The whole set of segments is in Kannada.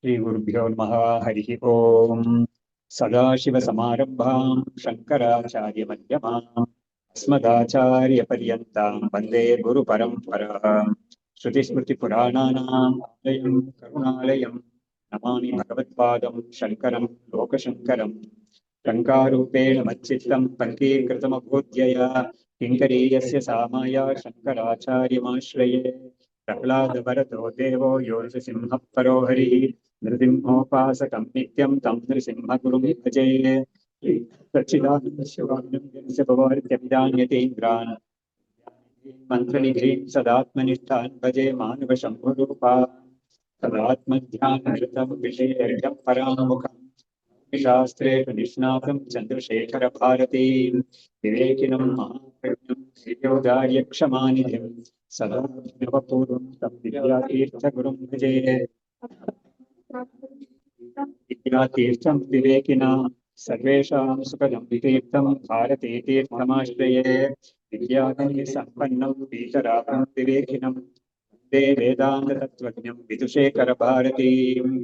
श्रीगुरुभ्यो नमः। हरिः ओम्। सदाशिवसमारम्भाम् शङ्कराचार्यमध्यमाम् अस्मदाचार्यपर्यन्ताम् वन्दे गुरुपरम्पराम्। श्रुतिस्मृतिपुराणानाम् आलयम् करुणालयम् नमामि भगवत्पादम् शङ्करम् लोकशङ्करम्। शङ्कारूपेण मच्चित्तम् पङ्कीकृतमबोध्यया किङ्करीयस्य सामाया शङ्कराचार्यमाश्रये। प्रह्लादवरदो देवो यो नृसिंहः परो हरिः नृसिंहोपासकम् नित्यम् तम् नृसिंहगुरुं भजे। सच्चिदानन्दस्य भवार्त्यभिधान्यतीन्द्रान् मन्त्रनिधीन् सदात्मनिष्ठान् भजे मानवशम्भुरूपा। सदात्मध्याननिरतम् विषयेऽर्घ्यम् पराङ्मुखम् शास्त्रेषु निष्णातम् चन्द्रशेखरभारतीम् विवेकिनम् महाप्रज्ञम् श्रेयोदार्यक्षमानिधिम् सदा नवपूर्वम् तम् विद्यातीर्थगुरुम् भजे। विद्यातीर्थम् विवेकिना सर्वेषाम् सुखदम् तीर्थम् भारतीतीर्थमाश्रये। विद्याधने सम्पन्नम् वीतरागम् विवेकिनम् वन्दे वेदान्ततत्त्वज्ञम् विदुषेखरभारतीम्।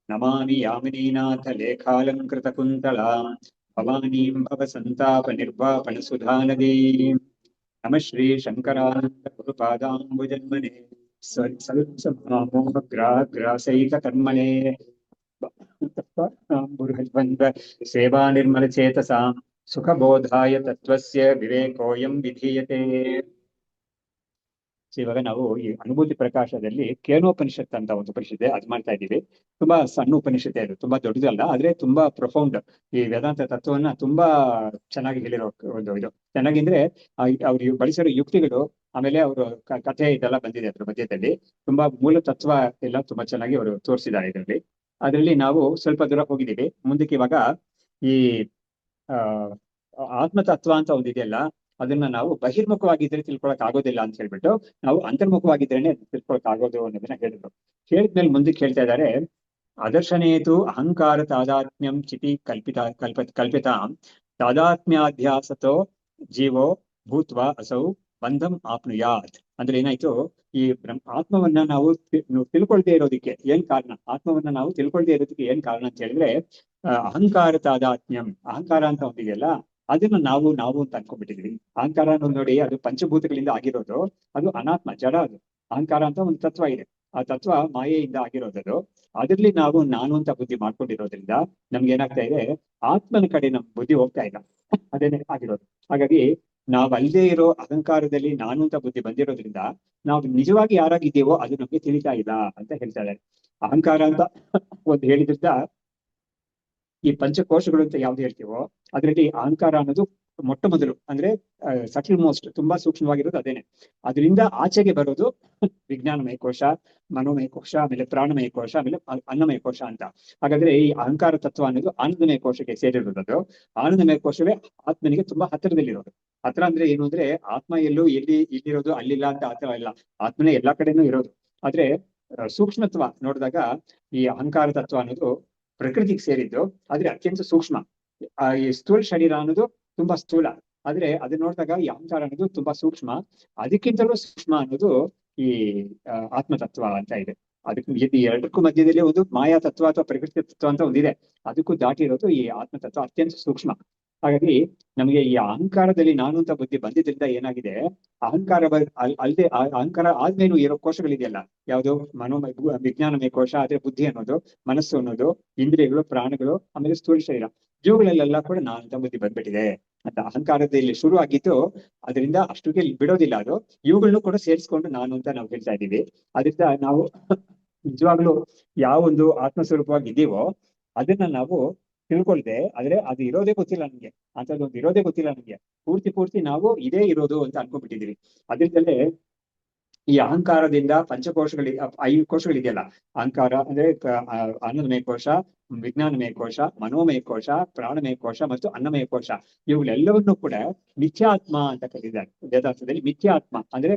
नमामि यामिनीनाथ लेखालङ्कृतकुन्तलाम् भवानीम् भवसन्तापनिर्वापणसुधानदीम्। नमः श्रीशङ्करानन्दगुरुपादाम्बुजन्मने सल्समामोहग्रासैककर्मणे बुर्हद्वन्द्व सेवानिर्मलचेतसाम् सुखबोधाय तत्त्वस्य विवेकोऽयम् ವಿಧೀಯತೆ. ಇವಾಗ ನಾವು ಈ ಅನುಭೂತಿ ಪ್ರಕಾಶದಲ್ಲಿ ಕೇನೋಪನಿಷತ್ ಅಂತ ಒಂದು ಉಪನಿಷತ್ ಅದ್ ಮಾಡ್ತಾ ಇದ್ದೀವಿ. ತುಂಬಾ ಸಣ್ಣ ಉಪನಿಷತ್ ಅದು, ತುಂಬಾ ದೊಡ್ಡದಲ್ಲ, ಆದ್ರೆ ತುಂಬಾ ಪ್ರೊಫೌಂಡ್. ಈ ವೇದಾಂತ ತತ್ವವನ್ನ ತುಂಬಾ ಚೆನ್ನಾಗಿ ಹೇಳಿರೋ ಒಂದು ಇದು. ಚೆನ್ನಾಗಿಂದ್ರೆ ಅವ್ರು ಬಳಸಿರೋ ಯುಕ್ತಿಗಳು, ಆಮೇಲೆ ಅವರು ಕಥೆ ಇದೆಲ್ಲ ಬಂದಿದೆ ಅದ್ರ ಮಧ್ಯದಲ್ಲಿ. ತುಂಬಾ ಮೂಲ ತತ್ವ ಎಲ್ಲ ತುಂಬಾ ಚೆನ್ನಾಗಿ ಅವರು ತೋರಿಸಿದ್ದಾರೆ ಇದರಲ್ಲಿ. ಅದರಲ್ಲಿ ನಾವು ಸ್ವಲ್ಪ ದೂರ ಹೋಗಿದ್ದೀವಿ. ಮುಂದಕ್ಕೆ ಇವಾಗ ಈ ಆತ್ಮತತ್ವ ಅಂತ ಒಂದಿದೆಯಲ್ಲ, ಅದನ್ನ ನಾವು ಬಹಿರ್ಮುಖವಾಗಿದ್ರೆ ತಿಳ್ಕೊಳಕ್ ಆಗೋದಿಲ್ಲ ಅಂತ ಹೇಳ್ಬಿಟ್ಟು ನಾವು ಅಂತರ್ಮುಖವಾಗಿದ್ರೇನೆ ತಿಳ್ಕೊಳಕ್ ಆಗೋದು ಅನ್ನೋದನ್ನ ಹೇಳಿದ್ರು. ಹೇಳಿದ್ಮೇಲೆ ಮುಂದಕ್ಕೆ ಹೇಳ್ತಾ ಇದ್ದಾರೆ, ಅದರ್ಶನೇತು ಅಹಂಕಾರ ತಾದಾತ್ಮ್ಯಂ ಚಿತಿ ಕಲ್ಪಿತಾಂ ತಾದಾತ್ಮ್ಯಾಧ್ಯಾಸತೋ ಜೀವೋ ಭೂತ್ವ ಅಸೌ ಬಂಧಂ ಆಪ್ನುಯಾತ್. ಅಂದ್ರೆ ಏನಾಯ್ತು, ಈ ಆತ್ಮವನ್ನ ನಾವು ತಿಳ್ಕೊಳ್ದೇ ಇರೋದಕ್ಕೆ ಏನ್ ಕಾರಣ, ಆತ್ಮವನ್ನ ನಾವು ತಿಳ್ಕೊಳ್ದೇ ಇರೋದಕ್ಕೆ ಏನ್ ಕಾರಣ ಅಂತ ಹೇಳಿದ್ರೆ, ಅಹಂಕಾರ ತಾದಾತ್ಮ್ಯಂ, ಅಹಂಕಾರ ಅಂತ ಒಂದಿದೆಯಲ್ಲ, ಅದನ್ನ ನಾವು ಅಂತ ಅನ್ಕೊಂಡ್ಬಿಟ್ಟಿದ್ವಿ. ಅಹಂಕಾರ ಅನ್ನೋದು ನೋಡಿ, ಅದು ಪಂಚಭೂತಗಳಿಂದ ಆಗಿರೋದು, ಅದು ಅನಾತ್ಮ, ಜಡ. ಅದು ಅಹಂಕಾರ ಅಂತ ಒಂದು ತತ್ವ ಇದೆ, ಆ ತತ್ವ ಮಾಯೆಯಿಂದ ಆಗಿರೋದದು. ಅದ್ರಲ್ಲಿ ನಾವು ನಾನು ಅಂತ ಬುದ್ಧಿ ಮಾಡ್ಕೊಂಡಿರೋದ್ರಿಂದ ನಮ್ಗೆ ಏನಾಗ್ತಾ ಇದೆ, ಆತ್ಮನ ಕಡೆ ನಮ್ ಬುದ್ಧಿ ಹೋಗ್ತಾ ಇಲ್ಲ. ಅದೇನೆ ಆಗಿರೋದು. ಹಾಗಾಗಿ ನಾವಲ್ಲದೆ ಇರೋ ಅಹಂಕಾರದಲ್ಲಿ ನಾನು ಅಂತ ಬುದ್ಧಿ ಬಂದಿರೋದ್ರಿಂದ ನಾವು ನಿಜವಾಗಿ ಯಾರಾಗಿದ್ದೀವೋ ಅದು ನಮ್ಗೆ ತಿಳಿತಾ ಇಲ್ಲ ಅಂತ ಹೇಳ್ತಾ ಇದ್ದಾರೆ. ಅಹಂಕಾರ ಅಂತ ಒಂದು ಹೇಳಿದ್ರಿಂದ ಈ ಪಂಚಕೋಶಗಳು ಅಂತ ಯಾವ್ದು ಹೇಳ್ತೀವೋ ಅದರಲ್ಲಿ ಅಹಂಕಾರ ಅನ್ನೋದು ಮೊಟ್ಟ ಮೊದಲು, ಅಂದ್ರೆ ಸಟಲ್ ಮೋಸ್ಟ್, ತುಂಬಾ ಸೂಕ್ಷ್ಮವಾಗಿರೋದು ಅದೇನೆ. ಅದರಿಂದ ಆಚೆಗೆ ಬರೋದು ವಿಜ್ಞಾನಮಯ ಕೋಶ, ಮನೋಮಯ ಕೋಶ, ಆಮೇಲೆ ಪ್ರಾಣಮಯ ಕೋಶ, ಆಮೇಲೆ ಅನ್ನಮಯ ಕೋಶ ಅಂತ. ಹಾಗಾದ್ರೆ ಈ ಅಹಂಕಾರ ತತ್ವ ಅನ್ನೋದು ಆನಂದಮಯ ಕೋಶಕ್ಕೆ ಸೇರಿರೋದು. ಅದು ಆನಂದಮಯ ಕೋಶವೇ ಆತ್ಮನಿಗೆ ತುಂಬಾ ಹತ್ತಿರದಲ್ಲಿರೋದು. ಹತ್ರ ಅಂದ್ರೆ ಏನು ಅಂದ್ರೆ, ಆತ್ಮ ಎಲ್ಲೂ ಇಲ್ಲಿರೋದು ಅಲ್ಲಿಲ್ಲ ಅಂತ ಆತರ ಇಲ್ಲ, ಆತ್ಮನೇ ಎಲ್ಲಾ ಕಡೆನೂ ಇರೋದು. ಆದ್ರೆ ಸೂಕ್ಷ್ಮತ್ವ ನೋಡಿದಾಗ ಈ ಅಹಂಕಾರ ತತ್ವ ಅನ್ನೋದು ಪ್ರಕೃತಿಗೆ ಸೇರಿದ್ದು, ಆದ್ರೆ ಅತ್ಯಂತ ಸೂಕ್ಷ್ಮ. ಈ ಸ್ಥೂಲ ಶರೀರ ಅನ್ನೋದು ತುಂಬಾ ಸ್ಥೂಲ, ಆದ್ರೆ ಅದನ್ನ ನೋಡಿದಾಗ ಈ ಅಹಂಕಾರ ಅನ್ನೋದು ತುಂಬಾ ಸೂಕ್ಷ್ಮ. ಅದಕ್ಕಿಂತಲೂ ಸೂಕ್ಷ್ಮ ಅನ್ನೋದು ಈ ಆತ್ಮತತ್ವ ಅಂತ ಇದೆ. ಅದಕ್ಕೆ ಎರಡಕ್ಕೂ ಮಧ್ಯದಲ್ಲಿ ಒಂದು ಮಾಯಾ ತತ್ವ ಅಥವಾ ಪ್ರಕೃತಿ ತತ್ವ ಅಂತ ಒಂದಿದೆ, ಅದಕ್ಕೂ ದಾಟಿರೋದು ಈ ಆತ್ಮತತ್ವ, ಅತ್ಯಂತ ಸೂಕ್ಷ್ಮ. ಹಾಗಾಗಿ ನಮಗೆ ಈ ಅಹಂಕಾರದಲ್ಲಿ ನಾನು ಅಂತ ಬುದ್ಧಿ ಬಂದಿದ್ರಿಂದ ಏನಾಗಿದೆ, ಅಹಂಕಾರ ಅಲ್ಲದೆ ಅಹಂಕಾರ ಆದ್ಮೇಲೆ ಇರೋ ಕೋಶಗಳಿದೆಯಲ್ಲ, ಯಾವುದು ಮನೋಮಯ ವಿಜ್ಞಾನಮಯ ಕೋಶ, ಆದ್ರೆ ಬುದ್ಧಿ ಅನ್ನೋದು, ಮನಸ್ಸು ಅನ್ನೋದು, ಇಂದ್ರಿಯಗಳು, ಪ್ರಾಣಗಳು, ಆಮೇಲೆ ಸ್ಥೂಲ ಶರೀರ, ಇವುಗಳಲ್ಲೆಲ್ಲ ಕೂಡ ನಾನು ಅಂತ ಬುದ್ಧಿ ಬಂದ್ಬಿಟ್ಟಿದೆ ಅಂತ. ಅಹಂಕಾರದಲ್ಲಿ ಶುರು ಆಗಿದ್ದು, ಅದರಿಂದ ಅಷ್ಟುಗೆ ಬಿಡೋದಿಲ್ಲ ಅದು. ಇವುಗಳನ್ನು ಕೂಡ ಸೇರಿಸ್ಕೊಂಡು ನಾನು ಅಂತ ನಾವು ಹೇಳ್ತಾ ಇದ್ದೀವಿ. ಅದರಿಂದ ನಾವು ನಿಜವಾಗ್ಲೂ ಯಾವ ಒಂದು ಆತ್ಮಸ್ವರೂಪವಾಗಿ ಇದೀವೋ ಅದನ್ನ ನಾವು ತಿಳ್ಕೊಳ್ದೆ, ಆದ್ರೆ ಅದು ಇರೋದೇ ಗೊತ್ತಿಲ್ಲ ನಮ್ಗೆ, ಅಂತದೊಂದು ಇರೋದೇ ಗೊತ್ತಿಲ್ಲ ನಮ್ಗೆ. ಪೂರ್ತಿ ನಾವು ಇದೇ ಇರೋದು ಅಂತ ಅನ್ಕೊಂಡ್ಬಿಟ್ಟಿದೀವಿ. ಅದರಿಂದಲೇ ಈ ಅಹಂಕಾರದಿಂದ ಪಂಚಕೋಶಗಳು, 5 ಕೋಶಗಳಿದೆಯಲ್ಲ, ಅಹಂಕಾರ ಅಂದ್ರೆ ಆನಂದಮಯ ಕೋಶ, ವಿಜ್ಞಾನಮಯ ಕೋಶ, ಮನೋಮಯ ಕೋಶ, ಪ್ರಾಣಮಯ ಕೋಶ ಮತ್ತು ಅನ್ನಮಯ ಕೋಶ, ಇವುಗಳೆಲ್ಲವನ್ನೂ ಕೂಡ ಮಿಥ್ಯಾತ್ಮ ಅಂತ ಕರೀತಾರೆ ವೇದಾಂತದಲ್ಲಿ. ಮಿಥ್ಯಾತ್ಮ ಅಂದ್ರೆ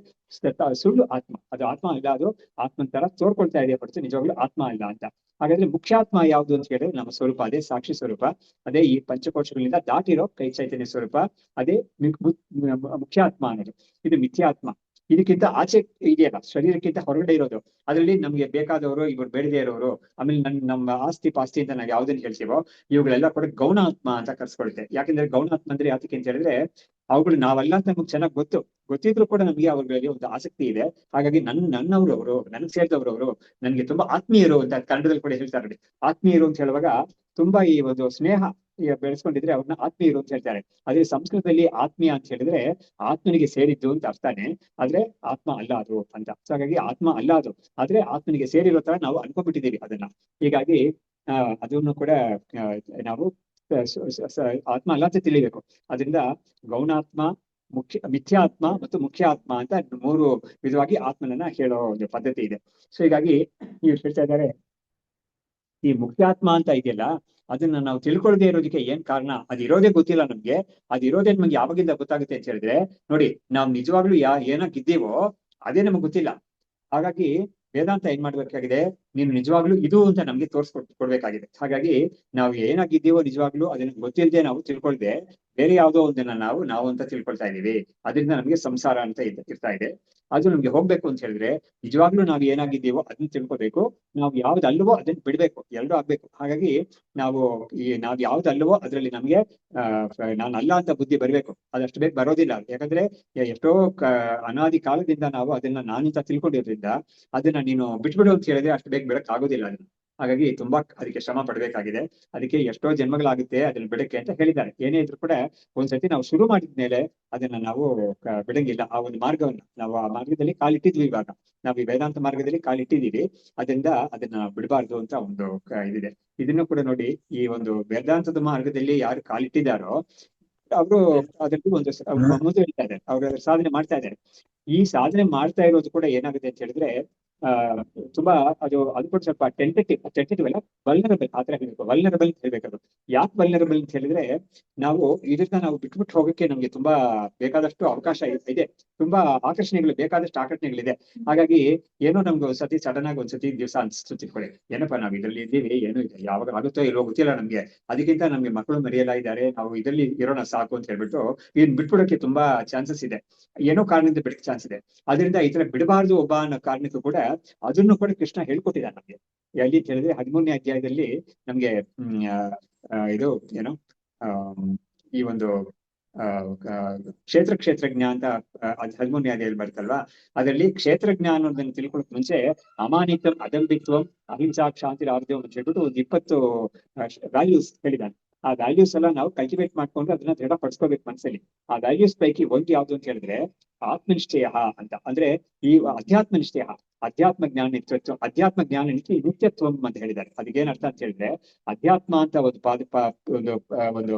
ಸುಳ್ಳು ಆತ್ಮ, ಅದು ಆತ್ಮ ಅಲ್ಲ, ಅದು ಆತ್ಮನ ತರ ತೋರ್ಕೊಳ್ತಾ ಇದೆ ಹೊರತು ನಿಜವಾಗ್ಲೂ ಆತ್ಮ ಅಲ್ಲ ಅಂತ. ಹಾಗಾದ್ರೆ ಮುಖ್ಯಾತ್ಮ ಯಾವುದು ಅಂತ ಹೇಳಿದ್ರೆ ನಮ್ಮ ಸ್ವರೂಪ, ಅದೇ ಸಾಕ್ಷಿ ಸ್ವರೂಪ, ಅದೇ ಈ ಪಂಚಕೋಶಗಳಿಂದ ದಾಟಿರೋ ಕೈ ಚೈತನ್ಯ ಸ್ವರೂಪ, ಅದೇ ಮುಖ್ಯಾತ್ಮ ಅನ್ನೋದು. ಇದು ಮಿಥ್ಯಾತ್ಮ. ಇದಕ್ಕಿಂತ ಆಚೆ ಇದೆಯಲ್ಲ, ಶರೀರಕ್ಕಿಂತ ಹೊರಗಡೆ ಇರೋದು, ಅದರಲ್ಲಿ ನಮ್ಗೆ ಬೇಕಾದವರು, ಇವ್ರು ಬೇಡದೇ ಇರೋರು, ಆಮೇಲೆ ನಮ್ಮ ಆಸ್ತಿ ಪಾಸ್ತಿ ಅಂತ ನಾವು ಯಾವ್ದನ್ನ ಹೇಳ್ತೀವೋ ಇವುಗಳೆಲ್ಲ ಕೂಡ ಗೌಣಾತ್ಮ ಅಂತ ಕರ್ಸ್ಕೊಳುತ್ತೆ. ಯಾಕಂದ್ರೆ ಗೌಣಾತ್ಮ ಅಂದ್ರೆ ಯಾತಕ್ಕೆ ಅಂತ ಹೇಳಿದ್ರೆ ಅವುಗಳು ನಾವಲ್ಲ ಅಂತ ನಮ್ಗೆ ಚೆನ್ನಾಗಿ ಗೊತ್ತಿದ್ರು ಕೂಡ ನಮ್ಗೆ ಅವ್ರಿಗೆ ಒಂದು ಆಸಕ್ತಿ ಇದೆ. ಹಾಗಾಗಿ ನನ್ನವರು ಅವರು, ನನ್ಗೆ ಸೇರಿದವರು ಅವರು, ನನ್ಗೆ ತುಂಬಾ ಆತ್ಮೀಯರು ಅಂತ ಕನ್ನಡದಲ್ಲಿ ಕೂಡ ಹೇಳ್ತಾರೆ ನೋಡಿ. ಆತ್ಮೀಯರು ಅಂತ ಹೇಳುವಾಗ ತುಂಬಾ ಈ ಒಂದು ಸ್ನೇಹ ಬೆಳೆಸ್ಕೊಂಡಿದ್ರೆ ಅವ್ರನ್ನ ಆತ್ಮೀಯರು ಅಂತ ಹೇಳ್ತಾರೆ. ಅದೇ ಸಂಸ್ಕೃತದಲ್ಲಿ ಆತ್ಮೀಯ ಅಂತ ಹೇಳಿದ್ರೆ ಆತ್ಮನಿಗೆ ಸೇರಿದ್ದು ಅಂತ ಅರ್ಥನೇ, ಆದ್ರೆ ಆತ್ಮ ಅಲ್ಲ ಅದು ಅಂತ. ಹಾಗಾಗಿ ಆತ್ಮ ಅಲ್ಲ ಅದು, ಆದ್ರೆ ಆತ್ಮನಿಗೆ ಸೇರಿರೋ ತರ ನಾವು ಅನ್ಕೊಂಡ್ಬಿಟ್ಟಿದ್ದೀವಿ ಅದನ್ನ. ಹೀಗಾಗಿ ಅದನ್ನು ಕೂಡ ನಾವು ಆತ್ಮ ಅಲ್ಲ ಅಂತ ತಿಳಿಬೇಕು. ಅದರಿಂದ ಗೌಣಾತ್ಮ, ಮಿಥ್ಯಾತ್ಮ ಮತ್ತು ಮುಖ್ಯ ಆತ್ಮ ಅಂತ 3 ವಿಧವಾಗಿ ಆತ್ಮನನ್ನ ಹೇಳೋ ಒಂದು ಪದ್ಧತಿ ಇದೆ. ಸೊ ಹೀಗಾಗಿ ಇವ್ರು ಹೇಳ್ತಾ ಇದ್ದಾರೆ, ಈ ಮುಖ್ಯಾತ್ಮ ಅಂತ ಇದೆಯಲ್ಲ ಅದನ್ನ ನಾವು ತಿಳ್ಕೊಳ್ಳದೆ ಇರೋದಕ್ಕೆ ಏನ್ ಕಾರಣ, ಅದಿರೋದೇ ಗೊತ್ತಿಲ್ಲ ನಮ್ಗೆ. ಅದಿರೋದೇ ನಮ್ಗೆ ಯಾವಾಗಿಂದ ಗೊತ್ತಾಗುತ್ತೆ ಅಂತ ಹೇಳಿದ್ರೆ, ನೋಡಿ ನಾವ್ ನಿಜವಾಗ್ಲೂ ಏನಾಗಿದ್ದೀವೋ ಅದೇ ನಮಗ್ ಗೊತ್ತಿಲ್ಲ. ಹಾಗಾಗಿ ವೇದಾಂತ ಏನ್ ಮಾಡ್ಬೇಕಾಗಿದೆ, ನೀನು ನಿಜವಾಗ್ಲೂ ಇದು ಅಂತ ನಮ್ಗೆ ಕೊಡ್ಬೇಕಾಗಿದೆ. ಹಾಗಾಗಿ ನಾವು ಏನಾಗಿದ್ದೀವೋ ನಿಜವಾಗ್ಲೂ ಅದನ್ನ ಗೊತ್ತಿಲ್ಲದೆ ನಾವು ತಿಳ್ಕೊಳ್ದೆ ಬೇರೆ ಯಾವುದೋ ಒಂದನ್ನ ನಾವು ಅಂತ ತಿಳ್ಕೊಳ್ತಾ ಇದೀವಿ. ಅದರಿಂದ ನಮ್ಗೆ ಸಂಸಾರ ಅಂತ ಇರ್ತಾ ಇದೆ. ಅದು ನಮ್ಗೆ ಹೋಗ್ಬೇಕು ಅಂತ ಹೇಳಿದ್ರೆ ನಿಜವಾಗ್ಲೂ ನಾವು ಏನಾಗಿದ್ದೀವೋ ಅದನ್ನ ತಿಳ್ಕೊಬೇಕು, ನಾವು ಯಾವ್ದಲ್ವೋ ಅದನ್ನ ಬಿಡ್ಬೇಕು, ಎರಡೂ ಆಗ್ಬೇಕು. ಹಾಗಾಗಿ ನಾವ್ ಯಾವ್ದಲ್ವೋ ಅದ್ರಲ್ಲಿ ನಮ್ಗೆ ನಾನು ಅಲ್ಲ ಅಂತ ಬುದ್ಧಿ ಬರ್ಬೇಕು. ಅದಷ್ಟು ಬೇಗ ಬರೋದಿಲ್ಲ. ಯಾಕಂದ್ರೆ ಎಷ್ಟೋ ಅನಾದಿ ಕಾಲದಿಂದ ನಾವು ಅದನ್ನ ನಾನು ಅಂತ ತಿಳ್ಕೊಂಡಿರೋದ್ರಿಂದ ಅದನ್ನ ನೀನು ಬಿಟ್ಬಿಡು ಅಂತ ಹೇಳಿದ್ರೆ ಅಷ್ಟು ಬೇಗ ಬಿಡಕ್ ಆಗೋದಿಲ್ಲ ಅದನ್ನ. ಹಾಗಾಗಿ ತುಂಬಾ ಅದಕ್ಕೆ ಶ್ರಮ ಪಡ್ಬೇಕಾಗಿದೆ. ಅದಕ್ಕೆ ಎಷ್ಟೋ ಜನ್ಮಗಳಾಗುತ್ತೆ ಅದನ್ನ ಬಿಡಕ್ಕೆ ಅಂತ ಹೇಳಿದ್ದಾರೆ. ಏನೇ ಇದ್ರು ಕೂಡ ಒಂದ್ಸತಿ ನಾವು ಶುರು ಮಾಡಿದ್ಮೇಲೆ ಅದನ್ನ ನಾವು ಬಿಡಂಗಿಲ್ಲ. ಆ ಒಂದು ಮಾರ್ಗವನ್ನ ನಾವು ಆ ಮಾರ್ಗದಲ್ಲಿ ಕಾಲಿಟ್ಟಿದ್ವಿ. ಇವಾಗ ನಾವು ಈ ವೇದಾಂತ ಮಾರ್ಗದಲ್ಲಿ ಕಾಲಿಟ್ಟಿದೀವಿ, ಅದರಿಂದ ಅದನ್ನ ಬಿಡಬಾರ್ದು ಅಂತ ಒಂದು ಇದಿದೆ. ಇದನ್ನು ಕೂಡ ನೋಡಿ, ಈ ಒಂದು ವೇದಾಂತದ ಮಾರ್ಗದಲ್ಲಿ ಯಾರು ಕಾಲಿಟ್ಟಿದ್ದಾರೋ ಅವರು ಅದರಲ್ಲಿ ಒಂದು ಮುಂದುವರಿತಾ ಇದ್ದಾರೆ, ಅವರು ಸಾಧನೆ ಮಾಡ್ತಾ ಇದ್ದಾರೆ. ಈ ಸಾಧನೆ ಮಾಡ್ತಾ ಇರೋದು ಕೂಡ ಏನಾಗುತ್ತೆ ಅಂತ ಹೇಳಿದ್ರೆ ತುಂಬಾ ಅದು ಕೂಡ ಸ್ವಲ್ಪ ಟೆಂಟೇಟಿವ್ ಅಲ್ಲ, ವಲ್ನರಬಲ್ ಆತರ ಹೇಳ್ಬೇಕು. ವಲ್ನರಬಲ್ ಅಂತ ಹೇಳ್ಬೇಕು. ಯಾಕೆ ವಲ್ನರಬಲ್ ಅಂತ ಹೇಳಿದ್ರೆ ನಾವು ಇದನ್ನ ನಾವು ಬಿಟ್ಬಿಟ್ಟು ಹೋಗಕ್ಕೆ ನಮ್ಗೆ ತುಂಬಾ ಬೇಕಾದಷ್ಟು ಅವಕಾಶ ಇದೆ, ತುಂಬಾ ಬೇಕಾದಷ್ಟು ಆಕರ್ಷಣೆಗಳಿದೆ. ಹಾಗಾಗಿ ಏನೋ ನಮ್ಗೆ ಒಂದ್ಸತಿ ಸಡನ್ ಆಗಿ ಒಂದ್ಸತಿ ದಿವಸ ಅನ್ಸುತ್ತಿಟ್ಕೊಳ್ಳಿ, ಏನಪ್ಪಾ ನಾವ್ ಇದ್ರಲ್ಲಿ ಇದ್ದೀವಿ, ಏನೋ ಇದೆ, ಯಾವಾಗ ಆಗುತ್ತೋ ಇಲ್ವೋ ಗೊತ್ತಿಲ್ಲ ನಮ್ಗೆ, ಅದಕ್ಕಿಂತ ನಮ್ಗೆ ಮಕ್ಕಳು ಮರೆಯಲ್ಲ ಇದ್ದಾರೆ, ನಾವು ಇದರಲ್ಲಿ ಇರೋಣ ಸಾಕು ಅಂತ ಹೇಳ್ಬಿಟ್ಟು ಇದನ್ನ ಬಿಟ್ಬಿಡೋಕೆ ತುಂಬಾ ಚಾನ್ಸಸ್ ಇದೆ, ಏನೋ ಕಾರಣದಿಂದ ಬಿಡಕ್ಕೆ ಚಾನ್ಸ್ ಇದೆ. ಅದರಿಂದ ಈ ತರ ಬಿಡಬಾರ್ದು ಒಬ್ಬ ಅನ್ನೋ ಕಾರಣಕ್ಕೂ ಕೂಡ ಅದನ್ನು ಕೂಡ ಕೃಷ್ಣ ಹೇಳ್ಕೊಟ್ಟಿದ್ದಾನೆ ನಮ್ಗೆ. ಎಲ್ಲಿ ಅಂತ ಹೇಳಿದ್ರೆ 13ನೇ ಅಧ್ಯಾಯದಲ್ಲಿ ನಮ್ಗೆ ಇದು ಏನೋ ಈ ಒಂದು ಕ್ಷೇತ್ರಜ್ಞ ಅಂತ 13ನೇ ಅಧ್ಯಾಯದಲ್ಲಿ ಬರ್ತಲ್ವಾ, ಅದರಲ್ಲಿ ಕ್ಷೇತ್ರಜ್ಞ ಅನ್ನೋದನ್ನ ತಿಳ್ಕೊಳಕ್ ಮುಂಚೆ ಅಮಾನಿತಂ, ಅದಂಬಿತ್ವಂ, ಅಹಿಂಸಾ, ಕ್ಷಾಂತಿ, ಆರ್ಜವಂ ಅಂತ ಹೇಳ್ಬಿಟ್ಟು ಒಂದು 20 ವ್ಯಾಲ್ಯೂಸ್ ಹೇಳಿದ್ದಾನೆ. ಆ ವ್ಯಾಲ್ಯೂಸ್ ಎಲ್ಲ ನಾವು ಕಲ್ಟಿವೇಟ್ ಮಾಡ್ಕೊಂಡು ಅದನ್ನ ದೃಢಪಡಿಸ್ಕೋಬೇಕು ಮನಸ್ಸಲ್ಲಿ. ಆ ವ್ಯಾಲ್ಯೂಸ್ ಪೈಕಿ ಒಂದು ಯಾವ್ದು ಅಂತ ಹೇಳಿದ್ರೆ ಆತ್ಮನಿಷ್ಠೇಯ ಅಂತ, ಅಂದ್ರೆ ಈ ಅಧ್ಯಾತ್ಮ ನಿಷ್ಠೇಯ, ಅಧ್ಯಾತ್ಮ ಜ್ಞಾನ ಅಧ್ಯಾತ್ಮ ಜ್ಞಾನ ನಿತ್ಯತ್ವಂ ಅಂತ ಹೇಳಿದ್ದಾರೆ. ಅದಕ್ಕೇನ್ ಅರ್ಥ ಅಂತ ಹೇಳಿದ್ರೆ ಅಧ್ಯಾತ್ಮ ಅಂತ ಒಂದು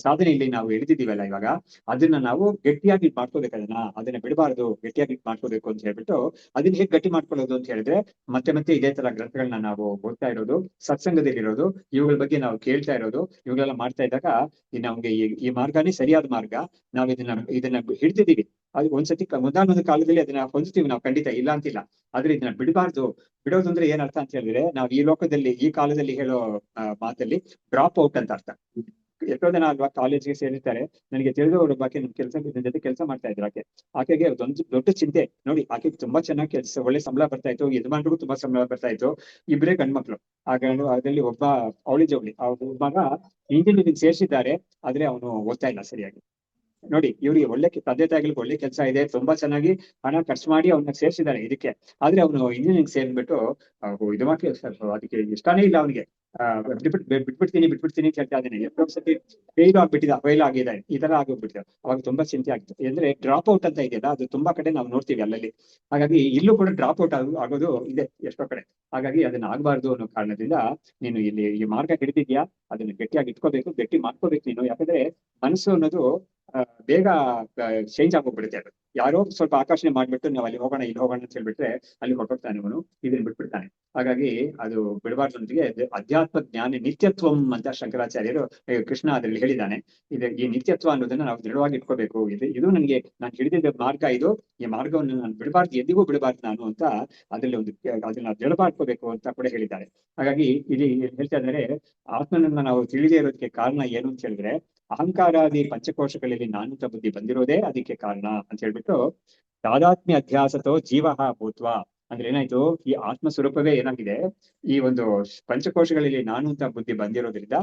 ಸಾಧನೆಯಲ್ಲಿ ನಾವು ಹಿಡಿದಿದ್ದೀವಲ್ಲ ಇವಾಗ, ಅದನ್ನ ನಾವು ಗಟ್ಟಿಯಾಗಿ ಮಾಡ್ಕೋಬೇಕು. ಅದನ್ನ ಬಿಡಬಾರ್ದು, ಗಟ್ಟಿಯಾಗಿ ಮಾಡ್ಕೋಬೇಕು ಅಂತ ಹೇಳ್ಬಿಟ್ಟು ಅದನ್ನ ಹೇಗೆ ಗಟ್ಟಿ ಮಾಡ್ಕೊಳ್ಳೋದು ಅಂತ ಹೇಳಿದ್ರೆ ಮತ್ತೆ ಇದೇ ತರ ಗ್ರಂಥಗಳನ್ನ ನಾವು ಓದ್ತಾ ಇರೋದು, ಸತ್ಸಂಗದಲ್ಲಿ ಇರೋದು, ಇವುಗಳ ಬಗ್ಗೆ ನಾವು ಕೇಳ್ತಾ ಇರೋದು, ಇವುಗಳೆಲ್ಲ ಮಾಡ್ತಾ ಇದ್ದಾಗ ನಮ್ಗೆ ಈ ಮಾರ್ಗನೇ ಸರಿಯಾದ ಮಾರ್ಗ. ನಾವು ಇದನ್ನ ಹಿಡ್ತಿದ್ದೀವಿ. ಅದು ಒಂದ್ಸತಿ ಒಂದಾನೊಂದು ಕಾಲದಲ್ಲಿ ಅದನ್ನ ಹೊಂದ್ತೀವಿ ನಾವು, ಖಂಡಿತ ಇಲ್ಲ ಅಂತಿಲ್ಲ. ಆದ್ರೆ ಇದನ್ನ ಬಿಡಬಾರ್ದು. ಬಿಡೋದು ಅಂದ್ರೆ ಏನ್ ಅರ್ಥ ಅಂತ ಹೇಳಿದ್ರೆ ನಾವು ಈ ಲೋಕದಲ್ಲಿ ಈ ಕಾಲದಲ್ಲಿ ಹೇಳೋ ಮಾತಲ್ಲಿ ಡ್ರಾಪ್ ಔಟ್ ಅಂತ ಅರ್ಥ. ಎಷ್ಟೋ ಜನ ಅಲ್ವಾ ಕಾಲೇಜ್ಗೆ ಸೇರಿರ್ತಾರೆ. ನನಗೆ ತಿಳಿದವರು ಬಾಕಿ ನಮ್ ಜೊತೆ ಕೆಲಸ ಮಾಡ್ತಾ ಇದ್ರು. ಆಕೆಗೆ ಅದೊಂದು ದೊಡ್ಡ ಚಿಂತೆ ನೋಡಿ, ಆಕೆಗೆ ತುಂಬಾ ಚೆನ್ನಾಗಿ ಕೆಲಸ, ಒಳ್ಳೆ ಸಂಬಳ ಬರ್ತಾ ಇತ್ತು, ಯಜಮಾನ್ರಿಗೂ ತುಂಬಾ ಸಂಬಳ ಬರ್ತಾ ಇತ್ತು, ಇಬ್ಬರೇ ಗಂಡ್ಮಕ್ಳು. ಅದರಲ್ಲಿ ಒಬ್ಬ ಅವಳಿ ಜವಳಿ ಅವ್ರ ಮಗ ಇಂಜಿನಿಯರಿಂಗ್ ಸೇರ್ಸಿದ್ದಾರೆ, ಆದ್ರೆ ಅವನು ಓದ್ತಾ ಇಲ್ಲ ಸರಿಯಾಗಿ. ನೋಡಿ, ಇವ್ರಿಗೆ ಒಳ್ಳೆ ತಂದೆ ತಾಯಿಗಳಿಗೆ ಒಳ್ಳೆ ಕೆಲಸ ಇದೆ, ತುಂಬಾ ಚೆನ್ನಾಗಿ ಹಣ ಖರ್ಚು ಮಾಡಿ ಅವ್ನ ಸೇರ್ಸಿದ್ದಾರೆ ಇದಕ್ಕೆ. ಆದ್ರೆ ಅವನು ಇಂಜಿನಿಯರಿಂಗ್ ಸೇರ್ಬಿಟ್ಟು ಇದು ಮಾಡಿ ಅದಕ್ಕೆ ಇಷ್ಟಾನೇ ಇಲ್ಲ ಅವನಿಗೆ. ಬಿಟ್ಬಿಡ್ತೀನಿ ಅಂತ ಹೇಳ್ತಾ ಇದ್ದೇನೆ. ಎಷ್ಟೋ ಸತಿ ಫೇಲ್ ಆಗಿದೆ, ಈ ತರ ಆಗೋಗ್ಬಿಟ್ಟಿದೆ. ಅವಾಗ ತುಂಬಾ ಚಿಂತೆ ಆಗ್ತದೆ. ಅಂದ್ರೆ ಡ್ರಾಪ್ ಔಟ್ ಅಂತ ಇದೆಯಲ್ಲ, ಅದು ತುಂಬಾ ಕಡೆ ನಾವು ನೋಡ್ತೀವಿ ಅಲ್ಲಲ್ಲಿ. ಹಾಗಾಗಿ ಇಲ್ಲೂ ಕೂಡ ಡ್ರಾಪ್ ಔಟ್ ಆಗೋದು ಇದೆ ಎಷ್ಟೋ ಕಡೆ. ಹಾಗಾಗಿ ಅದನ್ನ ಆಗ್ಬಾರ್ದು ಅನ್ನೋ ಕಾರಣದಿಂದ ನೀನು ಇಲ್ಲಿ ಈ ಮಾರ್ಗ ಹಿಡಿದಿದ್ಯಾ, ಅದನ್ನ ಗಟ್ಟಿಯಾಗಿ ಇಟ್ಕೋಬೇಕು, ಗಟ್ಟಿ ಮಾಡ್ಕೋಬೇಕು ನೀನು. ಯಾಕಂದ್ರೆ ಮನಸ್ಸು ಅನ್ನೋದು ಬೇಗ ಚೇಂಜ್ ಆಗೋಗ್ಬಿಡುತ್ತೆ. ಅದು ಯಾರೋ ಸ್ವಲ್ಪ ಆಕರ್ಷಣೆ ಮಾಡ್ಬಿಟ್ಟು ನಾವು ಅಲ್ಲಿ ಹೋಗೋಣ ಇಲ್ಲಿ ಹೋಗೋಣ ಅಂತ ಹೇಳ್ಬಿಟ್ರೆ ಅಲ್ಲಿ ಹೊರಟೋಗ್ತಾನೆ ಅವನು, ಇದನ್ನ ಬಿಟ್ಬಿಡ್ತಾನೆ. ಹಾಗಾಗಿ ಅದು ಬಿಡಬಾರ್ದು. ಜೊತೆಗೆ ಅಧ್ಯಾತ್ಮ ಜ್ಞಾನ ನಿತ್ಯತ್ವಂ ಅಂತ ಶಂಕರಾಚಾರ್ಯರು ಕೃಷ್ಣ ಅದರಲ್ಲಿ ಹೇಳಿದ್ದಾನೆ. ಈ ನಿತ್ಯತ್ವ ಅನ್ನೋದನ್ನ ನಾವು ದೃಢವಾಗಿ ಇಟ್ಕೋಬೇಕು. ಇದು ನನಗೆ ನಾನು ಹಿಡಿದಿದ್ದ ಮಾರ್ಗ, ಇದು ಈ ಮಾರ್ಗವನ್ನು ನಾನು ಬಿಡಬಾರ್ದು, ಎಂದಿಗೂ ಬಿಡಬಾರ್ದು ನಾನು ಅಂತ ಅದರಲ್ಲಿ ಅದನ್ನ ದೃಢ ಮಾಡ್ಕೋಬೇಕು ಅಂತ ಕೂಡ ಹೇಳಿದ್ದಾರೆ. ಹಾಗಾಗಿ ಇಲ್ಲಿ ಹೇಳ್ತಾ ಇದ್ದಾರೆ, ಆತ್ಮನನ್ನ ನಾವು ತಿಳಿದೇ ಇರೋದಕ್ಕೆ ಕಾರಣ ಏನು ಅಂತ ಹೇಳಿದ್ರೆ ಅಹಂಕಾರಾದಿ ಪಂಚಕೋಶಗಳಲ್ಲಿ ನಾನೂತ ಬುದ್ಧಿ ಬಂದಿರೋದೇ ಅದಕ್ಕೆ ಕಾರಣ ಅಂತ ಹೇಳ್ಬಿಟ್ಟು ತಾದಾತ್ಮ್ಯ ಅಧ್ಯಾಸತೋ ಜೀವ ಭೂತ್ವ ಅಂದ್ರೆ ಏನಾಯ್ತು, ಈ ಆತ್ಮ ಸ್ವರೂಪವೇ ಏನಾಗಿದೆ, ಈ ಒಂದು ಪಂಚಕೋಶಗಳಲ್ಲಿ ನಾನು ಅಂತ ಬುದ್ಧಿ ಬಂದಿರೋದ್ರಿಂದ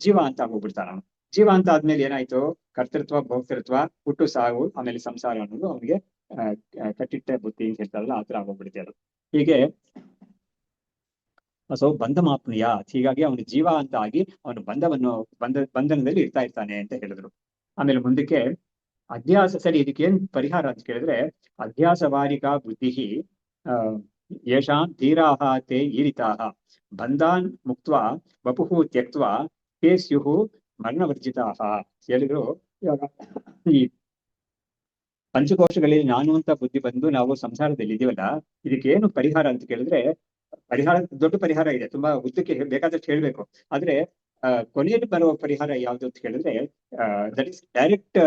ಜೀವ ಅಂತ ಹೋಗ್ಬಿಡ್ತಾನ ಅವನು. ಜೀವ ಅಂತ ಆದ್ಮೇಲೆ ಏನಾಯ್ತು, ಕರ್ತೃತ್ವ ಭೋಕ್ತೃತ್ವ, ಹುಟ್ಟು ಸಾವು, ಆಮೇಲೆ ಸಂಸಾರ ಅನ್ನೋದು ಅವನಿಗೆ ಕಟ್ಟಿಟ್ಟ ಬುದ್ಧಿ ಅಂತ ಹೇಳ್ತಾರಲ್ಲ, ಆತರ ಆಗೋಗ್ಬಿಡುತ್ತೆ ಅದು. ಹೀಗೆ ಸೊ ಬಂಧ ಮಾಪ್ನಿಯ, ಹೀಗಾಗಿ ಅವನು ಜೀವ ಅಂತ ಆಗಿ ಅವನು ಬಂಧನದಲ್ಲಿ ಇರ್ತಾನೆ ಅಂತ ಹೇಳಿದ್ರು. ಆಮೇಲೆ ಮುಂದಕ್ಕೆ ಅಧ್ಯಾಸ, ಸರಿ ಇದಕ್ಕೆ ಏನ್ ಪರಿಹಾರ ಅಂತ ಕೇಳಿದ್ರೆ, ಅಧ್ಯಾಸವಾರಿಕಾ ಬುದ್ಧಿ ಯಶಾಂ ಧೀರಾಹ ತೇ ಈರಿತಾಹ ಬಂಧಾನ್ ಮುಕ್ತ್ವಾ ವಪುಃ ತ್ಯಕ್ತ್ವಾ ತೇ ಸ್ಯುಃ ಮರಣವರ್ಜಿತಾಹ ಹೇಳಿದ್ರು. ಇವಾಗ ಈ ಪಂಚಕೋಶಗಳಲ್ಲಿ ನಾನು ಅಂತ ಬುದ್ಧಿ ಬಂದು ನಾವು ಸಂಸಾರದಲ್ಲಿ ಇದೀವಲ್ಲ, ಇದಕ್ಕೆ ಏನು ಪರಿಹಾರ ಅಂತ ಕೇಳಿದ್ರೆ, ಪರಿಹಾರ ದೊಡ್ಡ ಪರಿಹಾರ ಇದೆ, ತುಂಬಾ ಉದ್ದಕ್ಕೆ ಬೇಕಾದಷ್ಟು ಹೇಳ್ಬೇಕು. ಆದ್ರೆ ಕೊನೆಯಲ್ಲಿ ಬರುವ ಪರಿಹಾರ ಯಾವ್ದು ಅಂತ ಕೇಳಿದ್ರೆ, ದಟ್ ಇಸ್ ಡೈರೆಕ್ಟ್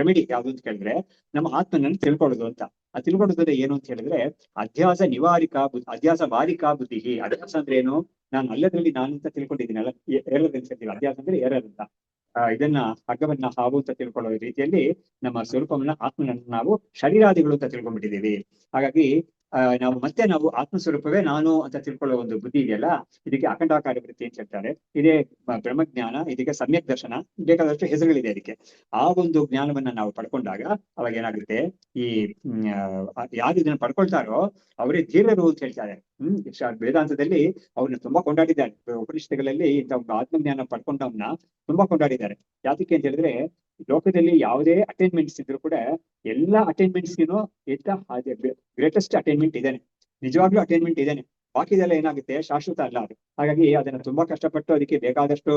ರೆಮಿಡಿ ಯಾವ್ದು ಅಂತ ಕೇಳಿದ್ರೆ, ನಮ್ಮ ಆತ್ಮನನ್ನು ತಿಳ್ಕೊಳ್ಳೋದು ಅಂತ. ಆ ತಿಳ್ಕೊಳ್ಳೋದ್ರೆ ಏನು ಅಂತ ಹೇಳಿದ್ರೆ, ಅಧ್ಯಾಸ ನಿವಾರಿಕಾ ಅಧ್ಯಾಸ ವಾರಿಕಾ ಬುದ್ಧಿ. ಅಧ್ಯಾಸ ಅಂದ್ರೆ ಏನು, ನಾನು ಅಲ್ಲದ್ರಲ್ಲಿ ನಾನು ಅಂತ ತಿಳ್ಕೊಂಡಿದ್ದೀನಲ್ಲ, ಏರದಂತ ಅಧ್ಯಾಸ ಅಂದ್ರೆ ಏರದಂತ. ಇದನ್ನ ಹಗ್ಗವನ್ನ ಹಾವು ಅಂತ ತಿಳ್ಕೊಳ್ಳೋ ರೀತಿಯಲ್ಲಿ ನಮ್ಮ ಸ್ವರೂಪವನ್ನ ಆತ್ಮನನ್ನು ನಾವು ಶರೀರಾದಿಗಳು ಅಂತ ತಿಳ್ಕೊಂಡ್ಬಿಟ್ಟಿದ್ದೀವಿ. ಹಾಗಾಗಿ ನಾವು ಆತ್ಮಸ್ವರೂಪವೇ ನಾನು ಅಂತ ತಿಳ್ಕೊಳ್ಳೋ ಒಂದು ಬುದ್ಧಿ ಇದೆಯಲ್ಲ, ಇದಕ್ಕೆ ಅಖಂಡಾಕಾರ ವೃತ್ತಿ ಅಂತ ಹೇಳ್ತಾರೆ. ಇದೇ ಬ್ರಹ್ಮಜ್ಞಾನ, ಇದಕ್ಕೆ ಸಮ್ಯಕ್ ದರ್ಶನ, ಬೇಕಾದಷ್ಟು ಹೆಸರುಗಳಿದೆ ಇದಕ್ಕೆ. ಆ ಒಂದು ಜ್ಞಾನವನ್ನ ನಾವು ಪಡ್ಕೊಂಡಾಗ ಅವಾಗ ಏನಾಗುತ್ತೆ, ಈ ಯಾರು ಇದನ್ನ ಪಡ್ಕೊಳ್ತಾರೋ ಅವರೇ ಧೀರರು ಅಂತ ಹೇಳ್ತಾರೆ. ವೇದಾಂತದಲ್ಲಿ ಅವ್ರನ್ನ ತುಂಬಾ ಕೊಂಡಾಡಿದ್ದಾರೆ. ಉಪನಿಷತ್ತುಗಳಲ್ಲಿ ಇಂಥ ಆತ್ಮಜ್ಞಾನ ಪಡ್ಕೊಂಡವ್ನ ತುಂಬಾ ಕೊಂಡಾಡಿದ್ದಾರೆ. ಯಾತಕ್ಕೆ ಅಂತ ಹೇಳಿದ್ರೆ, ಲೋಕದಲ್ಲಿ ಯಾವುದೇ ಅಟೈನ್ಮೆಂಟ್ಸ್ ಇದ್ರು ಕೂಡ ಎಲ್ಲಾ ಅಟೈನ್ಮೆಂಟ್ಸ್ಗಿನೂ ಗ್ರೇಟೆಸ್ಟ್ ಅಟೈನ್ಮೆಂಟ್ ಇದೇನೆ, ನಿಜವಾಗ್ಲೂ ಅಟೈನ್ಮೆಂಟ್ ಇದೇನೆ. ಬಾಕಿದೆಲ್ಲ ಏನಾಗುತ್ತೆ, ಶಾಶ್ವತ ಅಲ್ಲ ಅದು. ಹಾಗಾಗಿ ಅದನ್ನ ತುಂಬಾ ಕಷ್ಟಪಟ್ಟು ಅದಕ್ಕೆ ಬೇಕಾದಷ್ಟು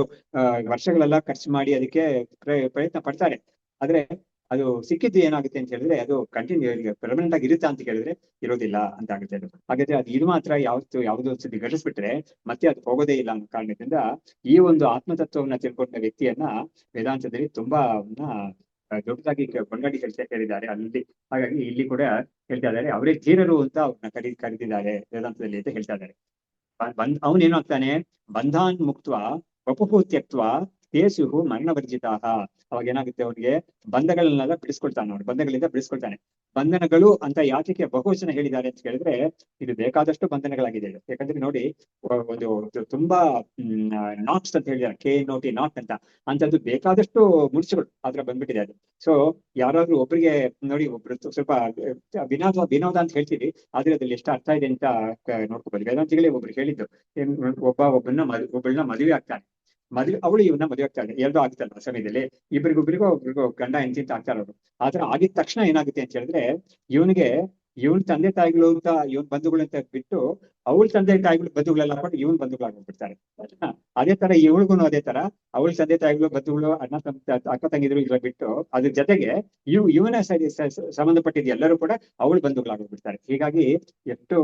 ವರ್ಷಗಳೆಲ್ಲ ಖರ್ಚು ಮಾಡಿ ಅದಕ್ಕೆ ಪ್ರಯತ್ನ ಪಡ್ತಾರೆ. ಆದ್ರೆ ಅದು ಸಿಕ್ಕಿದ್ದು ಏನಾಗುತ್ತೆ ಅಂತ ಹೇಳಿದ್ರೆ, ಅದು ಕಂಟಿನ್ಯೂ ಪರ್ಮನೆಂಟ್ ಆಗಿ ಇರುತ್ತಾ ಅಂತ ಕೇಳಿದ್ರೆ ಇರೋದಿಲ್ಲ ಅಂತ ಆಗುತ್ತೆ ಅದು. ಹಾಗಾದ್ರೆ ಅದು ಇದು ಮಾತ್ರ ಯಾವುದೋ ಸತಿ ಘಟಿಸ್ಬಿಟ್ರೆ ಮತ್ತೆ ಅದು ಹೋಗೋದೇ ಇಲ್ಲ ಅನ್ನೋ ಕಾರಣದಿಂದ ಈ ಒಂದು ಆತ್ಮತತ್ವವನ್ನ ತಿಳ್ಕೊಂಡ ವ್ಯಕ್ತಿಯನ್ನ ವೇದಾಂತದಲ್ಲಿ ತುಂಬಾ ದೊಡ್ಡದಾಗಿ ಕೊಂಡಾಡಿ ಹೇಳಿದ್ದಾರೆ ಅಲ್ಲಿ. ಹಾಗಾಗಿ ಇಲ್ಲಿ ಕೂಡ ಹೇಳ್ತಾ ಇದ್ದಾರೆ, ಅವರೇ ಧೀರರು ಅಂತ ಅವ್ರನ್ನ ಕರೆದಿದ್ದಾರೆ ವೇದಾಂತದಲ್ಲಿ ಅಂತ ಹೇಳ್ತಾ ಇದ್ದಾರೆ. ಅವನೇನಾಗ್ತಾನೆ, ಬಂಧಾನ್ ಮುಕ್ತ್ವ ವಪುಃ ತ್ಯಕ್ತ್ವ ತೇ ಸ್ಯುಃ ಮರಣವರ್ಜಿತಾಹ. ಅವಾಗ ಏನಾಗುತ್ತೆ, ಅವನಿಗೆ ಬಂಧಗಳನ್ನೆಲ್ಲ ಬಿಡಿಸ್ಕೊಳ್ತಾನೆ, ಅವನು ಬಂಧಗಳಿಂದ ಬಿಡಿಸ್ಕೊಳ್ತಾನೆ. ಬಂಧನಗಳು ಅಂತ ಯಾಕೆ ಬಹುವಚನ ಹೇಳಿದ್ದಾರೆ ಅಂತ ಕೇಳಿದ್ರೆ, ಇದು ಬೇಕಾದಷ್ಟು ಬಂಧನಗಳಾಗಿದೆ. ಯಾಕಂದ್ರೆ ನೋಡಿ, ಒಂದು ತುಂಬಾ ನಾಟ್ಸ್ ಅಂತ ಹೇಳಿದ್ದಾರೆ, KNOT ನಾಟ್ ಅಂತ, ಅಂತದ್ದು ಬೇಕಾದಷ್ಟು ಮುಡ್ಚುಗಳು ಆತರ ಬಂದ್ಬಿಟ್ಟಿದೆ ಅದು. ಸೊ ಯಾರಾದ್ರೂ ಒಬ್ಬರಿಗೆ ನೋಡಿ, ಒಬ್ರು ಸ್ವಲ್ಪ ವಿನೋದ ಅಂತ ಹೇಳ್ತೀವಿ, ಆದ್ರೆ ಅದ್ರಲ್ಲಿ ಎಷ್ಟು ಅರ್ಥ ಇದೆ ಅಂತ ನೋಡ್ಕೋಬಹುದು. ವೇದಾಂತಿಗಳೇ ಒಬ್ರು ಹೇಳಿದ್ದು, ಒಬ್ಬಳನ್ನ ಮದುವೆ ಆಗ್ತಾನೆ, ಅವಳು ಇವನ್ನ ಮದುವೆ ಆಗ್ತಾಳೆ, ಎರಡೂ ಆಗ್ತಲ್ಲ ಆ ಸಮಯದಲ್ಲಿ, ಒಬ್ರಿಗೂ ಗಂಡ ಹೆಂಡತಿ ಅಂತ ಆಗ್ತಾರೆ ಅವರು. ಆತರ ಆಗಿದ ತಕ್ಷಣ ಏನಾಗುತ್ತೆ ಅಂತ ಹೇಳಿದ್ರೆ, ಇವನ್ ತಂದೆ ತಾಯಿಗಳು ಅಂತ ಇವನ್ ಬಂಧುಗಳು ಅಂತ ಬಿಟ್ಟು, ಅವಳ ತಂದೆ ತಾಯಿಗಳು ಬಂಧುಗಳೆಲ್ಲ ಕೂಡ ಇವನ್ ಬಂಧುಗಳಾಗ್ಬಿಡ್ತಾರೆ. ಅದೇ ತರ ಇವಳಿಗೂ ಅದೇ ತರ, ಅವಳ ತಂದೆ ತಾಯಿಗಳು ಬಂಧುಗಳು ಅಕ್ಕ ತಂಗಿದ್ರು ಇಲ್ಲ ಬಿಟ್ಟು, ಅದ್ರ ಜೊತೆಗೆ ಇವನ ಸಂಬಂಧಪಟ್ಟಿದ್ದ ಎಲ್ಲರೂ ಕೂಡ ಅವಳ ಬಂಧುಗಳಾಗ್ಬಿಡ್ತಾರೆ. ಹೀಗಾಗಿ ಎಷ್ಟು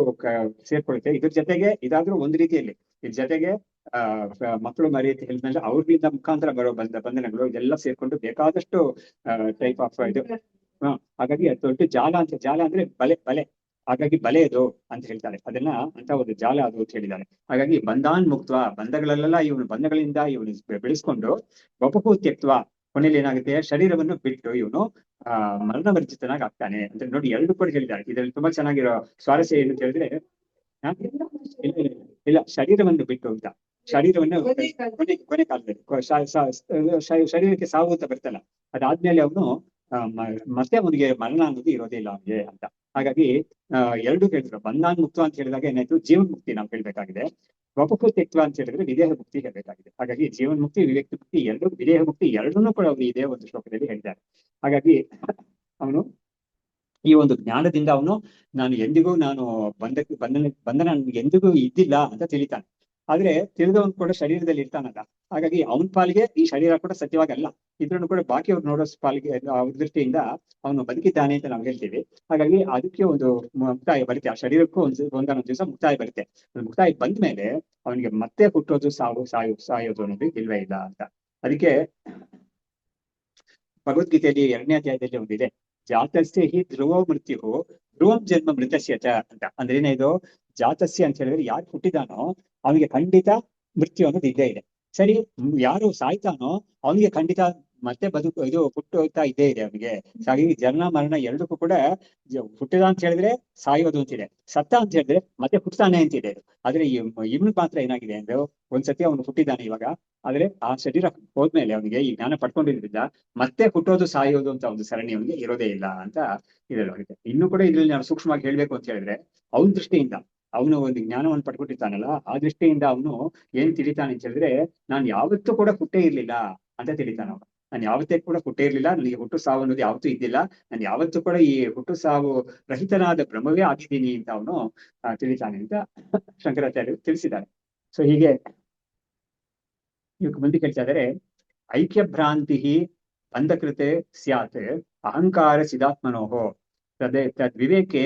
ಸೇರ್ಕೊಳ್ಳುತ್ತೆ. ಇದ್ರ ಜೊತೆಗೆ ಇದಾದ್ರೂ ಒಂದು ರೀತಿಯಲ್ಲಿ, ಇದ್ರ ಜೊತೆಗೆ ಮಕ್ಕಳು ಮರಿ ಅಂತ ಹೇಳಿದ್ಮೇಲೆ ಅವ್ರಿಂದ ಮುಖಾಂತರ ಬರೋ ಬಂಧನಗಳು ಇದೆಲ್ಲ ಸೇರ್ಕೊಂಡು ಬೇಕಾದಷ್ಟು ಟೈಪ್ ಆಫ್ ಇದು. ಹಾಗಾಗಿ ಅದು ದೊಡ್ಡ ಜಾಲ ಅಂದ್ರೆ ಬಲೆ. ಹಾಗಾಗಿ ಬಲೆ ಅದು ಅಂತ ಹೇಳ್ತಾರೆ, ಅದನ್ನ ಅಂತ ಒಂದು ಜಾಲ ಅದು ಅಂತ ಹೇಳಿದ್ದಾರೆ. ಹಾಗಾಗಿ ಬಂಧಾನ್ ಮುಕ್ತ್ವ, ಬಂಧಗಳಲ್ಲೆಲ್ಲ ಬಂಧಗಳಿಂದ ಇವನು ಬೆಳೆಸ್ಕೊಂಡು ವಪುಃ ತ್ಯಕ್ತ್ವ, ಕೊನೆಯಲ್ಲಿ ಏನಾಗುತ್ತೆ, ಶರೀರವನ್ನು ಬಿಟ್ಟು ಇವನು ಮರಣವರ್ಜಿತನಾಗಿ ಆಗ್ತಾನೆ ಅಂತ ನೋಡಿ. ಎರಡು ಕೂಡ ಹೇಳಿದ್ದಾರೆ. ಇದರಲ್ಲಿ ತುಂಬಾ ಚೆನ್ನಾಗಿರೋ ಸ್ವಾರಸ್ಯ ಏನು ಅಂತ ಹೇಳಿದ್ರೆ, ಇಲ್ಲ ಶರೀರವನ್ನು ಬಿಟ್ಟು ಅಂತ, ಶರೀರವನ್ನು ಕೊನೆ ಕಾಲದಲ್ಲಿ ಶರೀರಕ್ಕೆ ಸಾವು ಅಂತ ಬರ್ತಲ್ಲ, ಅದಾದ್ಮೇಲೆ ಅವನು ಮತ್ತೆ ಅವನಿಗೆ ಮರಣ ಅನ್ನೋದು ಇರೋದೇ ಇಲ್ಲ ಅವನಿಗೆ ಅಂತ. ಹಾಗಾಗಿ ಎರಡು ಹೇಳಿದ್ರು. ಬಂಧಾನ್ ಮುಕ್ತ ಅಂತ ಹೇಳಿದಾಗ ಏನಾಯ್ತು, ಜೀವನ್ ಮುಕ್ತಿ ನಾವು ಹೇಳ್ಬೇಕಾಗಿದೆ. ವಪುಃ ತ್ಯಕ್ತ್ವ ಅಂತ ಹೇಳಿದ್ರೆ ವಿದೇಹ ಮುಕ್ತಿ ಹೇಳ್ಬೇಕಾಗಿದೆ. ಹಾಗಾಗಿ ಜೀವನ್ ಮುಕ್ತಿ, ವಿವೇಕ ಮುಕ್ತಿ ಎರಡು, ವಿದೇಹ ಮುಕ್ತಿ ಎರಡನ್ನೂ ಕೂಡ ಅವರು ಇದೇ ಒಂದು ಶ್ಲೋಕದಲ್ಲಿ ಹೇಳಿದ್ದಾರೆ. ಹಾಗಾಗಿ ಅವನು ಈ ಒಂದು ಜ್ಞಾನದಿಂದ ಅವನು ನಾನು ಬಂಧನ ಎಂದಿಗೂ ಇದ್ದಿಲ್ಲ ಅಂತ ತಿಳಿತಾನೆ. ಆದ್ರೆ ತಿಳಿದವನು ಕೂಡ ಶರೀರದಲ್ಲಿ ಇರ್ತಾನಲ್ಲ, ಹಾಗಾಗಿ ಅವನ ಪಾಲಿಗೆ ಈ ಶರೀರ ಕೂಡ ಸತ್ಯವಾಗಲ್ಲ. ಇದ್ರನ್ನು ಕೂಡ ಬಾಕಿಯವ್ರು ನೋಡೋ ಪಾಲಿಗೆ ಅವ್ರ ದೃಷ್ಟಿಯಿಂದ ಅವನು ಬದುಕಿದ್ದಾನೆ ಅಂತ ನಾವು ಹೇಳ್ತೀವಿ. ಹಾಗಾಗಿ ಅದಕ್ಕೆ ಒಂದು ಮುಕ್ತಾಯ ಬರುತ್ತೆ, ಆ ಶರೀರಕ್ಕೂ ಒಂದೊಂದು ದಿವಸ ಮುಕ್ತಾಯ ಬರುತ್ತೆ. ಮುಕ್ತಾಯ ಬಂದ ಮೇಲೆ ಅವನಿಗೆ ಮತ್ತೆ ಹುಟ್ಟೋದು ಸಾಯೋದು ಅನ್ನೋದು ಇಲ್ವೇ ಇಲ್ಲ ಅಂತ. ಅದಕ್ಕೆ ಭಗವದ್ಗೀತೆಯಲ್ಲಿ 2ನೇ ಅಧ್ಯಾಯದಲ್ಲಿ ಒಂದಿದೆ, ಜಾತಸ್ಯ ಹಿ ಧ್ರುವೋ ಮೃತ್ಯು ಧ್ರುವಂ ಜನ್ಮ ಮೃತಸ್ಯ ಚ ಅಂತ. ಅಂದ್ರೆ ಏನಿದು, ಜಾತಸ್ಯ ಅಂತ ಹೇಳಿದ್ರೆ ಯಾರು ಹುಟ್ಟಿದಾನೋ ಅವನಿಗೆ ಖಂಡಿತ ಮೃತ್ಯು ಅನ್ನೋದು ಇದ್ದೇ ಇದೆ. ಸರಿ, ಯಾರು ಸಾಯ್ತಾನೋ ಅವನಿಗೆ ಖಂಡಿತ ಮತ್ತೆ ಇದು ಹುಟ್ಟುತ್ತಾ ಇದ್ದೇ ಇದೆ ಅವನಿಗೆ. ಹಾಗಾಗಿ ಜನ್ಮ ಮರಣ ಎರಡಕ್ಕೂ ಕೂಡ ಹುಟ್ಟಿದ ಅಂತ ಹೇಳಿದ್ರೆ ಸಾಯೋದು ಅಂತಿದೆ, ಸತ್ತ ಅಂತ ಹೇಳಿದ್ರೆ ಮತ್ತೆ ಹುಟ್ಟತಾನೆ ಅಂತಿದೆ. ಆದ್ರೆ ಇವನು ಮಾತ್ರ ಏನಾಗಿದೆ ಅಂದ್ರೆ ಒಂದ್ಸತಿ ಅವನು ಹುಟ್ಟಿದ್ದಾನೆ ಇವಾಗ, ಆದ್ರೆ ಆ ಶರೀರ ಹೋದ್ಮೇಲೆ ಅವನಿಗೆ ಈ ಜ್ಞಾನ ಪಡ್ಕೊಂಡಿದ್ರಿಂದ ಮತ್ತೆ ಹುಟ್ಟೋದು ಸಾಯೋದು ಅಂತ ಒಂದು ಸರಣಿ ಅವನಿಗೆ ಇರೋದೇ ಇಲ್ಲ ಅಂತ ಇದರಲ್ಲಿ. ಇನ್ನು ಕೂಡ ಇದ್ರಲ್ಲಿ ನಾನು ಸೂಕ್ಷ್ಮವಾಗಿ ಹೇಳ್ಬೇಕು ಅಂತ ಹೇಳಿದ್ರೆ, ಅವನ ದೃಷ್ಟಿಯಿಂದ ಅವನು ಒಂದು ಜ್ಞಾನವನ್ನು ಪಡ್ಕೊಟ್ಟಿರ್ತಾನಲ್ಲ, ಆ ದೃಷ್ಟಿಯಿಂದ ಅವನು ಏನ್ ತಿಳಿತಾನೆ ಅಂತ ಹೇಳಿದ್ರೆ, ನಾನು ಯಾವತ್ತೂ ಕೂಡ ಹುಟ್ಟೇ ಇರ್ಲಿಲ್ಲ ಅಂತ ತಿಳಿತಾನ ಅವನು. ನಾನು ಯಾವತ್ತೇ ಕೂಡ ಹುಟ್ಟೇ ಇರ್ಲಿಲ್ಲ, ನನಗೆ ಹುಟ್ಟು ಸಾವು ಅನ್ನೋದು ಯಾವತ್ತೂ ಇದ್ದಿಲ್ಲ, ನಾನು ಯಾವತ್ತೂ ಕೂಡ ಈ ಹುಟ್ಟು ಸಾವು ರಹಿತನಾದ ಬ್ರಹ್ಮವೇ ಆಗಿದ್ದೀನಿ ಅಂತ ಅವನು ತಿಳಿತಾನೆ ಅಂತ ಶಂಕರಾಚಾರ್ಯರು ತಿಳಿಸಿದ್ದಾರೆ. ಸೊ ಹೀಗೆ ಇವಾಗ ಮುಂದೆ ಕೇಳ್ತಾ ಇದ್ದಾರೆ, ಐಕ್ಯ ಭ್ರಾಂತಿ ಬಂಧಕೃತೆ ಸ್ಯಾತ್ ಅಹಂಕಾರ ಚಿದಾತ್ಮನೋಹೋ ತದ್ ವಿವೇಕೆ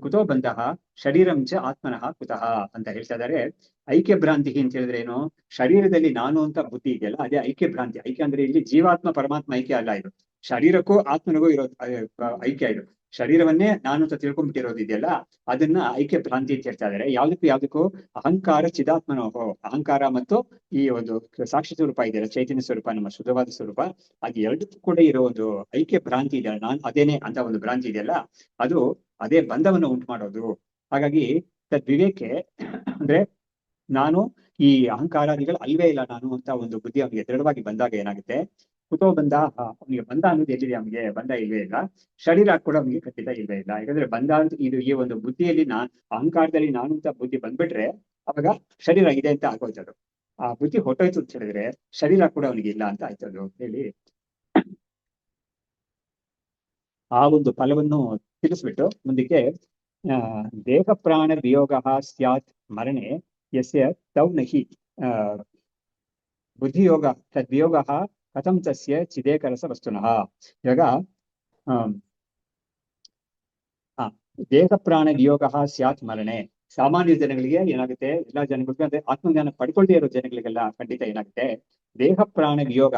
ಕುತೋ ಬಂಧಃ ಶರೀರಂ ಚ ಆತ್ಮನಃ ಕುತಃ ಅಂತ ಹೇಳ್ತಾ ಇದ್ದಾರೆ. ಐಕ್ಯ ಭ್ರಾಂತಿ ಅಂತ ಹೇಳಿದ್ರೆ ಏನು, ಶರೀರದಲ್ಲಿ ನಾನು ಅಂತ ಬುದ್ಧಿ ಇದೆಯಲ್ಲ ಅದೇ ಐಕ್ಯ ಭ್ರಾಂತಿ. ಐಕ್ಯ ಅಂದ್ರೆ ಇಲ್ಲಿ ಜೀವಾತ್ಮ ಪರಮಾತ್ಮ ಐಕ್ಯ ಅಲ್ಲ, ಇದು ಶರೀರಕ್ಕೂ ಆತ್ಮನಿಗೂ ಇರೋ ಐಕ್ಯ. ಇದು ಶರೀರವನ್ನೇ ನಾನು ಅಂತ ತಿಳ್ಕೊಂಡ್ಬಿಟ್ಟಿರೋದು ಇದೆಯಲ್ಲ, ಅದನ್ನ ಐಕ್ಯ ಭ್ರಾಂತಿ ಅಂತ ಹೇಳ್ತಾ ಇದ್ದಾರೆ. ಯಾವ್ದಕ್ಕೂ ಅಹಂಕಾರ ಚಿದಾತ್ಮನೋಹೋ, ಅಹಂಕಾರ ಮತ್ತು ಈ ಒಂದು ಸಾಕ್ಷಿ ಸ್ವರೂಪ ಇದೆಯಲ್ಲ, ಚೈತನ್ಯ ಸ್ವರೂಪ, ನಮ್ಮ ಶುದ್ಧವಾದ ಸ್ವರೂಪ, ಅದು ಎರಡಕ್ಕೂ ಕೂಡ ಇರೋ ಒಂದು ಐಕ್ಯ ಭ್ರಾಂತಿ ಇದೆಯಲ್ಲ, ನಾನು ಅದೇನೆ ಅಂತ ಒಂದು ಭ್ರಾಂತಿ ಇದೆಯಲ್ಲ, ಅದು ಅದೇ ಬಂಧವನ್ನು ಉಂಟು ಮಾಡೋದು. ಹಾಗಾಗಿ ವಿವೇಕೆ ಅಂದ್ರೆ ನಾನು ಈ ಅಹಂಕಾರಾದಿಗಳು ಅಲ್ವೇ ಇಲ್ಲ ನಾನು ಅಂತ ಒಂದು ಬುದ್ಧಿ ಅವನಿಗೆ ದೃಢವಾಗಿ ಬಂದಾಗ ಏನಾಗುತ್ತೆ, ಕುತೋ ಬಂಧ, ಅವನಿಗೆ ಬಂಧ ಅನ್ನೋದು ಎಲ್ಲಿದೆ, ಅವನಿಗೆ ಬಂಧ ಇಲ್ವೇ ಇಲ್ಲ. ಶರೀರ ಕೂಡ ಅವನಿಗೆ ಖಂಡಿತ ಇಲ್ವೇ ಇಲ್ಲ. ಯಾಕಂದ್ರೆ ಬಂಧ ಅಂತ ಇದು ಈ ಒಂದು ಬುದ್ಧಿಯಲ್ಲಿ ಅಹಂಕಾರದಲ್ಲಿ ನಾನು ಅಂತ ಬುದ್ಧಿ ಬಂದ್ಬಿಟ್ರೆ ಅವಾಗ ಶರೀರ ಇದೆ ಅಂತ ಆಗೋಯ್ತದು. ಆ ಬುದ್ಧಿ ಹೊಟ್ಟೋಯ್ತು ಅಂತ ಹೇಳಿದ್ರೆ ಶರೀರ ಕೂಡ ಅವನಿಗೆ ಇಲ್ಲ ಅಂತ ಆಯ್ತದು ಹೇಳಿ ಆ ಒಂದು ಫಲವನ್ನು ತಿಳಿಸ್ಬಿಟ್ಟು ಮುಂದಕ್ಕೆ ದೇಹ ಪ್ರಾಣ ವಿಯೋಗ ಸ್ಯಾತ್ ಮರಣೆ ಯಸ್ಯ ತೌ ನಹಿ ಬುದ್ಧಿಯೋಗ ತದ್ವಿಯೋಗ ಕಥಂ ತಸ್ಯ ಚಿದೇಕರಸ ವಸ್ತುನಃ. ಇವಾಗ ದೇಹ ಪ್ರಾಣ ವಿಯೋಗ ಸ್ಯಾತ್ ಮರಣೆ, ಸಾಮಾನ್ಯ ಜನಗಳಿಗೆ ಏನಾಗುತ್ತೆ, ಎಲ್ಲಾ ಜನಗಳಿಗೂ ಅಂದ್ರೆ ಆತ್ಮಜ್ಞಾನ ಪಡ್ಕೊಳ್ದೇ ಇರೋ ಜನಗಳಿಗೆಲ್ಲ ಖಂಡಿತ ಏನಾಗುತ್ತೆ, ದೇಹ ಪ್ರಾಣ ವಿಯೋಗ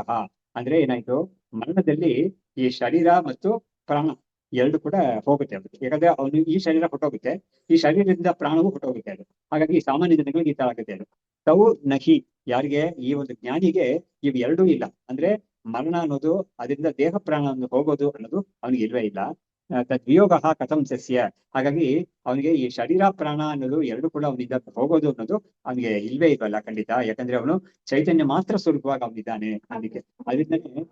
ಅಂದ್ರೆ ಏನಾಯ್ತು, ಮರಣದಲ್ಲಿ ಈ ಶರೀರ ಮತ್ತು ಪ್ರಾಣ ಎರಡು ಕೂಡ ಹೋಗುತ್ತೆ ಅದು. ಯಾಕಂದ್ರೆ ಅವನು ಈ ಶರೀರ ಹೊಟ್ಟೋಗುತ್ತೆ, ಈ ಶರೀರದಿಂದ ಪ್ರಾಣವು ಹೊಟ್ಟೋಗುತ್ತೆ ಅದು. ಹಾಗಾಗಿ ಸಾಮಾನ್ಯ ಜನಗಳಿಗೆ ಈ ತರ ಆಗುತ್ತೆ ಅದು. ತೌ ನಹಿ, ಯಾರಿಗೆ ಈ ಒಂದು ಜ್ಞಾನಿಗೆ ಇವು ಎರಡೂ ಇಲ್ಲ, ಅಂದ್ರೆ ಮರಣ ಅನ್ನೋದು ಅದರಿಂದ ದೇಹ ಪ್ರಾಣ ಹೋಗೋದು ಅನ್ನೋದು ಅವನಿಗೆ ಇಲ್ವೇ ಇಲ್ಲ. ತದ್ವಿಯೋಗ ಕಥಂ ಸಸ್ಯ, ಹಾಗಾಗಿ ಅವನಿಗೆ ಈ ಶರೀರ ಪ್ರಾಣ ಅನ್ನೋದು ಎರಡು ಕೂಡ ಅವನಿಂದ ಹೋಗೋದು ಅನ್ನೋದು ಅವನಿಗೆ ಇಲ್ವೇ ಇಲ್ವಲ್ಲ ಖಂಡಿತ. ಯಾಕಂದ್ರೆ ಅವನು ಚೈತನ್ಯ ಮಾತ್ರ ಸ್ವರೂಪವಾಗಿ ಅವನಿದ್ದಾನೆ. ಅದಕ್ಕೆ ಅದರಿಂದನೇ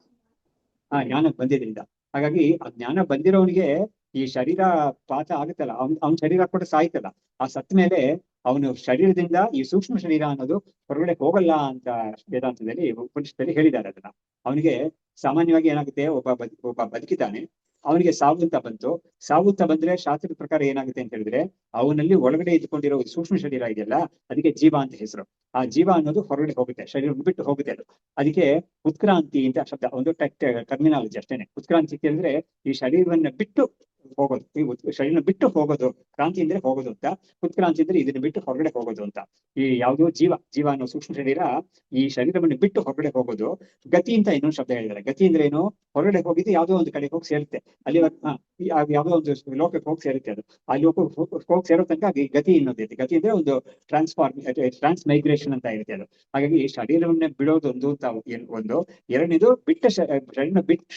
ಜ್ಞಾನ ಬಂದಿದ್ರಿಂದ, ಹಾಗಾಗಿ ಆ ಜ್ಞಾನ ಬಂದಿರೋವನಿಗೆ ಈ ಶರೀರ ಪಾತ ಆಗುತ್ತಲ್ಲ, ಅವನ ಶರೀರ ಕೂಡ ಸಾಯ್ತಲ್ಲ, ಆ ಸತ್ ಮೇಲೆ ಅವನು ಶರೀರದಿಂದ ಈ ಸೂಕ್ಷ್ಮ ಶರೀರ ಅನ್ನೋದು ಹೊರಗಡೆ ಹೋಗಲ್ಲ ಅಂತ ವೇದಾಂತದಲ್ಲಿ ಉಪನಿಷತ್ತಲ್ಲಿ ಹೇಳಿದ್ದಾರೆ. ಅದನ್ನ ಅವನಿಗೆ ಸಾಮಾನ್ಯವಾಗಿ ಏನಾಗುತ್ತೆ, ಒಬ್ಬ ಬದುಕಿದ್ದಾನೆ, ಅವನಿಗೆ ಸಾವು ಅಂತ ಬಂತು. ಸಾವು ಅಂತ ಬಂದ್ರೆ ಶಾಸ್ತ್ರದ ಪ್ರಕಾರ ಏನಾಗುತ್ತೆ ಅಂತ ಹೇಳಿದ್ರೆ, ಅವನಲ್ಲಿ ಒಳಗಡೆ ಇದ್ಕೊಂಡಿರೋ ಸೂಕ್ಷ್ಮ ಶರೀರ ಇದೆಯಲ್ಲ ಅದಕ್ಕೆ ಜೀವ ಅಂತ ಹೆಸರು. ಆ ಜೀವ ಅನ್ನೋದು ಹೊರಗಡೆ ಹೋಗುತ್ತೆ, ಶರೀರ ಬಿಟ್ಟು ಹೋಗುತ್ತೆ ಅದು. ಅದಕ್ಕೆ ಉತ್ಕ್ರಾಂತಿ ಅಂತ ಶಬ್ದ, ಒಂದು ಟರ್ಮಿನಾಲಜಿ ಅಷ್ಟೇನೆ. ಉತ್ಕ್ರಾಂತಿ ಅಂದ್ರೆ ಈ ಶರೀರವನ್ನ ಬಿಟ್ಟು ಹೋಗೋದು, ಈ ಶರೀರ ಬಿಟ್ಟು ಹೋಗೋದು. ಕ್ರಾಂತಿ ಅಂದ್ರೆ ಹೋಗೋದು ಅಂತ, ಉತ್ಕ್ರಾಂತಿ ಅಂದ್ರೆ ಇದನ್ನ ಬಿಟ್ಟು ಹೊರಗಡೆ ಹೋಗೋದು ಅಂತ. ಈ ಯಾವ್ದೋ ಜೀವ ಅನ್ನೋ ಸೂಕ್ಷ್ಮ ಶರೀರ ಈ ಶರೀರವನ್ನು ಬಿಟ್ಟು ಹೊರಗಡೆ ಹೋಗೋದು. ಗತಿ ಅಂತ ಇನ್ನೊಂದು ಶಬ್ದ ಹೇಳಿದ್ದಾರೆ. ಗತಿ ಅಂದ್ರೆ ಏನು, ಹೊರಗಡೆ ಹೋಗಿದ್ದು ಯಾವ್ದೋ ಒಂದು ಕಡೆ ಹೋಗಿ ಸೇರುತ್ತೆ, ಅಲ್ಲಿ ಯಾವ್ದೋ ಒಂದು ಲೋಕಕ್ಕೆ ಹೋಗಿ ಸೇರುತ್ತೆ ಅದು. ಆ ಲೋಕಕ್ಕೆ ಹೋಗಿ ಸೇರೋ ತನಕ ಗತಿ ಅನ್ನೋದೈತೆ. ಗತಿ ಅಂದ್ರೆ ಒಂದು ಟ್ರಾನ್ಸ್ ಮೈಗ್ರೇಷನ್ ಅಂತ ಇರುತ್ತೆ ಅದು. ಹಾಗಾಗಿ ಶರೀರವನ್ನ ಬಿಡೋದು ಒಂದು ಎರಡನೇದು ಬಿಟ್ಟ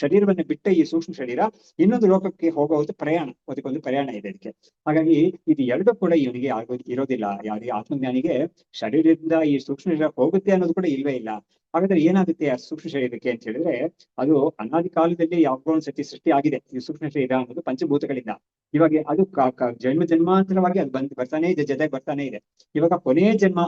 ಶರೀರವನ್ನ ಬಿಟ್ಟ ಈ ಸೂಕ್ಷ್ಮ ಶರೀರ ಇನ್ನೊಂದು ಲೋಕಕ್ಕೆ ಹೋಗೋದು ಪ್ರಯಾಣ, ಅದಕ್ಕೊಂದು ಪ್ರಯಾಣ ಇದೆ ಅದಕ್ಕೆ. ಹಾಗಾಗಿ ಇದು ಎರಡು ಕೂಡ ಇವನಿಗೆ ಇರೋದಿಲ್ಲ. ಯಾರಿಗೆ ಆತ್ಮಜ್ಞಾನಿಗೆ ಶರೀರದಿಂದ ಈ ಸೂಕ್ಷ್ಮ ಶರೀರ ಹೋಗುತ್ತೆ ಅನ್ನೋದು ಕೂಡ ಇಲ್ವೇ ಇಲ್ಲ. ಹಾಗಾದ್ರೆ ಏನಾಗುತ್ತೆ ಆ ಸೂಕ್ಷ್ಮ ಶರೀರಕ್ಕೆ ಅಂತ ಹೇಳಿದ್ರೆ, ಅದು ಅನಾದಿ ಕಾಲದಲ್ಲಿ ಯಾವುದೋ ಒಂದು ಸೃಷ್ಟಿ ಆಗಿದೆ ಈ ಸೂಕ್ಷ್ಮ ಶರೀರ ಅನ್ನೋದು ಪಂಚಭೂತಗಳಿಂದ. ಇವಾಗ ಅದು ಜನ್ಮಾಂತರವಾಗಿ ಅದು ಬರ್ತಾನೆ ಇದೆ, ಜೊತೆಗೆ ಬರ್ತಾನೆ ಇದೆ. ಇವಾಗ ಕೊನೆಯ ಜನ್ಮ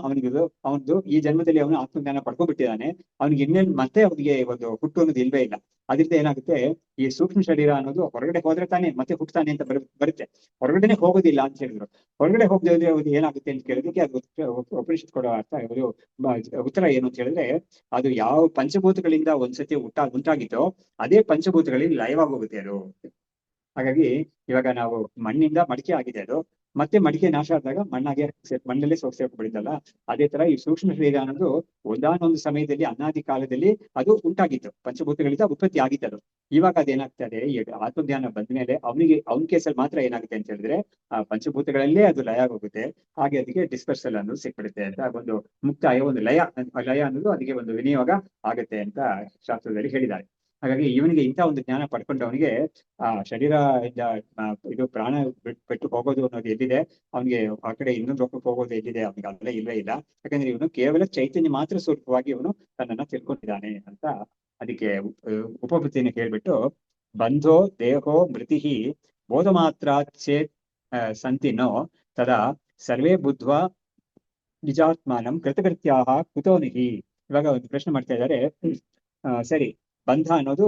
ಅವನದು ಈ ಜನ್ಮದಲ್ಲಿ ಅವನು ಆತ್ಮಜ್ಞಾನ ಪಡ್ಕೊಂಡ್ಬಿಟ್ಟಿದ್ದಾನೆ. ಅವನಿಗೆ ಇನ್ನೇನು ಮತ್ತೆ ಅವನಿಗೆ ಒಂದು ಹುಟ್ಟು ಅನ್ನೋದು ಇಲ್ವೇ ಇಲ್ಲ. ಅದರಿಂದ ಏನಾಗುತ್ತೆ, ಈ ಸೂಕ್ಷ್ಮ ಶರೀರ ಅನ್ನೋದು ಹೊರಗಡೆ ಹೋದ್ರೆ ತಾನೆ ಮತ್ತೆ ಹುಟ್ಟುತ್ತಾನೆ ಅಂತ ಬರುತ್ತೆ. ಹೊರಗಡೆನೆ ಹೋಗೋದಿಲ್ಲ ಅಂತ ಹೇಳಿದ್ರು. ಹೊರಗಡೆ ಹೋಗದೆ ಏನಾಗುತ್ತೆ ಅಂತ ಕೇಳಿದಕ್ಕೆ ಅದು ಉಪನಿಷತ್ ಕೊಡೋ ಅರ್ಥ, ಉತ್ತರ ಏನು ಅಂತ ಹೇಳಿದ್ರೆ, ಅದು ಯಾವ ಪಂಚಭೂತಗಳಿಂದ ಒಂದ್ಸತಿ ಉಂಟಾಗಿತ್ತೋ ಅದೇ ಪಂಚಭೂತಗಳಲ್ಲಿ ಲಯವಾಗಿ ಹೋಗುತ್ತೆ ಅದು. ಹಾಗಾಗಿ ಇವಾಗ ನಾವು ಮಣ್ಣಿಂದ ಮಡಿಕೆ ಆಗಿದೆ, ಅದು ಮತ್ತೆ ಮಡಿಕೆ ನಾಶ ಆದಾಗ ಮಣ್ಣಲ್ಲೇ ಸೇರ್ಕೊಂಡ್ಬಿಡುತ್ತಲ್ಲ, ಅದೇ ತರ ಈ ಸೂಕ್ಷ್ಮ ಶರೀರ ಅನ್ನೋದು ಒಂದಾನೊಂದು ಸಮಯದಲ್ಲಿ ಅನಾದಿ ಕಾಲದಲ್ಲಿ ಅದು ಉಂಟಾಗಿತ್ತು, ಪಂಚಭೂತಗಳಿಂದ ಉತ್ಪತ್ತಿ ಆಗಿತ್ತು. ಇವಾಗ ಅದೇನಾಗ್ತದೆ, ಆತ್ಮಜ್ಞಾನ ಬಂದ್ಮೇಲೆ ಅವನ ಕೇಸಲ್ಲಿ ಮಾತ್ರ ಏನಾಗುತ್ತೆ ಅಂತ ಹೇಳಿದ್ರೆ, ಆ ಪಂಚಭೂತಗಳಲ್ಲೇ ಅದು ಲಯ ಹೋಗುತ್ತೆ. ಹಾಗೆ ಅದಕ್ಕೆ ಡಿಸ್ಪರ್ಸಲ್ ಅನ್ನೋದು ಸಿಕ್ಬಿಡುತ್ತೆ ಅಂತ, ಒಂದು ಮುಕ್ತಾಯ, ಒಂದು ಲಯ ಅನ್ನೋದು ಅದಕ್ಕೆ ಒಂದು ವಿನಿಯೋಗ ಆಗುತ್ತೆ ಅಂತ ಶಾಸ್ತ್ರದಲ್ಲಿ ಹೇಳಿದ್ದಾರೆ. ಹಾಗಾಗಿ ಇವನಿಗೆ ಇಂಥ ಒಂದು ಜ್ಞಾನ ಪಡ್ಕೊಂಡವನಿಗೆ ಆ ಶರೀರ ಇದು ಪ್ರಾಣ ಬಿಟ್ಟು ಹೋಗೋದು ಅನ್ನೋದು ಎಲ್ಲಿದೆ, ಅವನಿಗೆ ಆ ಕಡೆ ಇನ್ನೊಂದು ಲೋಕಕ್ಕೆ ಹೋಗೋದು ಎಲ್ಲಿದೆ, ಅವನಿಗೆ ಅದೆಲ್ಲ ಇಲ್ಲವೇ ಇಲ್ಲ. ಯಾಕಂದ್ರೆ ಇವನು ಕೇವಲ ಚೈತನ್ಯ ಮಾತ್ರ ಸ್ವರೂಪವಾಗಿ ಇವನು ತನ್ನನ್ನ ತಿಳ್ಕೊಂಡಿದ್ದಾನೆ ಅಂತ ಅದಕ್ಕೆ ಉಪಪತ್ತಿಯನ್ನು ಹೇಳ್ಬಿಟ್ಟು, ಬಂಧೋ ದೇಹೋ ಮೃತಿ ಬೋಧ ಮಾತ್ರ ಚೇತ್ ಸಂತಿನೋ ತದಾ ಸರ್ವೇ ಬುದ್ಧ್ವಾ ನಿಜಾತ್ಮಾನಂ ಕೃತಕೃತ್ಯಾಹ ಕುತೋನಿಹಿ. ಇವಾಗ ಒಂದು ಪ್ರಶ್ನೆ ಮಾಡ್ತಾ ಇದ್ದಾರೆ. ಸರಿ, ಬಂಧ ಅನ್ನೋದು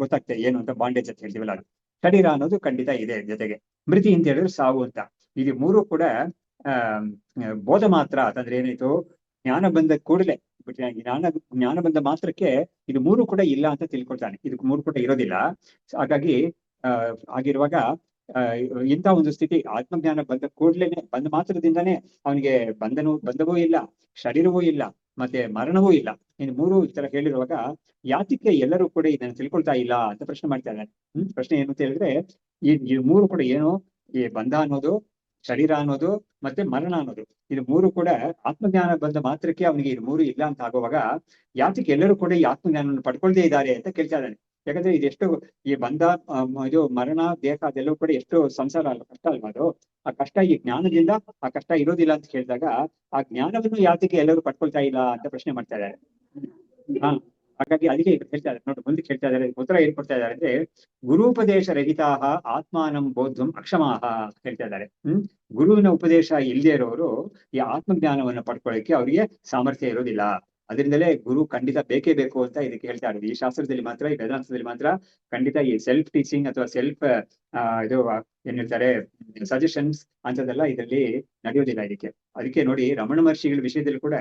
ಗೊತ್ತಾಗ್ತದೆ ಏನು ಅಂತ, ಬಾಂಡೇಜ್ ಅಂತ ಹೇಳ್ತೀವಲ್ಲ ಅದು. ಶರೀರ ಅನ್ನೋದು ಖಂಡಿತ ಇದೆ ಜೊತೆಗೆ. ಮೃತಿ ಅಂತ ಹೇಳಿದ್ರೆ ಸಾವು ಅಂತ. ಇದು ಮೂರು ಕೂಡ ಬೋಧ ಮಾತ್ರ ಅಂತಂದ್ರೆ ಏನಾಯ್ತು, ಜ್ಞಾನ ಬಂದ ಕೂಡಲೇ ಜ್ಞಾನ ಬಂದ ಮಾತ್ರಕ್ಕೆ ಇದು ಮೂರು ಕೂಡ ಇಲ್ಲ ಅಂತ ತಿಳ್ಕೊಳ್ತಾನೆ. ಇದಕ್ಕೆ ಮೂರು ಕೂಡ ಇರೋದಿಲ್ಲ. ಹಾಗಾಗಿ ಆಗಿರುವಾಗ ಇಂಥ ಒಂದು ಸ್ಥಿತಿ ಆತ್ಮಜ್ಞಾನ ಬಂದ ಕೂಡ್ಲೇನೆ, ಬಂದ ಮಾತ್ರದಿಂದಾನೇ ಅವನಿಗೆ ಬಂಧವೂ ಇಲ್ಲ, ಶರೀರವೂ ಇಲ್ಲ, ಮತ್ತೆ ಮರಣವೂ ಇಲ್ಲ. ಇನ್ನು ಮೂರು ಈ ತರ ಹೇಳಿರುವಾಗ ಯಾತಕ್ಕೆ ಎಲ್ಲರೂ ಕೂಡ ಇದನ್ನು ತಿಳ್ಕೊಳ್ತಾ ಇಲ್ಲ ಅಂತ ಪ್ರಶ್ನೆ ಮಾಡ್ತಾ ಇದ್ದಾನೆ. ಪ್ರಶ್ನೆ ಏನು ಅಂತ ಹೇಳಿದ್ರೆ, ಈ ಮೂರು ಕೂಡ ಏನು, ಈ ಬಂಧ ಅನ್ನೋದು, ಶರೀರ ಅನ್ನೋದು, ಮತ್ತೆ ಮರಣ ಅನ್ನೋದು, ಇದು ಮೂರು ಕೂಡ ಆತ್ಮಜ್ಞಾನ ಬಂದ ಮಾತ್ರಕ್ಕೆ ಅವನಿಗೆ ಇದು ಮೂರು ಇಲ್ಲ ಅಂತ ಆಗುವಾಗ ಯಾತಕ್ಕೆ ಎಲ್ಲರೂ ಕೂಡ ಈ ಆತ್ಮಜ್ಞಾನವನ್ನು ಪಡ್ಕೊಳ್ದೇ ಇದ್ದಾರೆ ಅಂತ ಕೇಳ್ತಾ ಇದ್ದಾನೆ. ಯಾಕಂದ್ರೆ ಇದೆಷ್ಟು ಈ ಬಂಧ, ಇದು ಮರಣ, ದೇಹ ಅದೆಲ್ಲವೂ ಕೂಡ ಎಷ್ಟು ಸಂಸಾರ ಅಲ್ಲ, ಕಷ್ಟ ಅಲ್ವಾ ಅದು. ಆ ಕಷ್ಟ ಈ ಜ್ಞಾನದಿಂದ ಆ ಕಷ್ಟ ಇರೋದಿಲ್ಲ ಅಂತ ಹೇಳಿದಾಗ ಆ ಜ್ಞಾನವನ್ನು ಯಾತಕ್ಕೆ ಎಲ್ಲರೂ ಪಡ್ಕೊಳ್ತಾ ಇಲ್ಲ ಅಂತ ಪ್ರಶ್ನೆ ಮಾಡ್ತಾ ಇದ್ದಾರೆ. ಹಾಗಾಗಿ ಅದಕ್ಕೆ ಹೇಳ್ತಾ ಇದ್ದಾರೆ ನೋಡಿ, ಮುಂದಕ್ಕೆ ಹೇಳ್ತಾ ಇದ್ದಾರೆ, ಉತ್ತರ ಏನ್ ಕೊಡ್ತಾ ಇದ್ದಾರೆ ಅಂದ್ರೆ, ಗುರುಪದೇಶ ರಹಿತಾಹ ಆತ್ಮಾನಂ ಬೋಧಂ ಅಕ್ಷಮಾಹ ಅಂತ ಹೇಳ್ತಾ ಇದ್ದಾರೆ. ಗುರುವಿನ ಉಪದೇಶ ಇಲ್ಲದೆ ಇರೋರು ಈ ಆತ್ಮಜ್ಞಾನವನ್ನು ಪಡ್ಕೊಳ್ಳಿಕ್ಕೆ ಅವರಿಗೆ ಸಾಮರ್ಥ್ಯ ಇರೋದಿಲ್ಲ. ಅದರಿಂದಲೇ ಗುರು ಖಂಡಿತ ಬೇಕೇ ಬೇಕು ಅಂತ ಇದಕ್ಕೆ ಹೇಳ್ತಾ ಇರೋದು. ಈ ಶಾಸ್ತ್ರದಲ್ಲಿ ಮಾತ್ರ, ಈ ವೇದಾಂತದಲ್ಲಿ ಮಾತ್ರ ಖಂಡಿತ ಈ ಸೆಲ್ಫ್ ಟೀಚಿಂಗ್ ಅಥವಾ ಸೆಲ್ಫ್ ಇದು ಏನ್ ಹೇಳ್ತಾರೆ ಸಜೆಷನ್ಸ್ ಅಂತದೆಲ್ಲ ಇದರಲ್ಲಿ ನಡೆಯೋದಿಲ್ಲ ಅದಕ್ಕೆ ನೋಡಿ, ರಮಣ ಮಹರ್ಷಿಗಳ ವಿಷಯದಲ್ಲಿ ಕೂಡ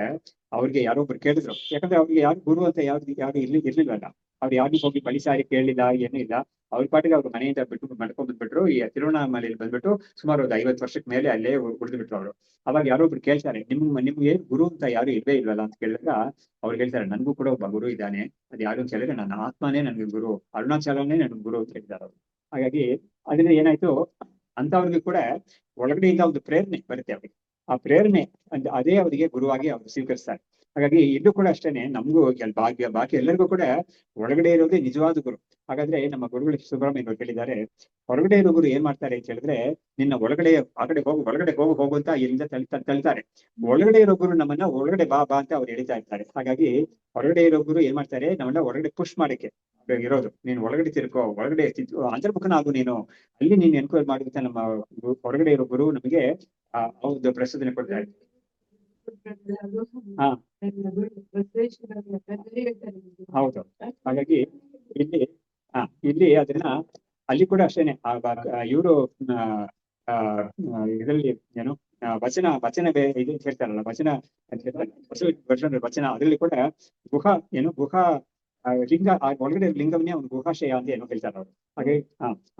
ಅವ್ರಿಗೆ ಯಾರೊಬ್ರು ಕೇಳಿದ್ರು. ಯಾಕಂದ್ರೆ ಅವ್ರಿಗೆ ಯಾರು ಗುರು ಅಂತ ಯಾರು ಇರ್ಲಿಲ್ವಲ್ಲ. ಅವ್ರು ಯಾರಿಗೂ ಹೋಗಿ ಬಳಿಸಾರಿ ಕೇಳಲಿಲ್ಲ, ಏನೂ ಇಲ್ಲ. ಅವ್ರ ಪಾಟಿಗೆ ಅವ್ರ ಮನೆಯಿಂದ ಮಾಡ್ಕೊಂಡ್ ಬಂದ್ಬಿಟ್ರು. ಈ ತಿರುವಣ್ಣಾಮಲೆಯಲ್ಲಿ ಬಂದ್ಬಿಟ್ಟು ಸುಮಾರು ಒಂದು 50 ವರ್ಷಕ್ಕೆ ಮೇಲೆ ಅಲ್ಲೇ ಉಳಿದು ಬಿಟ್ರು ಅವರು. ಅವಾಗ ಯಾರೊಬ್ರು ಕೇಳ್ತಾರೆ, ನಿಮ್ಗೆ ಗುರು ಅಂತ ಯಾರು ಇಲ್ವೇ ಇಲ್ವಲ್ಲ ಅಂತ ಕೇಳಿದಾಗ ಅವ್ರು ಹೇಳ್ತಾರೆ, ನನ್ಗೂ ಕೂಡ ಒಬ್ಬ ಗುರು ಇದ್ದಾನೆ. ಅದು ಯಾರು ಅಂತ ಹೇಳಿದ್ರೆ ನನ್ನ ಆತ್ಮನೇ ನನ್ಗೆ ಗುರು, ಅರುಣಾಚಲನೇ ನನ್ಗೆ ಗುರು ಅಂತ ಹೇಳಿದ್ದಾರೆ ಅವರು. ಹಾಗಾಗಿ ಅದರಿಂದ ಏನಾಯ್ತು, ಅಂತವ್ರಿಗೆ ಕೂಡ ಒಳಗಡೆಯಿಂದ ಒಂದು ಪ್ರೇರಣೆ ಬರುತ್ತೆ ಅವ್ರಿಗೆ. ಆ ಪ್ರೇರಣೆ ಅದೇ ಅವರಿಗೆ ಗುರುವಾಗಿ ಅವರು ಸ್ವೀಕರಿಸ್ತಾರೆ. ಹಾಗಾಗಿ ಇಲ್ಲೂ ಕೂಡ ಅಷ್ಟೇನೆ, ನಮಗೂ ಬಾಕಿ ಎಲ್ಲರಿಗೂ ಕೂಡ ಒಳಗಡೆ ಇರೋದೇ ನಿಜವಾದ ಗುರು. ಹಾಗಾದ್ರೆ ನಮ್ಮ ಗುರುಗಳು ಸುಬ್ರಹ್ಮಣ್ಯ ಹೇಳಿದ್ದಾರೆ, ಹೊರಗಡೆ ಇರೋ ಗುರು ಏನ್ ಮಾಡ್ತಾರೆ ಅಂತ ಹೇಳಿದ್ರೆ, ನಿನ್ನ ಒಳಗಡೆ ಆ ಕಡೆ ಒಳಗಡೆ ಹೋಗು ಅಂತ ಇಲ್ಲಿಂದ ತಳ್ತಾರೆ. ಒಳಗಡೆ ಇರೋ ಗುರು ನಮ್ಮನ್ನ ಒಳಗಡೆ ಬಾ ಅಂತ ಅವ್ರು ಎಳಿತಾ ಇರ್ತಾರೆ. ಹಾಗಾಗಿ ಹೊರಗಡೆ ಇರೋ ಗುರು ಏನ್ ಮಾಡ್ತಾರೆ, ನಮ್ಮನ್ನ ಹೊರಗಡೆ ಪುಷ್ ಮಾಡಕ್ಕೆ ಇರೋದು. ನೀನು ಒಳಗಡೆ ತಿರ್ಕೋ, ಒಳಗಡೆ ಅಂತರ್ಮುಖನಾಗು, ನೀನು ಅಲ್ಲಿ ನೀನು ಎನ್ಕ್ವೈರಿ ಮಾಡುವಂತ ನಮ್ಮ ಹೊರಗಡೆ ಇರೋ ಗುರು ನಮಗೆ ಅವ್ರದ್ದು ಪ್ರಚೋದನೆ ಕೊಡ್ತಾರೆ. ಹೌದು. ಹಾಗಾಗಿ ಇಲ್ಲಿ ಅದನ್ನ ಅಲ್ಲಿ ಕೂಡ ಅಷ್ಟೇನೆ, ಇವರು ಇದರಲ್ಲಿ ಏನು ವಚನ ಇದು ಹೇಳ್ತಾರಲ್ಲ, ವಚನ ವಚನ, ಅದರಲ್ಲಿ ಕೂಡ ಗುಹಾ ಲಿಂಗ, ಒಳಗಡೆ ಲಿಂಗವನ್ನೇ ಒಂದು ಗುಹಾಶಯ ಅಂತ ಏನೋ ಹೇಳ್ತಾರೆ ಅವರು.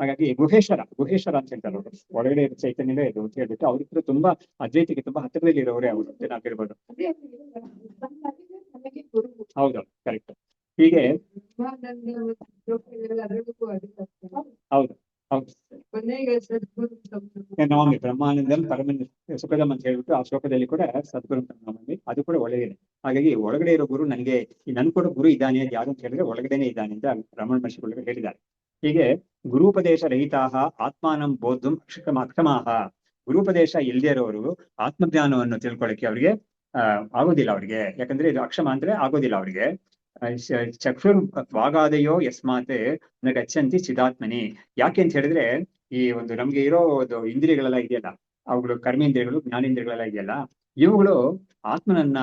ಹಾಗಾಗಿ ಗುಹೇಶ್ವರ ಅಂತ ಹೇಳ್ತಾರೆ ಅವರು. ಒಳಗಡೆ ಚೈತನ್ಯವೇ ಇದು ಅಂತ ಹೇಳ್ಬಿಟ್ಟು ಅವ್ರಿಗೂ ತುಂಬಾ ಅದ್ವೈತಿಗೆ ತುಂಬಾ ಹತ್ತಿರದಲ್ಲಿ ಇರೋರೇ ಅವರು ಅಂತ ನಾವು ಹೇಳ್ಬೋದು. ಹೌದು, ಕರೆಕ್ಟ್. ಹೀಗೆ ಹೌದು ನವಮಿ ಬ್ರಹ್ಮಾನಂದಂ ಪರಮ ಸುಖದಂ ಅಂತ ಹೇಳ್ಬಿಟ್ಟು ಆ ಶ್ಲೋಕದಲ್ಲಿ ಕೂಡ ಸದ್ಗುರು ನವಮಿ ಅದು ಕೂಡ ಒಳ್ಳೆಯದೇನೆ. ಹಾಗಾಗಿ ಒಳಗಡೆ ಇರೋ ಗುರು ನನ್ ಕೂಡ ಗುರು ಇದ್ದಾನೆ ಅಂತ ಯಾರು ಅಂತ ಹೇಳಿದ್ರೆ ಒಳಗಡೆನೆ ಇದ್ದಾನೆ ಅಂತ ರಮಣ ಮಹರ್ಷಿಗಳು ಹೇಳಿದ್ದಾರೆ. ಹೀಗೆ ಗುರುಪದೇಶ ರಹಿತಾಹ ಆತ್ಮಾನಂ ಬೋಧಂ ಅಕ್ಷಮಾಹ. ಗುರುಪದೇಶ ಇಲ್ಲದೆ ಇರೋರು ಆತ್ಮಜ್ಞಾನವನ್ನು ತಿಳ್ಕೊಳ್ಳಿಕ್ಕೆ ಅವ್ರಿಗೆ ಆಗೋದಿಲ್ಲ ಅವ್ರಿಗೆ. ಯಾಕಂದ್ರೆ ಇದು ಅಕ್ಷಮ ಅಂದ್ರೆ ಆಗೋದಿಲ್ಲ ಅವ್ರಿಗೆ. ಚಕ್ಷುರ್ ವಾಗಾದಯೋ ಯಸ್ಮಾತ್ ನ ಗಚ್ಚಂತಿ ಚಿದಾತ್ಮನಿ. ಯಾಕೆ ಅಂತ ಹೇಳಿದ್ರೆ, ಈ ಒಂದು ನಮ್ಗೆ ಇರೋ ಒಂದು ಇಂದ್ರಿಯಗಳೆಲ್ಲ ಇದೆಯಲ್ಲ, ಅವುಗಳು ಕರ್ಮೇಂದ್ರಿಯಗಳು, ಜ್ಞಾನೇಂದ್ರಿಯಗಳೆಲ್ಲ ಇದೆಯಲ್ಲ, ಇವುಗಳು ಆತ್ಮನನ್ನ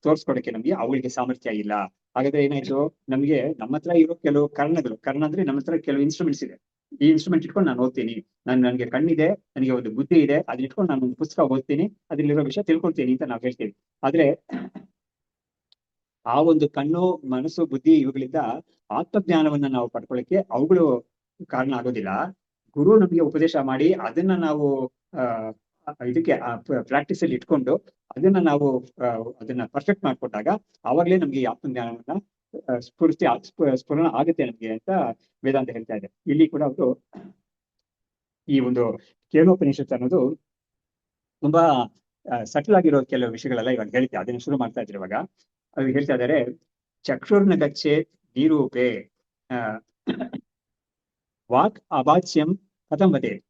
ತೋರ್ಸ್ಕೊಡಕ್ಕೆ ನಮ್ಗೆ ಅವುಗಳಿಗೆ ಸಾಮರ್ಥ್ಯ ಇಲ್ಲ. ಹಾಗಾದ್ರೆ ಏನಾಯ್ತು, ನಮ್ಗೆ ನಮ್ಮ ಹತ್ರ ಇರೋ ಕೆಲವು ಕರ್ಣ ಅಂದ್ರೆ ನಮ್ಮ ಹತ್ರ ಕೆಲವು ಇನ್ಸ್ಟ್ರೂಮೆಂಟ್ಸ್ ಇದೆ. ಈ ಇನ್ಸ್ಟ್ರೂಮೆಂಟ್ ಇಟ್ಕೊಂಡು ನಾನು ಓದ್ತೀನಿ, ನನಗೆ ಕಣ್ಣಿದೆ, ನನಗೆ ಒಂದು ಬುದ್ಧಿ ಇದೆ, ಅದನ್ನ ಇಟ್ಕೊಂಡು ನಾನು ಒಂದು ಪುಸ್ತಕ ಓದ್ತೀನಿ, ಅದ್ರಲ್ಲಿರೋ ವಿಷಯ ತಿಳ್ಕೊಳ್ತೀನಿ ಅಂತ ನಾವು ಹೇಳ್ತೀವಿ. ಆದ್ರೆ ಆ ಒಂದು ಕಣ್ಣು, ಮನಸ್ಸು, ಬುದ್ಧಿ ಇವುಗಳಿಂದ ಆತ್ಮಜ್ಞಾನವನ್ನ ನಾವು ಪಡ್ಕೊಳ್ಳಿಕ್ಕೆ ಅವುಗಳು ಕಾರಣ ಆಗೋದಿಲ್ಲ. ಗುರು ನಮಗೆ ಉಪದೇಶ ಮಾಡಿ ಅದನ್ನ ನಾವು ಇದಕ್ಕೆ ಪ್ರಾಕ್ಟೀಸ್ ಅಲ್ಲಿ ಇಟ್ಕೊಂಡು ಅದನ್ನ ನಾವು ಅದನ್ನ ಪರ್ಫೆಕ್ಟ್ ಮಾಡ್ಕೊಟ್ಟಾಗ ಆವಾಗಲೇ ನಮ್ಗೆ ಈ ಆತ್ಮಜ್ಞಾನವನ್ನ ಸ್ಫುರಣ ಆಗುತ್ತೆ ನಮ್ಗೆ ಅಂತ ವೇದಾಂತ ಹೇಳ್ತಾ ಇದೆ. ಇಲ್ಲಿ ಕೂಡ ಅವರು ಈ ಒಂದು ಕೇನೋಪನಿಷತ್ ಅನ್ನೋದು ತುಂಬಾ ಸಟಲ್ ಆಗಿರೋ ಕೆಲವು ವಿಷಯಗಳೆಲ್ಲ ಇವಾಗ ಹೇಳ್ತೀವಿ. ಅದನ್ನ ಶುರು ಮಾಡ್ತಾ ಇದ್ರು ಇವಾಗ. ಅದು ಹೇಳ್ತಾ ಇದ್ದಾರೆ, ಚಕ್ಷುರ್ನ ಗಚ್ಚೆ ನಿರೂಪೆ ಆ, ವಾಕ್ ಅವಾಚ್ಯಂ ಕಥಂ ವದೇತ್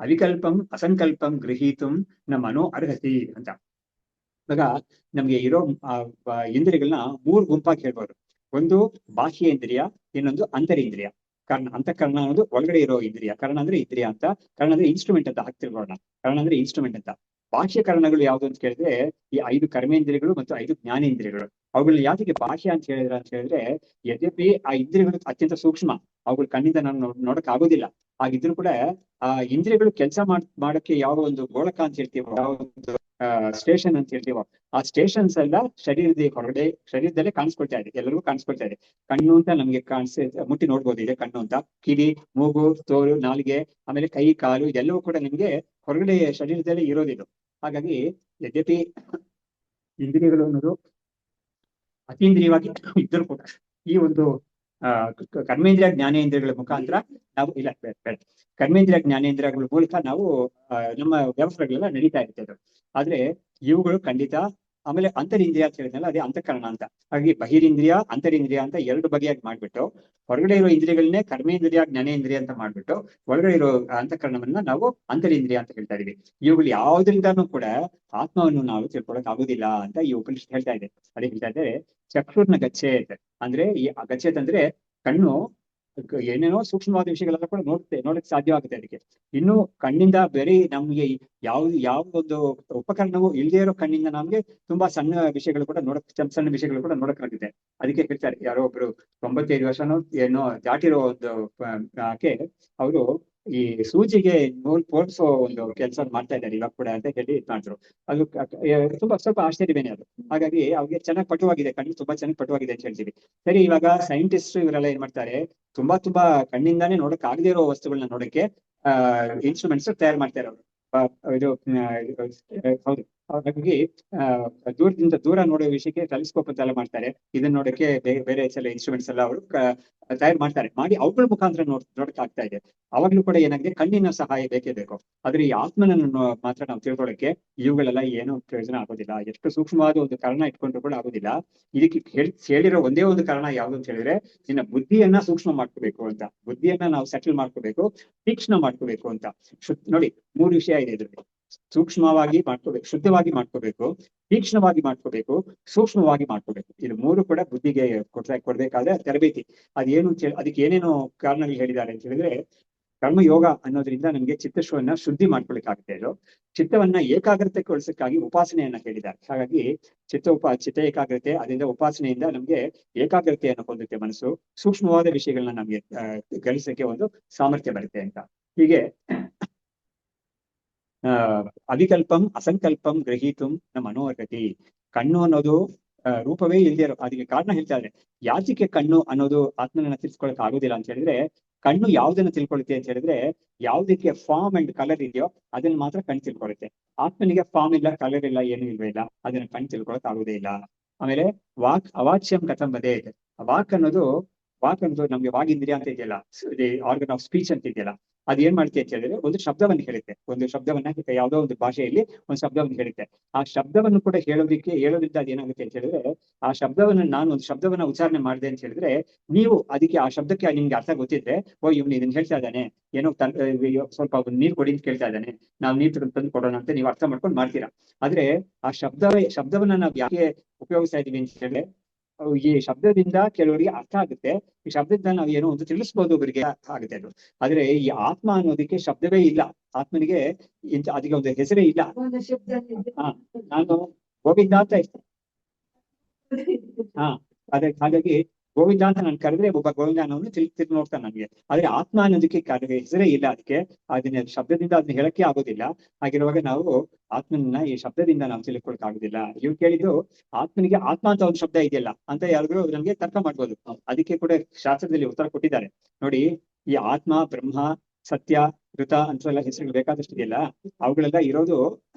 ಅವಿಕಲ್ಪಂ ಅಸಂಕಲ್ಪಂ ಗೃಹೀತುಂ ನ ಮನೋ ಅರ್ಹತಿ ಅಂತ. ಇವಾಗ ನಮ್ಗೆ ಇರೋ ಇಂದ್ರಿಯಗಳನ್ನ ಮೂರು ಗುಂಪಾಗಿ ಹೇಳ್ಬೋದು. ಒಂದು ಬಾಹ್ಯ ಇಂದ್ರಿಯ, ಇನ್ನೊಂದು ಅಂತರಿಂದ್ರಿಯ. ಅಂತಃಕರಣ ಅನ್ನೋದು ಒಳಗಡೆ ಇರೋ ಇಂದ್ರಿಯ, ಕರ್ಣ ಅಂದ್ರೆ ಇಂದ್ರಿಯ ಅಂತ, ಕರ್ಣ ಅಂದ್ರೆ ಇನ್ಸ್ಟ್ರೂಮೆಂಟ್ ಅಂತ ಹಾಕ್ತಿರ್ಬೋಣ. ಕರ್ಣ ಅಂದ್ರೆ ಇನ್ಸ್ಟ್ರೂಮೆಂಟ್ ಅಂತ. ಬಾಹ್ಯ ಕರ್ಣಗಳು ಯಾವ್ದು ಅಂತ ಕೇಳಿದ್ರೆ ಈ 5 ಕರ್ಮೇಂದ್ರಿಯಗಳು ಮತ್ತು 5 ಜ್ಞಾನೇಂದ್ರಿಯಗಳು. ಅವುಗಳನ್ನ ಯಾವ್ದಕ್ಕೆ ಬಾಹ್ಯ ಅಂತ ಹೇಳಿದ್ರೆ ಯದ್ಯಪಿ ಆ ಇಂದ್ರಿಯಗಳು ಅತ್ಯಂತ ಸೂಕ್ಷ್ಮ, ಅವುಗಳು ಕಣ್ಣಿಂದ ನಾವು ನೋಡಕ್ ಆಗೋದಿಲ್ಲ. ಹಾಗಿದ್ರು ಕೂಡ ಆ ಇಂದ್ರಿಯಗಳು ಕೆಲಸ ಮಾಡಕ್ಕೆ ಯಾವ ಒಂದು ಗೋಳಕ ಅಂತ ಹೇಳ್ತೀವೋ, ಯಾವ ಒಂದು ಸ್ಟೇಷನ್ ಅಂತ ಹೇಳ್ತೀವೋ, ಆ ಸ್ಟೇಷನ್ಸ್ ಎಲ್ಲ ಹೊರಗಡೆ ಶರೀರದಲ್ಲೇ ಕಾಣಿಸ್ಕೊಳ್ತಾ ಇದೆ, ಎಲ್ಲರಿಗೂ ಕಾಣಿಸ್ಕೊಳ್ತಾ ಇದೆ. ಕಣ್ಣು ಅಂತ ನಮ್ಗೆ ಮುಟ್ಟಿ ನೋಡ್ಬೋದು, ಇದೆ ಕಣ್ಣು ಅಂತ. ಕಿವಿ, ಮೂಗು, ತೋರು, ನಾಲಿಗೆ, ಆಮೇಲೆ ಕೈ, ಕಾಲು, ಇದೆಲ್ಲವೂ ಕೂಡ ನಿಮ್ಗೆ ಹೊರಗಡೆ ಶರೀರದಲ್ಲೇ ಇರೋದಿದು. ಹಾಗಾಗಿ ಯದ್ಯಪಿ ಇಂದ್ರಿಯಗಳು ಅನ್ನೋದು ಅತೀಂದ್ರಿಯವಾಗಿ ಇದ್ದರೂ ಕೂಡ ಈ ಒಂದು ಕರ್ಮೇಂದ್ರಿಯ ಜ್ಞಾನೇಂದ್ರಿಯಗಳ ಮುಖಾಂತರ ನಾವು ಕರ್ಮೇಂದ್ರಿಯ ಜ್ಞಾನೇಂದ್ರಿಯಗಳ ಮೂಲಕ ನಾವು ನಮ್ಮ ವ್ಯವಸ್ಥೆಗಳೆಲ್ಲ ನಡೀತಾ ಇರ್ತದೆ. ಆದ್ರೆ ಇವುಗಳು ಖಂಡಿತ, ಆಮೇಲೆ ಅಂತರಿಂದ್ರಿಯ ಅಂತ ಹೇಳಿದ್ನಲ್ಲ, ಅದೇ ಅಂತಃಕರಣ ಅಂತ. ಹಾಗಾಗಿ ಬಹಿರಿಂದ್ರಿಯ, ಅಂತರಿಂದ್ರಿಯ ಅಂತ 2 ಬಗೆಯಾಗಿ ಮಾಡ್ಬಿಟ್ಟು, ಹೊರಗಡೆ ಇರೋ ಇಂದ್ರಿಯಗಳನ್ನೇ ಕರ್ಮೇಂದ್ರಿಯ ಜ್ಞಾನೇಂದ್ರಿಯ ಅಂತ ಮಾಡ್ಬಿಟ್ಟು, ಒಳಗಡೆ ಇರೋ ಅಂತಃಕರಣವನ್ನ ನಾವು ಅಂತರಿಂದ್ರಿಯ ಅಂತ ಹೇಳ್ತಾ ಇದೀವಿ. ಇವುಗಳು ಯಾವ್ದ್ರಿಂದಾನು ಕೂಡ ಆತ್ಮವನ್ನು ನಾವು ತಿಳ್ಕೊಳಕ್ ಆಗುದಿಲ್ಲ ಅಂತ ಈ ಉಪನಿಷತ್ ಹೇಳ್ತಾ ಇದೆ. ಅದೇ ಹೇಳ್ತಾ ಇದ್ದಾರೆ, ಚಕ್ಷುರ್ನ ಗಚ್ಚೇತ್ ಅಂದ್ರೆ, ಈ ಗಚ್ಚೇತ್ ಅಂದ್ರೆ ಕಣ್ಣು ಏನೇನೋ ಸೂಕ್ಷ್ಮವಾದ ವಿಷಯಗಳೆಲ್ಲ ಕೂಡ ನೋಡಕ್ ಸಾಧ್ಯವಾಗುತ್ತೆ ಅದಕ್ಕೆ. ಇನ್ನು ಕಣ್ಣಿಂದ ಬೇರೆ ನಮ್ಗೆ ಯಾವ ಒಂದು ಉಪಕರಣವು ಇಲ್ಲದೆ ಇರೋ ಕಣ್ಣಿಂದ ನಮ್ಗೆ ತುಂಬಾ ಸಣ್ಣ ವಿಷಯಗಳು ಕೂಡ ಸಣ್ಣ ವಿಷಯಗಳು ಕೂಡ ನೋಡಕ್ಕಾಗುತ್ತೆ. ಅದಕ್ಕೆ ಹೇಳ್ತಾರೆ, ಯಾರೋ ಒಬ್ರು 95 ವರ್ಷನೋ ಏನೋ ದಾಟಿರೋ ಒಂದು ಆಕೆ, ಅವರು ಈ ಸೂಜಿಗೆ ನೂಲ್ ಪೋರ್ಸೋ ಒಂದು ಕೆಲಸ ಮಾಡ್ತಾ ಇದ್ದಾರೆ ಇವಾಗ ಕೂಡ ಅಂತ ಹೇಳಿ ಮಾಡಿದ್ರು. ಅದು ಸ್ವಲ್ಪ ಆಶ್ಚರ್ಯವೇನೆ ಅದು. ಹಾಗಾಗಿ ಅವ್ರಿಗೆ ಚೆನ್ನಾಗಿ ಪಟುವಾಗಿದೆ, ಕಣ್ಣು ತುಂಬಾ ಚೆನ್ನಾಗಿ ಪಟುವಾಗಿದೆ ಅಂತ ಹೇಳ್ತೀವಿ. ಸರಿ, ಇವಾಗ ಸೈಂಟಿಸ್ಟ್ ಇವರೆಲ್ಲ ಏನ್ ಮಾಡ್ತಾರೆ, ತುಂಬಾ ಕಣ್ಣಿಂದಾನೇ ನೋಡಕ್ ಆಗದೆ ಇರೋ ವಸ್ತುಗಳನ್ನ ನೋಡಕ್ಕೆ ಇನ್ಸ್ಟ್ರೂಮೆಂಟ್ಸ್ ತಯಾರು ಮಾಡ್ತಾರೆ ಅವರು. ಇದು ಹೌದು. ಹಾಗಾಗಿ ದೂರದಿಂದ ದೂರ ನೋಡೋ ವಿಷಯಕ್ಕೆ ಟೆಲಿಸ್ಕೋಪ್ ಅಂತೆಲ್ಲ ಮಾಡ್ತಾರೆ. ಇದನ್ನ ನೋಡಕ್ಕೆ ಬೇರೆ ಇನ್ಸ್ಟ್ರೂಮೆಂಟ್ಸ್ ಎಲ್ಲ ಅವರು ತಯಾರು ಮಾಡ್ತಾರೆ. ಮಾಡಿ ಅವುಗಳ ಮುಖಾಂತರ ನೋಡಕ್ ಆಗ್ತಾ ಇದೆ. ಅವಾಗ್ಲೂ ಕೂಡ ಏನಾಗಿದೆ, ಕಣ್ಣಿನ ಸಹಾಯ ಬೇಕೇ ಬೇಕು. ಆದ್ರೆ ಈ ಆತ್ಮನನ್ನು ಮಾತ್ರ ನಾವು ತಿಳ್ಕೊಳ್ಳೋಕೆ ಇವುಗಳೆಲ್ಲ ಏನು ಪ್ರಯೋಜನ ಆಗೋದಿಲ್ಲ. ಎಷ್ಟು ಸೂಕ್ಷ್ಮವಾದ ಒಂದು ಕಾರಣ ಇಟ್ಕೊಂಡ್ರು ಕೂಡ ಆಗೋದಿಲ್ಲ. ಇದಕ್ಕೆ ಹೇಳಿರೋ ಒಂದೇ ಒಂದು ಕಾರಣ ಯಾವ್ದು ಅಂತ ಹೇಳಿದ್ರೆ, ನಿನ್ನ ಬುದ್ಧಿಯನ್ನ ಸೂಕ್ಷ್ಮ ಮಾಡ್ಕೋಬೇಕು ಅಂತ, ಬುದ್ಧಿಯನ್ನ ನಾವು ಸೆಟಲ್ ಮಾಡ್ಕೋಬೇಕು, ತೀಕ್ಷ್ಣ ಮಾಡ್ಕೋಬೇಕು ಅಂತ. ನೋಡಿ, 3 ವಿಷಯ ಇದೆ ಇದ್ರಲ್ಲಿ. ಸೂಕ್ಷ್ಮವಾಗಿ ಮಾಡ್ಕೋಬೇಕು, ಶುದ್ಧವಾಗಿ ಮಾಡ್ಕೋಬೇಕು, ತೀಕ್ಷ್ಣವಾಗಿ ಮಾಡ್ಕೋಬೇಕು, ಸೂಕ್ಷ್ಮವಾಗಿ ಮಾಡ್ಕೋಬೇಕು. ಇದು 3 ಕೂಡ ಬುದ್ಧಿಗೆ ಕೊಡ್ಬೇಕಾದ್ರೆ ತರಬೇತಿ. ಅದೇನು ಅದಕ್ಕೆ ಏನೇನು ಕಾರಣಗಳು ಹೇಳಿದ್ದಾರೆ ಅಂತ ಹೇಳಿದ್ರೆ, ಕರ್ಮಯೋಗ ಅನ್ನೋದ್ರಿಂದ ನಮ್ಗೆ ಚಿತ್ತಶವನ್ನ ಶುದ್ಧಿ ಮಾಡ್ಕೊಳಿಕ್ಕಾಗುತ್ತೆ. ಇದು ಚಿತ್ತವನ್ನ ಏಕಾಗ್ರತೆಗೊಳಿಸಕ್ಕಾಗಿ ಉಪಾಸನೆಯನ್ನ ಹೇಳಿದ್ದಾರೆ. ಹಾಗಾಗಿ ಚಿತ್ತ ಏಕಾಗ್ರತೆ, ಅದರಿಂದ ಉಪಾಸನೆಯಿಂದ ನಮ್ಗೆ ಏಕಾಗ್ರತೆಯನ್ನು ಹೊಂದುತ್ತೆ ಮನಸ್ಸು. ಸೂಕ್ಷ್ಮವಾದ ವಿಷಯಗಳನ್ನ ನಮ್ಗೆ ಗಳಿಸಕ್ಕೆ ಒಂದು ಸಾಮರ್ಥ್ಯ ಬರುತ್ತೆ ಅಂತ. ಹೀಗೆ ಅವಿಕಲ್ಪಂ ಅಸಂಕಲ್ಪಂ ಗ್ರಹೀತುಂ ನ ಮನೋರ್ಗತಿ. ಕಣ್ಣು ಅನ್ನೋದು ರೂಪವೇ ಇಲ್ದೇ ಇರೋ, ಅದಕ್ಕೆ ಕಾರಣ ಹೇಳ್ತಾ ಇದ್ರೆ, ಯಾತಕ್ಕೆ ಕಣ್ಣು ಅನ್ನೋದು ಆತ್ಮನನ್ನ ತಿಳ್ಸ್ಕೊಳಕ್ ಆಗೋದಿಲ್ಲ ಅಂತ ಹೇಳಿದ್ರೆ, ಕಣ್ಣು ಯಾವ್ದನ್ನ ತಿಳ್ಕೊಳುತ್ತೆ ಅಂತ ಹೇಳಿದ್ರೆ, ಯಾವ್ದಕ್ಕೆ ಫಾರ್ಮ್ ಅಂಡ್ ಕಲರ್ ಇದೆಯೋ ಅದನ್ನ ಮಾತ್ರ ಕಣ್ಣು ತಿಳ್ಕೊಳುತ್ತೆ. ಆತ್ಮನಿಗೆ ಫಾರ್ಮ್ ಇಲ್ಲ, ಕಲರ್ ಇಲ್ಲ, ಏನು ಇಲ್ವೇ ಇಲ್ಲ, ಅದನ್ನ ಕಣ್ಣು ತಿಳ್ಕೊಳಕ್ ಆಗೋದೇ ಇಲ್ಲ. ಆಮೇಲೆ ವಾಕ್ ಅವಾಚ್ಯಂ ಕಥಂ ವದೇತ್. ವಾಕ್ ಅನ್ನೋದು ನಮ್ಗೆ ವಾಗೀಂದ್ರಿಯ ಅಂತ ಇದೆಯಲ್ಲ, ಆರ್ಗನ್ ಆಫ್ ಸ್ಪೀಚ್ ಅಂತ ಇದೆಯಲ್ಲ, ಅದೇನ್ ಮಾಡುತ್ತೆ ಅಂತ ಹೇಳಿದ್ರೆ, ಒಂದು ಶಬ್ದವನ್ನು ಹೇಳುತ್ತೆ. ಒಂದು ಶಬ್ದವನ್ನ ಯಾವುದೋ ಒಂದು ಭಾಷೆಯಲ್ಲಿ ಒಂದು ಶಬ್ದವನ್ನು ಹೇಳುತ್ತೆ. ಆ ಶಬ್ದವನ್ನು ಕೂಡ ಹೇಳೋದ್ರಿಂದ ಅದೇನಾಗುತ್ತೆ ಅಂತ ಹೇಳಿದ್ರೆ, ಆ ಶಬ್ದವನ್ನ, ನಾನು ಒಂದು ಶಬ್ದವನ್ನ ಉಚ್ಚಾರಣೆ ಮಾಡಿದೆ ಅಂತ ಹೇಳಿದ್ರೆ, ನೀವು ಅದಕ್ಕೆ ಆ ಶಬ್ದಕ್ಕೆ ನಿಮ್ಗೆ ಅರ್ಥ ಗೊತ್ತಿದ್ರೆ, ಇವ್ನು ಇದನ್ನ ಹೇಳ್ತಾ ಇದ್ದಾನೆ, ಏನೋ ಸ್ವಲ್ಪ ನೀರು ಕೊಡಿ ಅಂತ ಕೇಳ್ತಾ ಇದ್ದಾನೆ, ನಾವು ನೀರು ತಂದು ಕೊಡೋಣ ಅಂತ ನೀವು ಅರ್ಥ ಮಾಡ್ಕೊಂಡು ಮಾಡ್ತೀರಾ. ಆದ್ರೆ ಆ ಶಬ್ದವನ್ನ ನಾವು ಯಾಕೆ ಉಪಯೋಗಿಸ್ತಾ ಇದೀವಿ ಅಂತ ಹೇಳಿದ್ರೆ, ಈ ಶಬ್ದದಿಂದ ಕೆಲವರಿಗೆ ಅರ್ಥ ಆಗುತ್ತೆ, ಈ ಶಬ್ದದಿಂದ ನಾವು ಏನೋ ಒಂದು ತಿಳಿಸ್ಬೋದು, ಅವರಿಗೆ ಅರ್ಥ ಆಗುತ್ತೆ ಅದು. ಆದ್ರೆ ಈ ಆತ್ಮ ಅನ್ನೋದಕ್ಕೆ ಶಬ್ದವೇ ಇಲ್ಲ, ಆತ್ಮನಿಗೆ ಅದಕ್ಕೆ ಒಂದು ಹೆಸರೇ ಇಲ್ಲ. ನಾನು ಗೋವಿಂದ ಅಂತ ಹಾಗಾಗಿ ಗೋವಿಂದ ಅಂತ ನಾನು ಕರೆದ್ರೆ ಒಬ್ಬ ಗೋವಿಂದ ಅನ್ನೋನು ತಿರುಗಿ ನೋಡ್ತಾನೆ ನನಗೆ. ಆದ್ರೆ ಆತ್ಮ ಅನ್ನೋದಕ್ಕೆ ಹೆಸರೇ ಇಲ್ಲ, ಅದಕ್ಕೆ ಅದನ್ನ ಶಬ್ದದಿಂದ ಅದನ್ನ ಹೇಳಕ್ಕೆ ಆಗೋದಿಲ್ಲ. ಹಾಗಿರುವಾಗ ನಾವು ಆತ್ಮನ ಈ ಶಬ್ದದಿಂದ ನಾವು ತಿಳ್ಕೊಳಕ್ ಆಗುದಿಲ್ಲ. ಇವ್ರು ಕೇಳಿದ್ದು ಆತ್ಮನಿಗೆ ಆತ್ಮ ಅಂತ ಒಂದು ಶಬ್ದ ಇದೆಯಲ್ಲ ಅಂತ ಯಾರಿಗೂ ನಮ್ಗೆ ತರ್ಕ ಮಾಡ್ಬೋದು. ಅದಕ್ಕೆ ಕೂಡ ಶಾಸ್ತ್ರದಲ್ಲಿ ಉತ್ತರ ಕೊಟ್ಟಿದ್ದಾರೆ ನೋಡಿ. ಈ ಆತ್ಮ, ಬ್ರಹ್ಮ, ಸತ್ಯ, ಋತ ಅಂತೆಲ್ಲ ಹೆಸರುಗಳು ಬೇಕಾದಷ್ಟು ಇದೆಯಲ್ಲ, ಅವುಗಳೆಲ್ಲ ಇರೋದು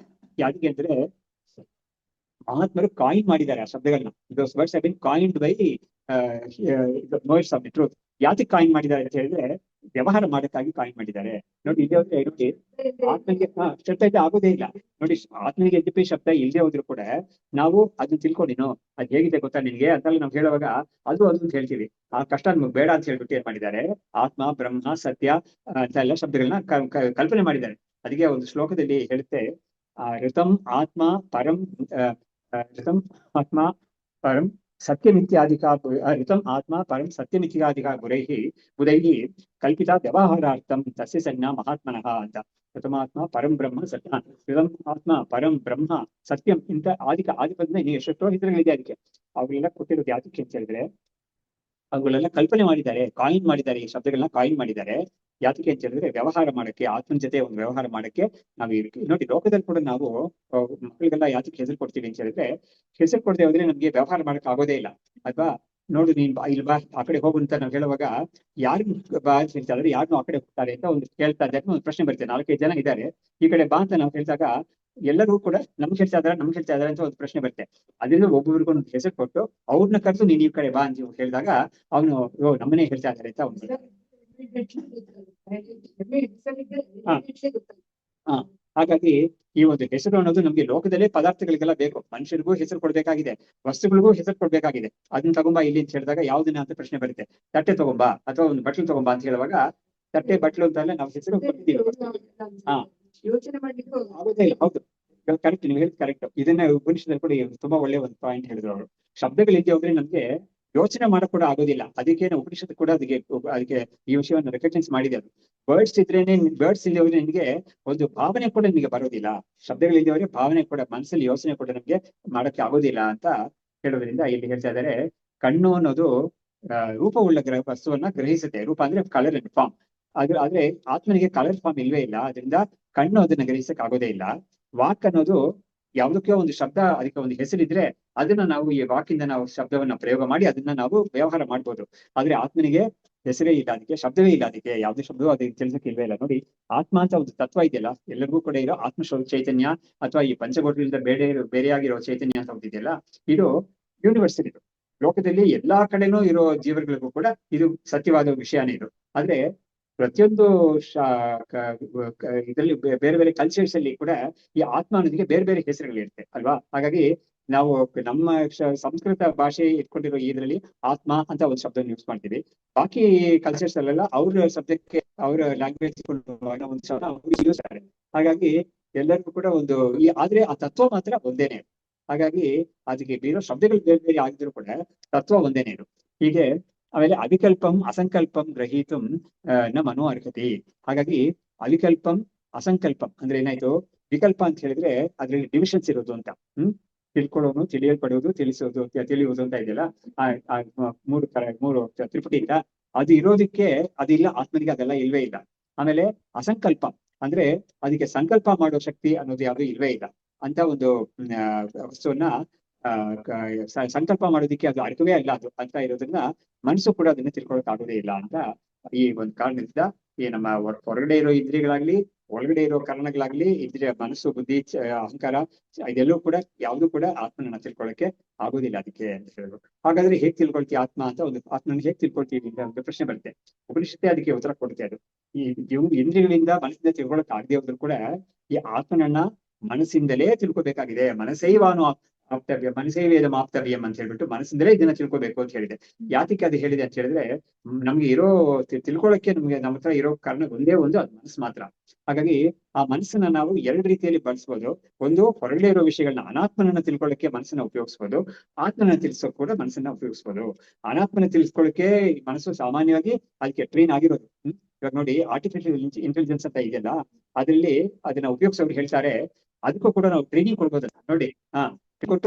ಯಾಕೆ ಅಂದ್ರೆ ಮಹಾತ್ಮರು ಕಾಯಿನ್ ಮಾಡಿದ್ದಾರೆ ಆ ಶಬ್ದಗಳನ್ನ. Those words have been coined by knowers of the truth. ಯಾತಕ್ಕೆ ಕಾಯಿನ್ ಮಾಡಿದ್ದಾರೆ ಅಂತ ಹೇಳಿದ್ರೆ, ವ್ಯವಹಾರ ಮಾಡಕ್ಕಾಗಿ ಕಾಯಿನ್ ಮಾಡಿದ್ದಾರೆ. ನೋಡಿ ಇಲ್ಲಿ ಹೋದ್ರೆ ನೋಡಿ ಆತ್ಮನಿಗೆ ಶಬ್ದ ಆಗೋದೇ ಇಲ್ಲ. ನೋಡಿ ಆತ್ಮನಿಗೆ ಯದ್ಯಪಿ ಶಬ್ದ ಇಲ್ಲದೆ ಹೋದ್ರು ಕೂಡ ನಾವು ಅದನ್ನ ತಿಳ್ಕೊಂಡಿನೋ ಅದ್ ಹೇಗಿದೆ ಗೊತ್ತಾ ನಿನ್ಗೆ ಅಂತಲ್ಲಿ ನಾವು ಹೇಳುವಾಗ ಅದು ಅಂತ ಹೇಳ್ತೀವಿ. ಆ ಕಷ್ಟ ನಮ್ಗೆ ಬೇಡ ಅಂತ ಹೇಳ್ಬಿಟ್ಟು ಏನ್ ಮಾಡಿದ್ದಾರೆ, ಆತ್ಮ ಬ್ರಹ್ಮ ಸತ್ಯ ಅಂತ ಎಲ್ಲ ಶಬ್ದಗಳನ್ನ ಕಲ್ಪನೆ ಮಾಡಿದ್ದಾರೆ. ಅದಕ್ಕೆ ಒಂದು ಶ್ಲೋಕದಲ್ಲಿ ಹೇಳುತ್ತೆ, ಋತಂ ಆತ್ಮ ಪರಂ ಋತಂ ಆತ್ಮ ಪರಂ ಸತ್ಯಮಿತ್ಯಾಧಿಕಾ ಋತಂ ಆತ್ಮ ಪರಂ ಸತ್ಯಮಿತ್ಯಾಧಿಕಾ ಬುಧೈಹಿ ಕಲ್ಪಿತ ವ್ಯವಹಾರಾರ್ಥಂ ತಸ್ಯ ಸಂಜ್ಞಾ ಮಹಾತ್ಮನಃ ಅಂತ. ಋತಮಾತ್ಮ ಪರಂ ಬ್ರಹ್ಮ ಸತ್ಯ, ಋತಂ ಆತ್ಮ ಪರಂ ಬ್ರಹ್ಮ ಸತ್ಯಂ ಇಂತ ಆದಿಪದನ ಎಷ್ಟೋ ಹೆಸರುಗಳಿದೆ. ಅದಕ್ಕೆ ಅವೆಲ್ಲ ಕೊಟ್ಟಿರೋದು ಯಾತಕ್ಕೆ ಅಂತ ಹೇಳಿದ್ರೆ ಅವುಗಳೆಲ್ಲ ಕಲ್ಪನೆ ಮಾಡಿದ್ದಾರೆ, ಕಾಯಿನ್ ಮಾಡಿದ್ದಾರೆ. ಈ ಶಬ್ದಗಳನ್ನ ಕಾಯಿನ್ ಮಾಡಿದ್ದಾರೆ ಯಾತಕ್ಕೆ ಅಂತ ಹೇಳಿದ್ರೆ ವ್ಯವಹಾರ ಮಾಡಕ್ಕೆ, ಆತ್ಮನ ಜೊತೆ ಒಂದು ವ್ಯವಹಾರ ಮಾಡಕ್ಕೆ. ನಾವು ನೋಡಿ ಲೋಕದಲ್ಲಿ ಕೂಡ ನಾವು ಮಕ್ಕಳಿಗೆಲ್ಲ ಯಾತಕ್ಕೆ ಹೆಸರು ಕೊಡ್ತೀವಿ ಅಂತ ಹೇಳಿದ್ರೆ, ಹೆಸರು ಕೊಡದೆ ಹೋದ್ರೆ ನಮ್ಗೆ ವ್ಯವಹಾರ ಮಾಡಕ್ ಆಗೋದೇ ಇಲ್ಲ ಅಲ್ವಾ. ನೋಡು ನೀನ್ ಇಲ್ಲಿ ಬಾ ಆ ಕಡೆ ಹೋಗು ಅಂತ ನಾವು ಹೇಳುವಾಗ ಯಾರು ಬಾ ಅಂತ ಹೇಳ್ತಾರೆ, ಯಾರನ್ನು ಆ ಕಡೆ ಹೋಗ್ತಾರೆ ಅಂತ ಒಂದು ಕೇಳ್ತಾ ಇದ್ದಾರೆ. ಒಂದು ಪ್ರಶ್ನೆ ಬರುತ್ತೆ, 4-5 ಜನ ಇದ್ದಾರೆ ಈ ಕಡೆ ಬಾ ಅಂತ ನಾವು ಹೇಳಿದಾಗ ಎಲ್ಲರೂ ಕೂಡ ನಮ್ಗೆ ಹೇಳ್ತಾ ಇದಾರೆ ಅಂತ ಒಂದು ಪ್ರಶ್ನೆ ಬರುತ್ತೆ. ಅದರಿಂದ ಒಬ್ಬೊಬ್ರಿಗೊಂದು ಹೆಸರು ಕೊಟ್ಟು ಅವ್ರನ್ನ ಕರೆದು ನೀನ್ ಈ ಕಡೆ ಬಾ ಅಂತ ಹೇಳಿದಾಗ ಅವನು ನಮ್ಮನೆ ಹೇಳ್ತಾ ಇದ್ದಾರೆ ಅಂತ ಅವ್ನು ಹಾಗಾಗಿ ಈ ಒಂದು ಹೆಸರು ಅನ್ನೋದು ನಮ್ಗೆ ಲೋಕದಲ್ಲೇ ಪದಾರ್ಥಗಳಿಗೆಲ್ಲ ಬೇಕು. ಮನುಷ್ಯರಿಗೂ ಹೆಸರು ಕೊಡ್ಬೇಕಾಗಿದೆ, ವಸ್ತುಗಳಿಗೂ ಹೆಸರು ಕೊಡ್ಬೇಕಾಗಿದೆ. ಅದನ್ನ ತಗೊಂಬಾ ಇಲ್ಲಿ ಅಂತ ಹೇಳಿದಾಗ ಯಾವ್ದನ್ನ ಅಂತ ಪ್ರಶ್ನೆ ಬರುತ್ತೆ. ತಟ್ಟೆ ತಗೊಂಬಾ ಅಥವಾ ಒಂದು ಬಟ್ಲು ತಗೊಂಬಾ ಅಂತ ಹೇಳುವಾಗ ತಟ್ಟೆ ಬಟ್ಲು ಅಂತಾನೆ ನಾವು ಹೆಸರು ಕೊಟ್ಟಿದ್ದೀವಿ. ಯೋಚನೆ ಮಾಡ್ಲಿಕ್ಕೆ ಆಗೋದೇ ಇಲ್ಲ. ಹೌದು, ಕರೆಕ್ಟ್, ನೀವು ಹೇಳಿದ್ ಕರೆಕ್ಟ್. ಇದನ್ನ ಉಪನಿಷದಲ್ಲಿ ಕೂಡ ತುಂಬಾ ಒಳ್ಳೆ ಒಂದು ಪಾಯಿಂಟ್ ಹೇಳಿದ್ರು ಅವರು. ಶಬ್ದಗಳಿದ್ದೆ ಹೋದ್ರೆ ನಮ್ಗೆ ಯೋಚನೆ ಮಾಡಕ್ ಕೂಡ ಆಗೋದಿಲ್ಲ. ಅದಕ್ಕೆ ಉಪನಿಷತ್ತು ಕೂಡ ಅದಕ್ಕೆ ಈ ವಿಷಯವನ್ನು ರೆಕಗ್ನೈಸ್ ಮಾಡಿದೆ. ಅದು ಬರ್ಡ್ಸ್ ಇದ್ರೇನೆ, ಬರ್ಡ್ಸ್ ಇಲ್ಲಿ ಹೋದ್ರೆ ನಿಮಗೆ ಒಂದು ಭಾವನೆ ಕೂಡ ನಿಮಗೆ ಬರೋದಿಲ್ಲ. ಶಬ್ದಗಳಿದ್ದೆ ಹೋದ್ರೆ ಭಾವನೆ ಕೂಡ, ಮನಸ್ಸಲ್ಲಿ ಯೋಚನೆ ಕೂಡ ನಮ್ಗೆ ಮಾಡಕ್ಕೆ ಆಗೋದಿಲ್ಲ ಅಂತ ಹೇಳೋದ್ರಿಂದ ಇಲ್ಲಿ ಹೇಳ್ತಾ ಇದ್ದಾರೆ, ಕಣ್ಣು ಅನ್ನೋದು ರೂಪವುಳ್ಳ ವಸ್ತುವನ್ನ ಗ್ರಹಿಸುತ್ತೆ. ರೂಪ ಅಂದ್ರೆ ಕಲರ್ ಅಂಡ್ ಫಾರ್ಮ್. ಆದ್ರೆ ಆತ್ಮನಿಗೆ ಕಲರ್ ಫಾರ್ಮ್ ಇಲ್ವೇ ಇಲ್ಲ. ಅದರಿಂದ ಕಣ್ಣು ಅದನ್ನ ಗ್ರಹಿಸಕ್ ಆಗೋದೇ ಇಲ್ಲ. ವಾಕ್ ಅನ್ನೋದು ಯಾವುದಕ್ಕೆ ಒಂದು ಶಬ್ದ, ಅದಕ್ಕೆ ಒಂದು ಹೆಸರಿದ್ರೆ ಅದನ್ನ ನಾವು ಈ ವಾಕಿಂದ ನಾವು ಶಬ್ದವನ್ನ ಪ್ರಯೋಗ ಮಾಡಿ ಅದನ್ನ ನಾವು ವ್ಯವಹಾರ ಮಾಡ್ಬೋದು. ಆದ್ರೆ ಆತ್ಮನಿಗೆ ಹೆಸರೇ ಇಲ್ಲ, ಅದಕ್ಕೆ ಶಬ್ದವೇ ಇಲ್ಲ, ಅದಕ್ಕೆ ಯಾವುದೇ ಶಬ್ದವೂ ಅದಕ್ಕೆ ತಿಳಿಸಕ್ಕೆ ಇಲ್ವೇ ಇಲ್ಲ. ನೋಡಿ, ಆತ್ಮ ಅಂತ ಒಂದು ತತ್ವ ಇದೆಯಲ್ಲ, ಎಲ್ಲರಿಗೂ ಕೂಡ ಇರೋ ಆತ್ಮ ಚೈತನ್ಯ ಅಥವಾ ಈ ಪಂಚಕೋಟಿಯಿಂದ ಬೇರೆಯಾಗಿರೋ ಚೈತನ್ಯ ಅಂತ ಇದೆಯಲ್ಲ, ಇದು ಯೂನಿವರ್ಸಲ್. ಇದು ಲೋಕದಲ್ಲಿ ಎಲ್ಲಾ ಕಡೆನೂ ಇರೋ ಜೀವಗಳಿಗೂ ಕೂಡ ಇದು ಸತ್ಯವಾದ ವಿಷಯನೇ ಇದು. ಆದ್ರೆ ಪ್ರತಿಯೊಂದು ಇದರಲ್ಲಿ ಬೇರೆ ಬೇರೆ ಕಲ್ಚರ್ಸ್ ಅಲ್ಲಿ ಕೂಡ ಈ ಆತ್ಮ ಅನ್ನೋದಕ್ಕೆ ಬೇರೆ ಬೇರೆ ಹೆಸರುಗಳಿರುತ್ತೆ ಅಲ್ವಾ. ಹಾಗಾಗಿ ನಾವು ನಮ್ಮ ಸಂಸ್ಕೃತ ಭಾಷೆ ಇಟ್ಕೊಂಡಿರೋ ಇದರಲ್ಲಿ ಆತ್ಮ ಅಂತ ಒಂದು ಶಬ್ದವನ್ನು ಯೂಸ್ ಮಾಡ್ತೀವಿ. ಬಾಕಿ ಕಲ್ಚರ್ಸ್ ಅಲ್ಲೆಲ್ಲ ಅವ್ರ ಶಬ್ದಕ್ಕೆ, ಅವ್ರ ಲ್ಯಾಂಗ್ವೇಜ್ ಒಂದು ಶಬ್ದ ಯೂಸ್ ಮಾಡ್ತಾರೆ. ಹಾಗಾಗಿ ಎಲ್ಲರಿಗೂ ಕೂಡ ಒಂದು ಆದ್ರೆ ಆ ತತ್ವ ಮಾತ್ರ ಒಂದೇನೆ. ಹಾಗಾಗಿ ಅದಕ್ಕೆ ಬೇರೆ ಶಬ್ದಗಳು ಬೇರೆ ಬೇರೆ ಆಗಿದ್ರು ಕೂಡ ತತ್ವ ಒಂದೇನೆ ಇದು. ಹೀಗೆ ಆಮೇಲೆ ಅವಿಕಲ್ಪಂ ಅಸಂಕಲ್ಪಂ ಗ್ರಹೀತುಂ ನ ಮನೋ ಅರ್ಹತಿ. ಹಾಗಾಗಿ ಅವಿಕಲ್ಪಂ ಅಸಂಕಲ್ಪಂ ಅಂದ್ರೆ ಏನಾಯ್ತು, ವಿಕಲ್ಪ ಅಂತ ಹೇಳಿದ್ರೆ ಅದ್ರಲ್ಲಿ ಡಿವಿಷನ್ಸ್ ಇರೋದು ಅಂತ. ತಿಳ್ಕೊಳ್ಳೋನು, ತಿಳಿಯಲ್ಪಡುವುದು, ತಿಳಿಯುವುದು ಅಂತ ಇದೆಯಲ್ಲ, ಮೂರು ತ್ರಿಪುಟಿ ಇಂದ ಅದು ಇರೋದಕ್ಕೆ ಅದಿಲ್ಲ. ಆತ್ಮನಿಗೆ ಅದೆಲ್ಲ ಇಲ್ವೇ ಇಲ್ಲ. ಆಮೇಲೆ ಅಸಂಕಲ್ಪ ಅಂದ್ರೆ ಅದಕ್ಕೆ ಸಂಕಲ್ಪ ಮಾಡೋ ಶಕ್ತಿ ಅನ್ನೋದು ಯಾವುದು ಇಲ್ವೇ ಇಲ್ಲ ಅಂತ ಒಂದು ವಸ್ತುವನ್ನ ಸಂಕಲ್ಪ ಮಾಡೋದಿಕ್ಕೆ ಅದು ಅರ್ಥವೇ ಅಲ್ಲ ಅದು ಅಂತ ಇರೋದ್ರಿಂದ ಮನಸ್ಸು ಕೂಡ ಅದನ್ನ ತಿಳ್ಕೊಳಕ್ ಆಗೋದೇ ಇಲ್ಲ ಅಂತ ಈ ಒಂದು ಕಾರಣದಿಂದ ಈ ನಮ್ಮ ಹೊರಗಡೆ ಇರೋ ಇಂದ್ರಿಯಗಳಾಗ್ಲಿ, ಒಳಗಡೆ ಇರೋ ಕಾರಣಗಳಾಗ್ಲಿ, ಇಂದ್ರಿಯ ಮನಸ್ಸು, ಬುದ್ಧಿ, ಅಹಂಕಾರ ಇದೆಲ್ಲವೂ ಕೂಡ ಯಾವ್ದು ಕೂಡ ಆತ್ಮನನ್ನ ತಿಳ್ಕೊಳಕ್ಕೆ ಆಗೋದಿಲ್ಲ ಅದಕ್ಕೆ ಅಂತ ಹೇಳ್ಬೇಕು. ಹಾಗಾದ್ರೆ ಹೇಗ್ ತಿಳ್ಕೊಳ್ತೀವಿ ಆತ್ಮ ಅಂತ, ಒಂದು ಆತ್ಮನ ಹೇಗ್ ತಿಳ್ಕೊಳ್ತೀವಿ ಅಂತ ಒಂದು ಪ್ರಶ್ನೆ ಬರುತ್ತೆ. ಉಪನಿಷತ್ತೇ ಅದಕ್ಕೆ ಉತ್ತರ ಕೊಡುತ್ತೆ. ಅದು ಈ ಇಂದ್ರಿಯಗಳಿಂದ ಮನಸ್ಸಿಂದ ತಿಳ್ಕೊಳಕ್ ಆಗದೆ ಹೋದ್ರು ಕೂಡ ಈ ಆತ್ಮನನ್ನ ಮನಸ್ಸಿಂದಲೇ ತಿಳ್ಕೊಬೇಕಾಗಿದೆ. ಮನಸೈವಾನು ಆಪ್ತವ್ಯ, ಮನಸೇವೇದ ಆಪ್ತವ್ಯಂ ಅಂತ ಹೇಳ್ಬಿಟ್ಟು ಮನಸ್ಸಿಂದಲೇ ಇದನ್ನ ತಿಳ್ಕೊಬೇಕು ಅಂತ ಹೇಳಿದೆ. ಯಾತಕ್ಕೆ ಅದು ಹೇಳಿದೆ ಅಂತ ಹೇಳಿದ್ರೆ, ನಮ್ಗೆ ಇರೋ ತಿಳ್ಕೊಳಕ್ಕೆ ನಮ್ಮ ಹತ್ರ ಇರೋ ಕಾರಣ ಒಂದೇ ಒಂದು, ಅದು ಮನಸ್ಸು ಮಾತ್ರ. ಹಾಗಾಗಿ ಆ ಮನಸ್ಸನ್ನ ನಾವು ಎರಡು ರೀತಿಯಲ್ಲಿ ಬಳಸ್ಬೋದು. ಒಂದು, ಹೊರಗಡೆ ಇರೋ ವಿಷಯಗಳನ್ನ, ಅನಾತ್ಮನನ್ನ ತಿಳ್ಕೊಳ್ಳಕ್ಕೆ ಮನಸ್ಸನ್ನ ಉಪಯೋಗಿಸ್ಬೋದು. ಆತ್ಮನ ತಿಳಿಸೋಕ್ ಕೂಡ ಮನಸ್ಸನ್ನ ಉಪಯೋಗಿಸ್ಬೋದು. ಅನಾತ್ಮನ ತಿಳಿಸ್ಕೊಳ್ಳಕ್ಕೆ ಮನಸ್ಸು ಸಾಮಾನ್ಯವಾಗಿ ಅದಕ್ಕೆ ಟ್ರೈನ್ ಆಗಿರೋದು. ಇವಾಗ ನೋಡಿ, ಆರ್ಟಿಫಿಷಿಯಲ್ ಇಂಟೆಲಿಜೆನ್ಸ್ ಅಂತ ಇದೆಯಲ್ಲ, ಅದ್ರಲ್ಲಿ ಅದನ್ನ ಉಪಯೋಗಿಸೋರು ಹೇಳ್ತಾರೆ, ಅದಕ್ಕೂ ಕೂಡ ನಾವು ಟ್ರೈನಿಂಗ್ ಕೊಡ್ಬೋದು. ನೋಡಿ,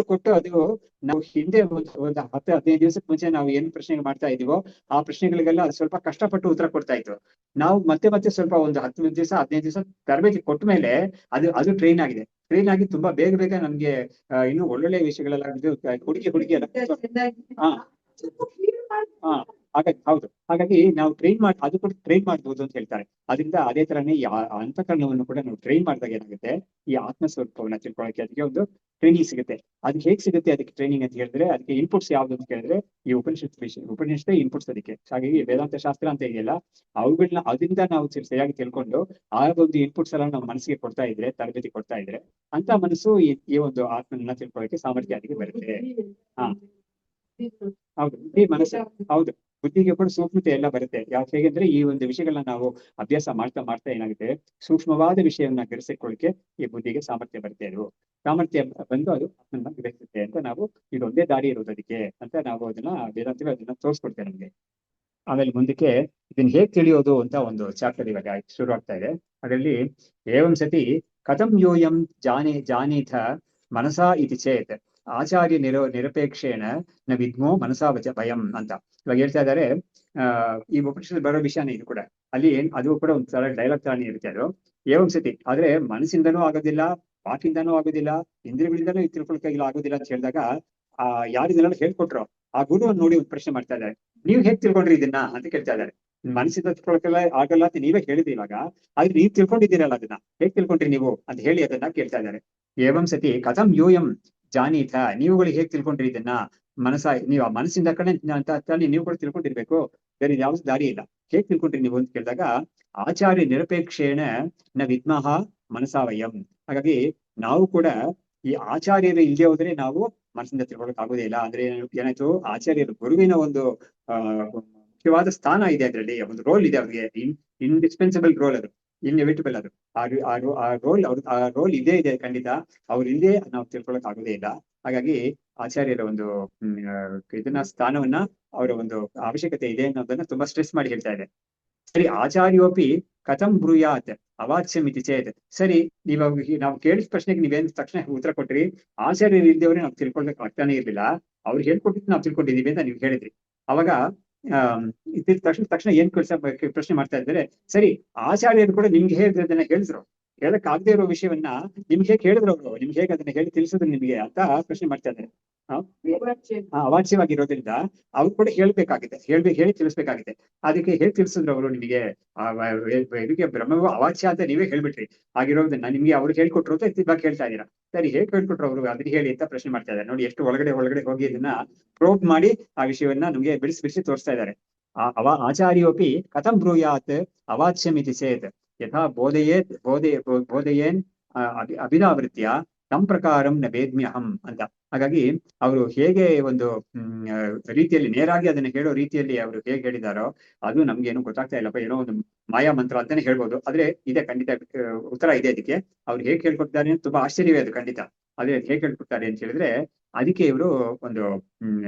ಕೊಟ್ಟು ಅದು ನಾವು ಹಿಂದೆ ಒಂದು 10-15 ದಿವಸಕ್ಕೆ ಮುಂಚೆ ನಾವು ಏನ್ ಪ್ರಶ್ನೆ ಮಾಡ್ತಾ ಇದೀವೋ ಆ ಪ್ರಶ್ನೆಗಳಿಗೆಲ್ಲ ಅದು ಸ್ವಲ್ಪ ಕಷ್ಟಪಟ್ಟು ಉತ್ತರ ಕೊಡ್ತಾ ಇತ್ತು. ನಾವು ಮತ್ತೆ ಸ್ವಲ್ಪ ಒಂದು 10 ದಿವಸ 15 ದಿವಸ ತರಬೇತಿ ಕೊಟ್ಟ ಮೇಲೆ ಅದು ಟ್ರೈನ್ ಆಗಿದೆ. ಟ್ರೈನ್ ಆಗಿ ತುಂಬಾ ಬೇಗ ನಮ್ಗೆ ಇನ್ನೂ ಒಳ್ಳೊಳ್ಳೆ ವಿಷಯಗಳೆಲ್ಲ ಹುಡುಗಿ ಎಲ್ಲ ಹಾಗಾಗಿ ಹೌದು, ಹಾಗಾಗಿ ನಾವು ಅದು ಕೂಡ ಟ್ರೈನ್ ಮಾಡ್ಬೋದು ಅಂತ ಹೇಳ್ತಾರೆ. ಅದರಿಂದ ಅದೇ ತರನೇ ಈ ಅಂತಃಕರಣವನ್ನು ಕೂಡ ನಾವು ಟ್ರೈನ್ ಮಾಡಿದಾಗ ಏನಾಗುತ್ತೆ, ಈ ಆತ್ಮಸ್ವರೂಪವನ್ನ ತಿಳ್ಕೊಳ್ಳೋಕೆ ಅದಕ್ಕೆ ಒಂದು ಟ್ರೈನಿಂಗ್ ಸಿಗುತ್ತೆ. ಅದು ಹೇಗೆ ಸಿಗುತ್ತೆ ಅದಕ್ಕೆ ಟ್ರೈನಿಂಗ್ ಅಂತ ಹೇಳಿದ್ರೆ, ಅದಕ್ಕೆ ಇನ್ಪುಟ್ಸ್ ಯಾವ್ದು ಅಂತ ಕೇಳಿದ್ರೆ ಈ ಉಪನಿಷತ್ತೇ ಇನ್ಪುಟ್ಸ್ ಅದಕ್ಕೆ. ಹಾಗಾಗಿ ವೇದಾಂತ ಶಾಸ್ತ್ರ ಅಂತ ಇದೆಯಲ್ಲ, ಅವುಗಳನ್ನ ಅದರಿಂದ ನಾವು ಸರಿಯಾಗಿ ತಿಳ್ಕೊಂಡು ಆ ಒಂದು ಇನ್ಪುಟ್ಸ್ ಎಲ್ಲ ನಾವು ಮನಸ್ಸಿಗೆ ಕೊಡ್ತಾ ಇದ್ರೆ, ತರಬೇತಿ ಕೊಡ್ತಾ ಇದ್ರೆ, ಅಂತ ಮನಸ್ಸು ಈ ಒಂದು ಆತ್ಮನ ತಿಳ್ಕೊಳ್ಳೋಕೆ ಸಾಮರ್ಥ್ಯ ಅದಕ್ಕೆ ಬರುತ್ತೆ. ಹಾ ಹೌದು, ಈ ಮನಸ್ಸು ಹೌದು, ಬುದ್ಧಿಗೆ ಕೂಡ ಸೂಕ್ಷ್ಮತೆ ಎಲ್ಲ ಬರುತ್ತೆ. ಯಾಕೆ ಹೇಗೆಂದ್ರೆ ಈ ಒಂದು ವಿಷಯಗಳನ್ನ ನಾವು ಅಭ್ಯಾಸ ಮಾಡ್ತಾ ಮಾಡ್ತಾ ಏನಾಗುತ್ತೆ, ಸೂಕ್ಷ್ಮವಾದ ವಿಷಯವನ್ನ ಗ್ರಹಿಸಿಕೊಳ್ಳಿಕ್ಕೆ ಈ ಬುದ್ಧಿಗೆ ಸಾಮರ್ಥ್ಯ ಬರುತ್ತೆ. ಅದು ಸಾಮರ್ಥ್ಯ ಬಂದು ಅದು ಆತ್ಮನ್ನ ಗ್ರಹಿಸುತ್ತೆ ಅಂತ ನಾವು ಇದೊಂದೇ ದಾರಿ ಇರೋದು ಅದಕ್ಕೆ ಅಂತ ನಾವು ಅದನ್ನ ವೇದಾಂತಗಳು ಅದನ್ನ ತೋರಿಸ್ಕೊಡ್ತೇವೆ ನಮ್ಗೆ. ಆಮೇಲೆ ಮುಂದಕ್ಕೆ ಇದನ್ನ ಹೇಗ್ ತಿಳಿಯೋದು ಅಂತ ಒಂದು ಚಾಪ್ಟರ್ ಇವಾಗ ಶುರು ಆಗ್ತಾ ಇದೆ. ಅದರಲ್ಲಿ ಏವಂ ಸತಿ ಕಥಂ ಯೋಯಂ ಜಾನೀಥ ಮನಸಾ ಇತಿ ಚೇತ್ ಆಚಾರ್ಯ ನಿರಪೇಕ್ಷೇಣ ನ ವಿದ್ಮೋ ಮನಸಾ ಭಯಂ ಅಂತ ಇವಾಗ ಹೇಳ್ತಾ ಇದ್ದಾರೆ. ಈ ಉಪನಿಷತ್ ಬರೋ ವಿಷಯನೇ ಇದು ಕೂಡ. ಅಲ್ಲಿ ಅದು ಕೂಡ ಒಂದು ತರ ಡೈಲಾಗ್ ತರಾನೇ ಇರುತ್ತೆ. ಅದು ಏವಂ ಸತಿ ಆದ್ರೆ ಮನಸ್ಸಿಂದನೂ ಆಗೋದಿಲ್ಲ, ವಾಕಿಂದನೂ ಆಗೋದಿಲ್ಲ, ಇಂದ್ರಿಯಗಳಿಂದನೂ ತಿಳ್ಕೊಳಕ್ಕಾಗಿಲ್ಲ ಆಗೋದಿಲ್ಲ ಅಂತ ಹೇಳಿದಾಗ ಯಾರಿದೆಲ್ಲ ಹೇಳ್ಕೊಟ್ರು ಆ ಗುರುವನ್ನು ನೋಡಿ ಒಂದು ಪ್ರಶ್ನೆ ಮಾಡ್ತಾ ಇದ್ದಾರೆ. ನೀವ್ ಹೇಗ್ ತಿಳ್ಕೊಂಡ್ರಿ ಇದನ್ನ ಅಂತ ಕೇಳ್ತಾ ಇದ್ದಾರೆ. ಮನಸ್ಸಿಂದ ತಿಳ್ಕೊಳಕ್ಕೆಲ್ಲ ಆಗಲ್ಲ ಅಂತ ನೀವೇ ಹೇಳಿದ್ರಿ ಇವಾಗ, ಆದ್ರೆ ನೀವ್ ತಿಳ್ಕೊಂಡಿದ್ದೀರಲ್ಲ ಅದನ್ನ ಹೇಗ್ ತಿಳ್ಕೊಂಡ್ರಿ ನೀವು ಅಂತ ಹೇಳಿ ಅದನ್ನ ಕೇಳ್ತಾ ಇದ್ದಾರೆ. ಏವಂ ಸತಿ ಕಥಂ ಯೂಯಂ ಜಾನೀತ, ನೀವುಗಳು ಹೇಗ್ ತಿಳ್ಕೊಂಡ್ರಿ ಇದನ್ನ ನೀವು ಆ ಮನಸ್ಸಿಂದ ಕಡೆ ಅಂತ ನೀವು ಕೂಡ ತಿಳ್ಕೊಂಡಿರ್ಬೇಕು, ಬೇರೆ ಯಾವ್ದು ದಾರಿ ಇಲ್ಲ. ಹೇಗ್ ತಿಳ್ಕೊಂಡ್ರಿ ನೀವು ಅಂತ ಕೇಳಿದಾಗ ಆಚಾರ್ಯ ನಿರಪೇಕ್ಷೇಣ ನ ವಿದ್ಮಃ ಮನಸಾವಯಂ. ಹಾಗಾಗಿ ನಾವು ಕೂಡ ಈ ಆಚಾರ್ಯರು ಇಲ್ಲದೆ ಹೋದ್ರೆ ನಾವು ಮನಸ್ಸಿಂದ ತಿಳ್ಕೊಳಕ್ ಆಗೋದೇ ಇಲ್ಲ. ಅಂದ್ರೆ ಏನಾಯ್ತು, ಆಚಾರ್ಯರು ಗುರುವಿನ ಒಂದು ಮುಖ್ಯವಾದ ಸ್ಥಾನ ಇದೆ, ಅದರಲ್ಲಿ ಒಂದು ರೋಲ್ ಇದೆ ಅವ್ರಿಗೆ, ಇಂಡಿಸ್ಪೆನ್ಸಿಬಲ್ ರೋಲ್, ಅದು ಇನ್ಎವಿಟಬಲ್. ಅದು ಆ ರೋಲ್ ಇದೇ ಇದೆ ಖಂಡಿತ. ಅವ್ರು ಇಲ್ಲದೆ ನಾವು ತಿಳ್ಕೊಳಕ್ ಆಗೋದೇ ಇಲ್ಲ. ಹಾಗಾಗಿ ಆಚಾರ್ಯರ ಒಂದು ಇದನ್ನ ಸ್ಥಾನವನ್ನ, ಅವರ ಒಂದು ಅವಶ್ಯಕತೆ ಇದೆ ಅನ್ನೋದನ್ನ ತುಂಬಾ ಸ್ಟ್ರೆಸ್ ಮಾಡಿ ಹೇಳ್ತಾ ಇದೆ. ಸರಿ, ಆಚಾರ್ಯೋಪಿ ಕಥಂ ಬ್ರೂಯಾತ್ ಅವಾಚ್ಯಮಿತಿ ಚೇತ್. ಸರಿ, ನಾವು ಕೇಳಿದ ಪ್ರಶ್ನೆಗೆ ನೀವೇನ್ ತಕ್ಷಣ ಉತ್ತರ ಕೊಟ್ರಿ, ಆಚಾರ್ಯರು ಇಲ್ದೇವ್ರೆ ನಾವು ತಿಳ್ಕೊಳ್ಬೇಕು ಆಗ್ತಾನೆ ಇರ್ಲಿಲ್ಲ, ಅವ್ರು ಹೇಳ್ಕೊಟ್ಟಿದ್ದು ನಾವು ತಿಳ್ಕೊಂಡಿದೀವಿ ಅಂತ ನೀವು ಹೇಳಿದ್ರಿ. ಅವಾಗ ತಕ್ಷಣ ಏನ್ ಪ್ರಶ್ನೆ ಮಾಡ್ತಾ ಇದ್ದಾರೆ, ಸರಿ ಆಚಾರ್ಯರು ಕೂಡ ನಿಮ್ಗೆ ಹೇಗೆ ಅದನ್ನ ಹೇಳಿದ್ರು, ಹೇಳಕ್ ಆಗದೆ ಇರೋ ವಿಷಯವನ್ನ ನಿಮ್ಗೆ ಹೇಗೆ ಹೇಳಿದ್ರು ಅವರು, ನಿಮ್ಗೆ ಹೇಗೆ ಅದನ್ನ ಹೇಳಿ ತಿಳಿಸಿದ್ರು ನಿಮ್ಗೆ ಅಂತ ಪ್ರಶ್ನೆ ಮಾಡ್ತಾ ಇದ್ದಾರೆ. ಅವಾಚ್ಯವಾಗಿರೋದ್ರಿಂದ ಅವ್ರು ಕೂಡ ಹೇಳ್ಬೇಕಾಗಿದೆ, ಹೇಳಿ ತಿಳಿಸ್ಬೇಕಾಗಿದೆ. ಅದಕ್ಕೆ ಹೇಗೆ ತಿಳಿಸಿದ್ರು ಅವರು ನಿಮಗೆ, ಇದಕ್ಕೆ ಬ್ರಹ್ಮವು ಅವಾಚ್ಯ ಅಂತ ನೀವೇ ಹೇಳ್ಬಿಟ್ರಿ. ಆಗಿರೋದನ್ನ ನಿಮ್ಗೆ ಅವ್ರು ಹೇಳ್ಕೊಟ್ರು ಅಂತ ಇವಾಗ ಹೇಳ್ತಾ ಇದ್ದೀರಾ. ಸರಿ, ಹೇಗೆ ಹೇಳ್ಕೊಟ್ರು ಅವರು ಅದನ್ನ ಹೇಳಿ ಅಂತ ಪ್ರಶ್ನೆ ಮಾಡ್ತಾ ಇದ್ದಾರೆ. ನೋಡಿ ಎಷ್ಟು ಒಳಗಡೆ ಹೋಗಿ ಇದನ್ನ ಪ್ರೋಬ್ ಮಾಡಿ ಆ ವಿಷಯವನ್ನ ನಮ್ಗೆ ಬಿಡಿಸಿ ತೋರಿಸ್ತಾ ಇದ್ದಾರೆ. ಆಚಾರ್ಯೋಪಿ ಕಥಂ ಬ್ರೂಯಾತ್ ಅವಾಚ್ಯಮಿತಿ ಚೇತ್ ಯಥಾ ಬೋಧಯೇನ್ ಅಭಿಧಾವೃತ್ಯ ತಂ ಪ್ರಕಾರಂ ನ ವೇದ್ಮ್ಯಹಂ ಅಂತ. ಹಾಗಾಗಿ ಅವರು ಹೇಗೆ ಒಂದು ರೀತಿಯಲ್ಲಿ ನೇರಾಗಿ ಅದನ್ನ ಹೇಳೋ ರೀತಿಯಲ್ಲಿ ಅವರು ಹೇಗೆ ಹೇಳಿದಾರೋ ಅದು ನಮ್ಗೆ ಏನು ಗೊತ್ತಾಗ್ತಾ ಇಲ್ಲಪ್ಪ, ಏನೋ ಒಂದು ಮಾಯಾ ಮಂತ್ರ ಅಂತಾನೆ ಹೇಳ್ಬೋದು. ಆದ್ರೆ ಇದೆ ಖಂಡಿತ ಉತ್ತರ ಇದೆ ಅದಕ್ಕೆ. ಅವ್ರು ಹೇಗೆ ಹೇಳ್ಕೊಡ್ತಾರೆ ಅಂತ ತುಂಬಾ ಆಶ್ಚರ್ಯವೇ ಅದು ಖಂಡಿತ. ಅದೇ ಹೇಗೆ ಹೇಳ್ಕೊಡ್ತಾರೆ ಅಂತ ಹೇಳಿದ್ರೆ ಅದಕ್ಕೆ ಇವರು ಒಂದು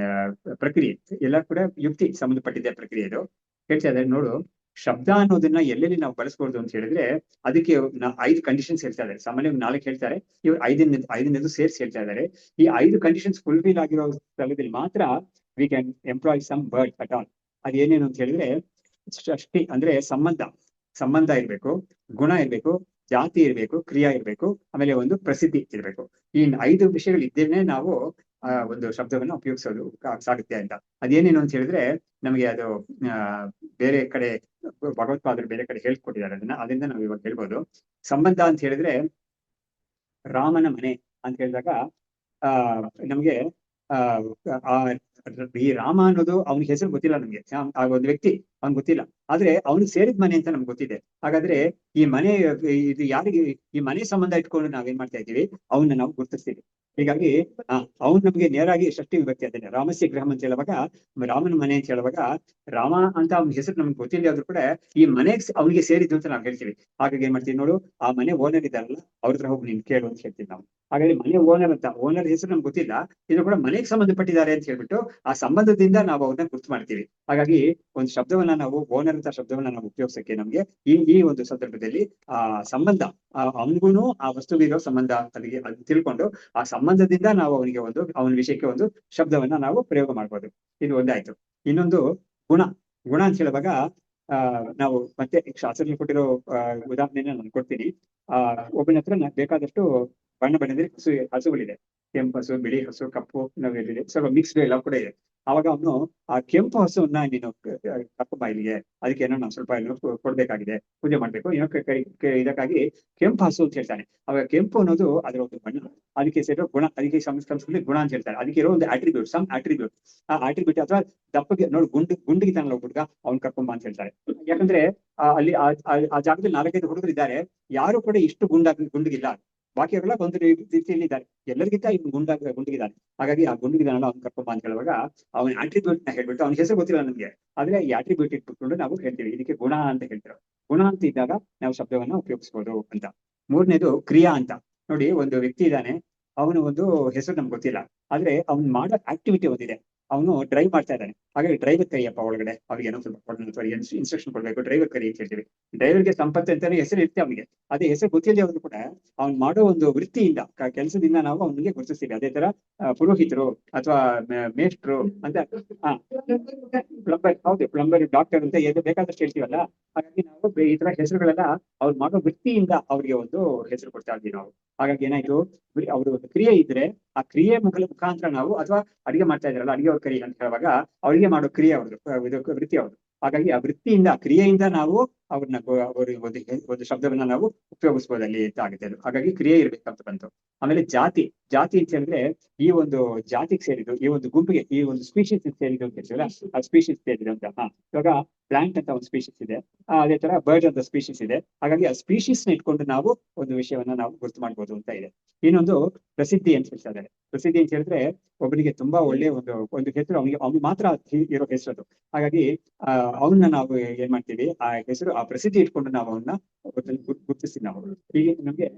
ಪ್ರಕ್ರಿಯೆ ಎಲ್ಲ ಕೂಡ ಯುಕ್ತಿ ಸಂಬಂಧಪಟ್ಟಿದ್ದ ಪ್ರಕ್ರಿಯೆ ಇದು ಹೇಳ್ತಾ ಇದ್ದಾರೆ. ನೋಡು, ಶಬ್ದ ಅನ್ನೋದನ್ನ ಎಲ್ಲೆಲ್ಲಿ ನಾವು ಬಳಸ್ಬೋದು ಅಂತ ಹೇಳಿದ್ರೆ ಅದಕ್ಕೆ 5 ಕಂಡೀಷನ್ಸ್ ಹೇಳ್ತಾ ಇದ್ದಾರೆ. ಸಾಮಾನ್ಯವಾಗಿ 4 ಹೇಳ್ತಾರೆ, ಇವ್ರು ಐದನೇದು ಸೇರಿಸಿ ಹೇಳ್ತಾ ಇದ್ದಾರೆ. ಈ 5 ಕಂಡೀಷನ್ಸ್ ಫುಲ್ಫಿಲ್ ಆಗಿರೋ ಸ್ಥಳದಲ್ಲಿ ಮಾತ್ರ we can employ some word at all. ಅದೇನೇನು ಅಂತ ಹೇಳಿದ್ರೆ ಷಷ್ಠಿ ಅಂದ್ರೆ ಸಂಬಂಧ ಇರ್ಬೇಕು, ಗುಣ ಇರ್ಬೇಕು, ಜಾತಿ ಇರ್ಬೇಕು, ಕ್ರಿಯಾ ಇರ್ಬೇಕು, ಆಮೇಲೆ ಒಂದು ಪ್ರಸಿದ್ಧಿ ಇರ್ಬೇಕು. ಈ 5 ವಿಷಯಗಳು ಇದ್ದೇನೆ ನಾವು ಒಂದು ಶಬ್ದವನ್ನ ಉಪಯೋಗಿಸೋದು ಸಾಗುತ್ತೆ ಅಂತ. ಅದೇನೇನು ಅಂತ ಹೇಳಿದ್ರೆ ನಮಗೆ ಅದು ಬೇರೆ ಕಡೆ ಭಗವತ್ಪಾದರು ಬೇರೆ ಕಡೆ ಹೇಳ್ಕೊಟ್ಟಿದ್ದಾರೆ ಅದರಿಂದ ನಾವು ಇವಾಗ ಹೇಳ್ಬೋದು. ಸಂಬಂಧ ಅಂತ ಹೇಳಿದ್ರೆ ರಾಮನ ಮನೆ ಅಂತ ಹೇಳಿದಾಗ ನಮ್ಗೆ ಈ ರಾಮ ಅನ್ನೋದು ಅವನಿಗೆ ಹೆಸರು ಗೊತ್ತಿಲ್ಲ ನಮ್ಗೆ, ಆ ಒಂದು ವ್ಯಕ್ತಿ ಅವ್ನ್ ಗೊತ್ತಿಲ್ಲ, ಆದ್ರೆ ಅವ್ನು ಸೇರಿದ ಮನೆ ಅಂತ ನಮ್ಗೆ ಗೊತ್ತಿದೆ. ಹಾಗಾದ್ರೆ ಈ ಮನೆ ಇದು ಯಾರಿಗೆ, ಈ ಮನೆ ಸಂಬಂಧ ಇಟ್ಕೊಂಡು ನಾವೇನ್ ಮಾಡ್ತಾ ಇದ್ದೀವಿ, ಅವನ್ನ ನಾವು ಗುರುತಿಸ್ತೀವಿ. ಹೀಗಾಗಿ ಅವ್ನು ನಮ್ಗೆ ನೇರಾಗಿ ಷಷ್ಠಿ ವಿಭಕ್ತಿ ಅದೇನೆ, ರಾಮಸ್ಯ ಗೃಹಂ ಅಂತ ಹೇಳುವಾಗ, ರಾಮನ ಮನೆ ಅಂತ ಹೇಳುವಾಗ ರಾಮ ಅಂತ ಅವ್ನ ಹೆಸರು ನಮ್ಗೆ ಗೊತ್ತಿಲ್ಲ ಆದ್ರೂ ಕೂಡ ಈ ಮನೆಗೆ ಅವನಿಗೆ ಸೇರಿದ್ದು ಅಂತ ನಾವು ಹೇಳ್ತೀವಿ. ಹಾಗಾಗಿ ಏನ್ ಮಾಡ್ತೀವಿ ನೋಡು, ಆ ಮನೆ ಓನರ್ ಇದ್ದಾರಲ್ಲ ಅವ್ರ ಹತ್ರ ಹೋಗಿ ನೀನ್ ಕೇಳು ಅಂತ ಹೇಳ್ತೀವಿ ನಾವು. ಹಾಗಾಗಿ ಮನೆ ಓನರ್ ಹೆಸರು ನಮ್ಗೆ ಗೊತ್ತಿಲ್ಲ, ಇದು ಕೂಡ ಮನೆಗೆ ಸಂಬಂಧಪಟ್ಟಿದ್ದಾರೆ ಅಂತ ಹೇಳ್ಬಿಟ್ಟು ಆ ಸಂಬಂಧದಿಂದ ನಾವು ಅವ್ರನ್ನ ಗುರ್ತು ಮಾಡ್ತೀವಿ. ಹಾಗಾಗಿ ಒಂದು ಶಬ್ದವನ್ನ ನಾವು ಓನರ್ ಅಂತ ಶಬ್ದವನ್ನ ನಾವು ಉಪಯೋಗಿಸಕ್ಕೆ ನಮ್ಗೆ ಈ ಒಂದು ಸಂದರ್ಭದಲ್ಲಿ ಆ ಸಂಬಂಧ, ಅವನಿಗೂ ಆ ವಸ್ತುವಿರೋ ಸಂಬಂಧ ಅಲ್ಲಿಗೆ ಅದು ತಿಳ್ಕೊಂಡು ಆ ಸಂಬಂಧದಿಂದ ನಾವು ಅವನ ವಿಷಯಕ್ಕೆ ಒಂದು ಶಬ್ದವನ್ನ ನಾವು ಪ್ರಯೋಗ ಮಾಡ್ಬೋದು. ಇದು ಒಂದಾಯ್ತು. ಇನ್ನೊಂದು ಗುಣ ಅಂತ ಹೇಳುವಾಗ ನಾವು ಮತ್ತೆ ಶಾಸ್ತ್ರದಲ್ಲಿ ಕೊಟ್ಟಿರೋ ಉದಾಹರಣೆನ ನಾನು ಕೊಡ್ತೀನಿ. ಒಬ್ಬನ ಹತ್ರ ಬೇಕಾದಷ್ಟು ಬಣ್ಣದಲ್ಲಿ ಹಸುಗಳಿದೆ, ಕೆಂಪು ಹಸು, ಬಿಳಿ ಹಸು, ಕಪ್ಪು ನಾವೆಲ್ಲಿದೆ, ಸ್ವಲ್ಪ ಮಿಕ್ಸ್ಡ್ ಎಲ್ಲ ಕೂಡ ಇದೆ. ಅವಾಗ ಅವನು ಆ ಕೆಂಪು ಹಸುವನ್ನ ನೀನು ಕರ್ಕೊಂಬ ಇಲ್ಲಿಗೆ, ಅದಕ್ಕೇನೋ ನಾವು ಸ್ವಲ್ಪ ಏನೋ ಕೊಡ್ಬೇಕಾಗಿದೆ, ಪೂಜೆ ಮಾಡ್ಬೇಕು ಏನೋ ಇದಕ್ಕಾಗಿ ಕೆಂಪು ಹಸು ಅಂತ ಹೇಳ್ತಾನೆ. ಅವಾಗ ಕೆಂಪು ಅನ್ನೋದು ಅದರ ಒಂದು ಬಣ್ಣ, ಅದಕ್ಕೆ ಸೇರೋ ಗುಣ, ಅದಕ್ಕೆ ಸಂಸ್ಕೃತಿ ಗುಣ ಅಂತ ಹೇಳ್ತಾರೆ. ಅದಕ್ಕೆ ಇರೋ ಒಂದು ಅಟ್ರಿಬ್ಯೂಟ್, ಸಮ್ ಅಟ್ರಿಬ್ಯೂಟ್, ಆ ಅಟ್ರಿಬ್ಯೂಟ್ ಅಥವಾ ದಪ್ಪಗೆ ನೋಡಿ ಗುಂಡಿಗಿತಾನಲ್ಲ ಹುಡುಗ, ಅವ್ನ್ ಕರ್ಕೊಂಬ ಅಂತ ಹೇಳ್ತಾರೆ. ಯಾಕಂದ್ರೆ ಅಲ್ಲಿ ಆ ಜಾಗದಲ್ಲಿ 4-5 ಹುಡುಗರು ಇದ್ದಾರೆ, ಯಾರು ಕೂಡ ಇಷ್ಟು ಗುಂಡಿಗಿಲ್ಲ, ಬಾಕಿಯವರೆಲ್ಲ ಒಂದು ರೀತಿಯಲ್ಲಿ ಇದ್ದಾರೆ, ಎಲ್ಲರಿಗಿಂತ ಇವ್ನು ಗುಂಡಿಗಿದ್ದಾನೆ. ಹಾಗಾಗಿ ಆ ಗುಂಡಿಗಿದಾನಲ್ಲ ಅವ್ನು ಕರ್ಕೊಂಬ ಅಂತ ಹೇಳುವಾಗ ಅವನ ಅಟ್ರಿಬ್ಯೂಟ್ ನ ಹೇಳ್ಬಿಟ್ಟು, ಅವ್ನ ಹೆಸರು ಗೊತ್ತಿಲ್ಲ ನಮ್ಗೆ, ಆದ್ರೆ ಈ ಅಟ್ರಿಬ್ಯೂಟ್ ಇಟ್ಬಿಟ್ಟು ನಾವು ಹೇಳ್ತೀವಿ, ಇದಕ್ಕೆ ಗುಣ ಅಂತ ಹೇಳ್ತೀವಿ. ಗುಣ ಅಂತ ಇದ್ದಾಗ ನಾವು ಶಬ್ದವನ್ನ ಉಪಯೋಗಿಸ್ಬೋದು ಅಂತ. ಮೂರನೇದು ಕ್ರಿಯಾ ಅಂತ. ನೋಡಿ, ಒಂದು ವ್ಯಕ್ತಿ ಇದ್ದಾನೆ, ಅವನು ಒಂದು ಹೆಸರು ನಮ್ಗೆ ಗೊತ್ತಿಲ್ಲ, ಆದ್ರೆ ಅವ್ನು ಮಾಡೋ ಆಕ್ಟಿವಿಟಿ ಒಂದಿದೆ, ಅವನು ಡ್ರೈವ್ ಮಾಡ್ತಾ ಇದ್ದಾನೆ. ಹಾಗಾಗಿ ಡ್ರೈವರ್ ಕರಿಯಪ್ಪ ಒಳಗಡೆ, ಅವ್ರಿಗೆ ಏನೋ ಸ್ವಲ್ಪ ಇನ್ಸ್ಟ್ರಕ್ಷನ್ ಕೊಡ್ಬೇಕು, ಡ್ರೈವರ್ ಕರಿ ಅಂತ ಹೇಳ್ತೀವಿ. ಡ್ರೈವರ್ಗೆ ಸಂಪತ್ತು ಅಂತಾನೆ ಹೆಸರು ಇರುತ್ತೆ ಅವನಿಗೆ, ಅದೇ ಹೆಸರು ಗೊತ್ತಿಲ್ಲದೆ ಅವರು ಕೂಡ ಅವ್ನು ಮಾಡೋ ಒಂದು ವೃತ್ತಿಯಿಂದ, ಕೆಲಸದಿಂದ ನಾವು ಅವನಿಗೆ ಗುರುತಿಸ್ತೀವಿ. ಅದೇ ತರ ಪುರೋಹಿತರು ಅಥವಾ ಮೇಷ್ಟ್ರು ಅಂತ, ಪ್ಲಂಬರ್, ಹೌದು ಪ್ಲಂಬರ್, ಡಾಕ್ಟರ್ ಅಂತ ಏನು ಬೇಕಾದಷ್ಟು ಹೇಳ್ತೀವಲ್ಲ. ಹಾಗಾಗಿ ನಾವು ಈ ತರ ಹೆಸರುಗಳೆಲ್ಲ ಅವ್ರು ಮಾಡೋ ವೃತ್ತಿಯಿಂದ ಅವ್ರಿಗೆ ಒಂದು ಹೆಸರು ಕೊಡ್ತಾ ಇದ್ವಿ ನಾವು. ಹಾಗಾಗಿ ಏನಾಯ್ತು, ಅವರು ಒಂದು ಕ್ರಿಯೆ ಇದ್ರೆ ಆ ಕ್ರಿಯೆ ಮುಖಾಂತರ ನಾವು, ಅಥವಾ ಅಡಿಗೆ ಮಾಡ್ತಾ ಇದ್ರಲ್ಲ, ಅಡಿಗೆ ಅವ್ರ ಕರಿ ಅಂತ ಹೇಳುವಾಗ ಅವ್ರಿಗೆ ಮಾಡೋ ಕ್ರಿಯೆ ಅವ್ರದ್ದು, ವೃತ್ತಿ ಅವ್ರದ್ದು. ಹಾಗಾಗಿ ಆ ವೃತ್ತಿಯಿಂದ, ಕ್ರಿಯೆಯಿಂದ ನಾವು ಅವ್ರನ್ನ ಒಂದು ಶಬ್ದವನ್ನ ನಾವು ಉಪಯೋಗಿಸ್ಬೋದು ಅಲ್ಲಿ ಅಂತ ಆಗುತ್ತೆ ಅದು. ಹಾಗಾಗಿ ಕ್ರಿಯೆ ಇರ್ಬೇಕಂತ ಬಂತು. ಆಮೇಲೆ ಜಾತಿ ಅಂತ ಹೇಳಿದ್ರೆ ಈ ಒಂದು ಜಾತಿಗೆ ಸೇರಿದ್ದು, ಈ ಒಂದು ಗುಂಪಿಗೆ, ಈ ಒಂದು ಸ್ಪೀಶೀಸ್ ಸೇರಿದ್ದು ಅಂತ ಹೇಳ್ತೀವಲ್ಲ, ಆ ಸ್ಪೀಶೀಸ್ ಸೇರಿದ್ದು ಅಂತ. ಇವಾಗ ಪ್ಲಾಂಟ್ ಅಂತ ಒಂದು ಸ್ಪೀಶೀಸ್ ಇದೆ, ಅದೇ ತರ ಬರ್ಡ್ ಅಂತ ಸ್ಪೀಶೀಸ್ ಇದೆ. ಹಾಗಾಗಿ ಆ ಸ್ಪೀಶೀಸ್ ನ ಇಟ್ಕೊಂಡು ನಾವು ಒಂದು ವಿಷಯವನ್ನ ನಾವು ಗುರುತು ಮಾಡ್ಬೋದು ಅಂತ ಇದೆ. ಇನ್ನೊಂದು ಪ್ರಸಿದ್ಧಿ ಅಂತ ಹೇಳ್ತಾ ಇದ್ದಾರೆ. ಪ್ರಸಿದ್ಧಿ ಅಂತ ಹೇಳಿದ್ರೆ ಒಬ್ಬನಿಗೆ ತುಂಬಾ ಒಳ್ಳೆ ಒಂದು ಹೆಸರು, ಅವ್ನಿಗೆ ಮಾತ್ರ ಇರೋ ಹೆಸರು ಅದು. ಹಾಗಾಗಿ ಅವನ್ನ ನಾವು ಏನ್ ಮಾಡ್ತೀವಿ, ಆ ಹೆಸರು, ಆ ಪ್ರಸಿದ್ಧಿ ಇಟ್ಕೊಂಡು ನಾವು ಅವನ್ನ ಗುರುತಿಸ್ತೀವಿ ನಾವು. ಹೀಗೆ ನಮ್ಗೆ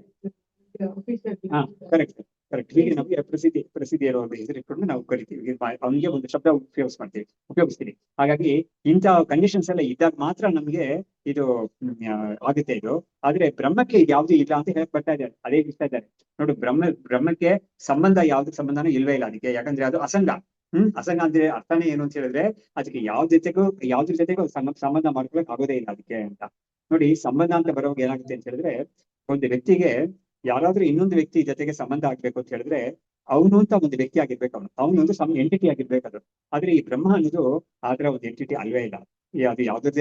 ಕರೆಕ್ಟ್ ಹೀಗೆ ನಮ್ಗೆ ಪ್ರಸಿದ್ಧಿ ಇರೋ ಹೆಸರು ಇಟ್ಕೊಂಡು ನಾವು ಕರಿತೀವಿ, ಅವನಿಗೆ ಒಂದು ಶಬ್ದ ಉಪಯೋಗಿಸ್ತೀವಿ. ಹಾಗಾಗಿ ಇಂಥ ಕಂಡೀಷನ್ಸ್ ಎಲ್ಲ ಇದ್ದಾಗ ಮಾತ್ರ ನಮ್ಗೆ ಇದು ಆಗುತ್ತೆ ಇದು. ಆದ್ರೆ ಬ್ರಹ್ಮಕ್ಕೆ ಇದು ಯಾವ್ದು ಇಲ್ಲ ಅಂತ ಹೇಳಕ್ ಬರ್ತಾ ಇದ್ದಾರೆ, ಅದೇ ಇಷ್ಟ ಇದ್ದಾರೆ. ನೋಡು, ಬ್ರಹ್ಮಕ್ಕೆ ಸಂಬಂಧ ಯಾವ್ದು ಸಂಬಂಧನೂ ಇಲ್ವೇ ಇಲ್ಲ ಅದಕ್ಕೆ, ಯಾಕಂದ್ರೆ ಅದು ಅಸಂಗ. ಅಸಂಗ ಅಂದ್ರೆ ಅರ್ಥನೇ ಏನು ಅಂತ ಹೇಳಿದ್ರೆ, ಅದಕ್ಕೆ ಯಾವ್ದ್ರ ಜೊತೆಗೂ ಸಂಬಂಧ ಮಾಡ್ಕೊಳಕ್ ಆಗೋದೇ ಇಲ್ಲ ಅದಕ್ಕೆ ಅಂತ. ನೋಡಿ, ಸಂಬಂಧ ಅಂತ ಬರೋವಾಗ ಏನಾಗುತ್ತೆ ಅಂತ ಹೇಳಿದ್ರೆ, ಒಂದು ವ್ಯಕ್ತಿಗೆ ಯಾರಾದ್ರೂ ಇನ್ನೊಂದು ವ್ಯಕ್ತಿ ಜೊತೆಗೆ ಸಂಬಂಧ ಆಗ್ಬೇಕು ಅಂತ ಹೇಳಿದ್ರೆ, ಅವನು ಅಂತ ಒಂದು ವ್ಯಕ್ತಿ ಆಗಿರ್ಬೇಕು, ಅವನೊಂದು ಎಂಟಿಟಿ ಆಗಿರ್ಬೇಕು ಅದು. ಆದ್ರೆ ಈ ಬ್ರಹ್ಮ ಅನ್ನೋದು ಆತರ ಒಂದು ಎಂಟಿಟಿ ಅಲ್ವೇ ಇಲ್ಲ. ಅದು ಯಾವ್ದ್ರ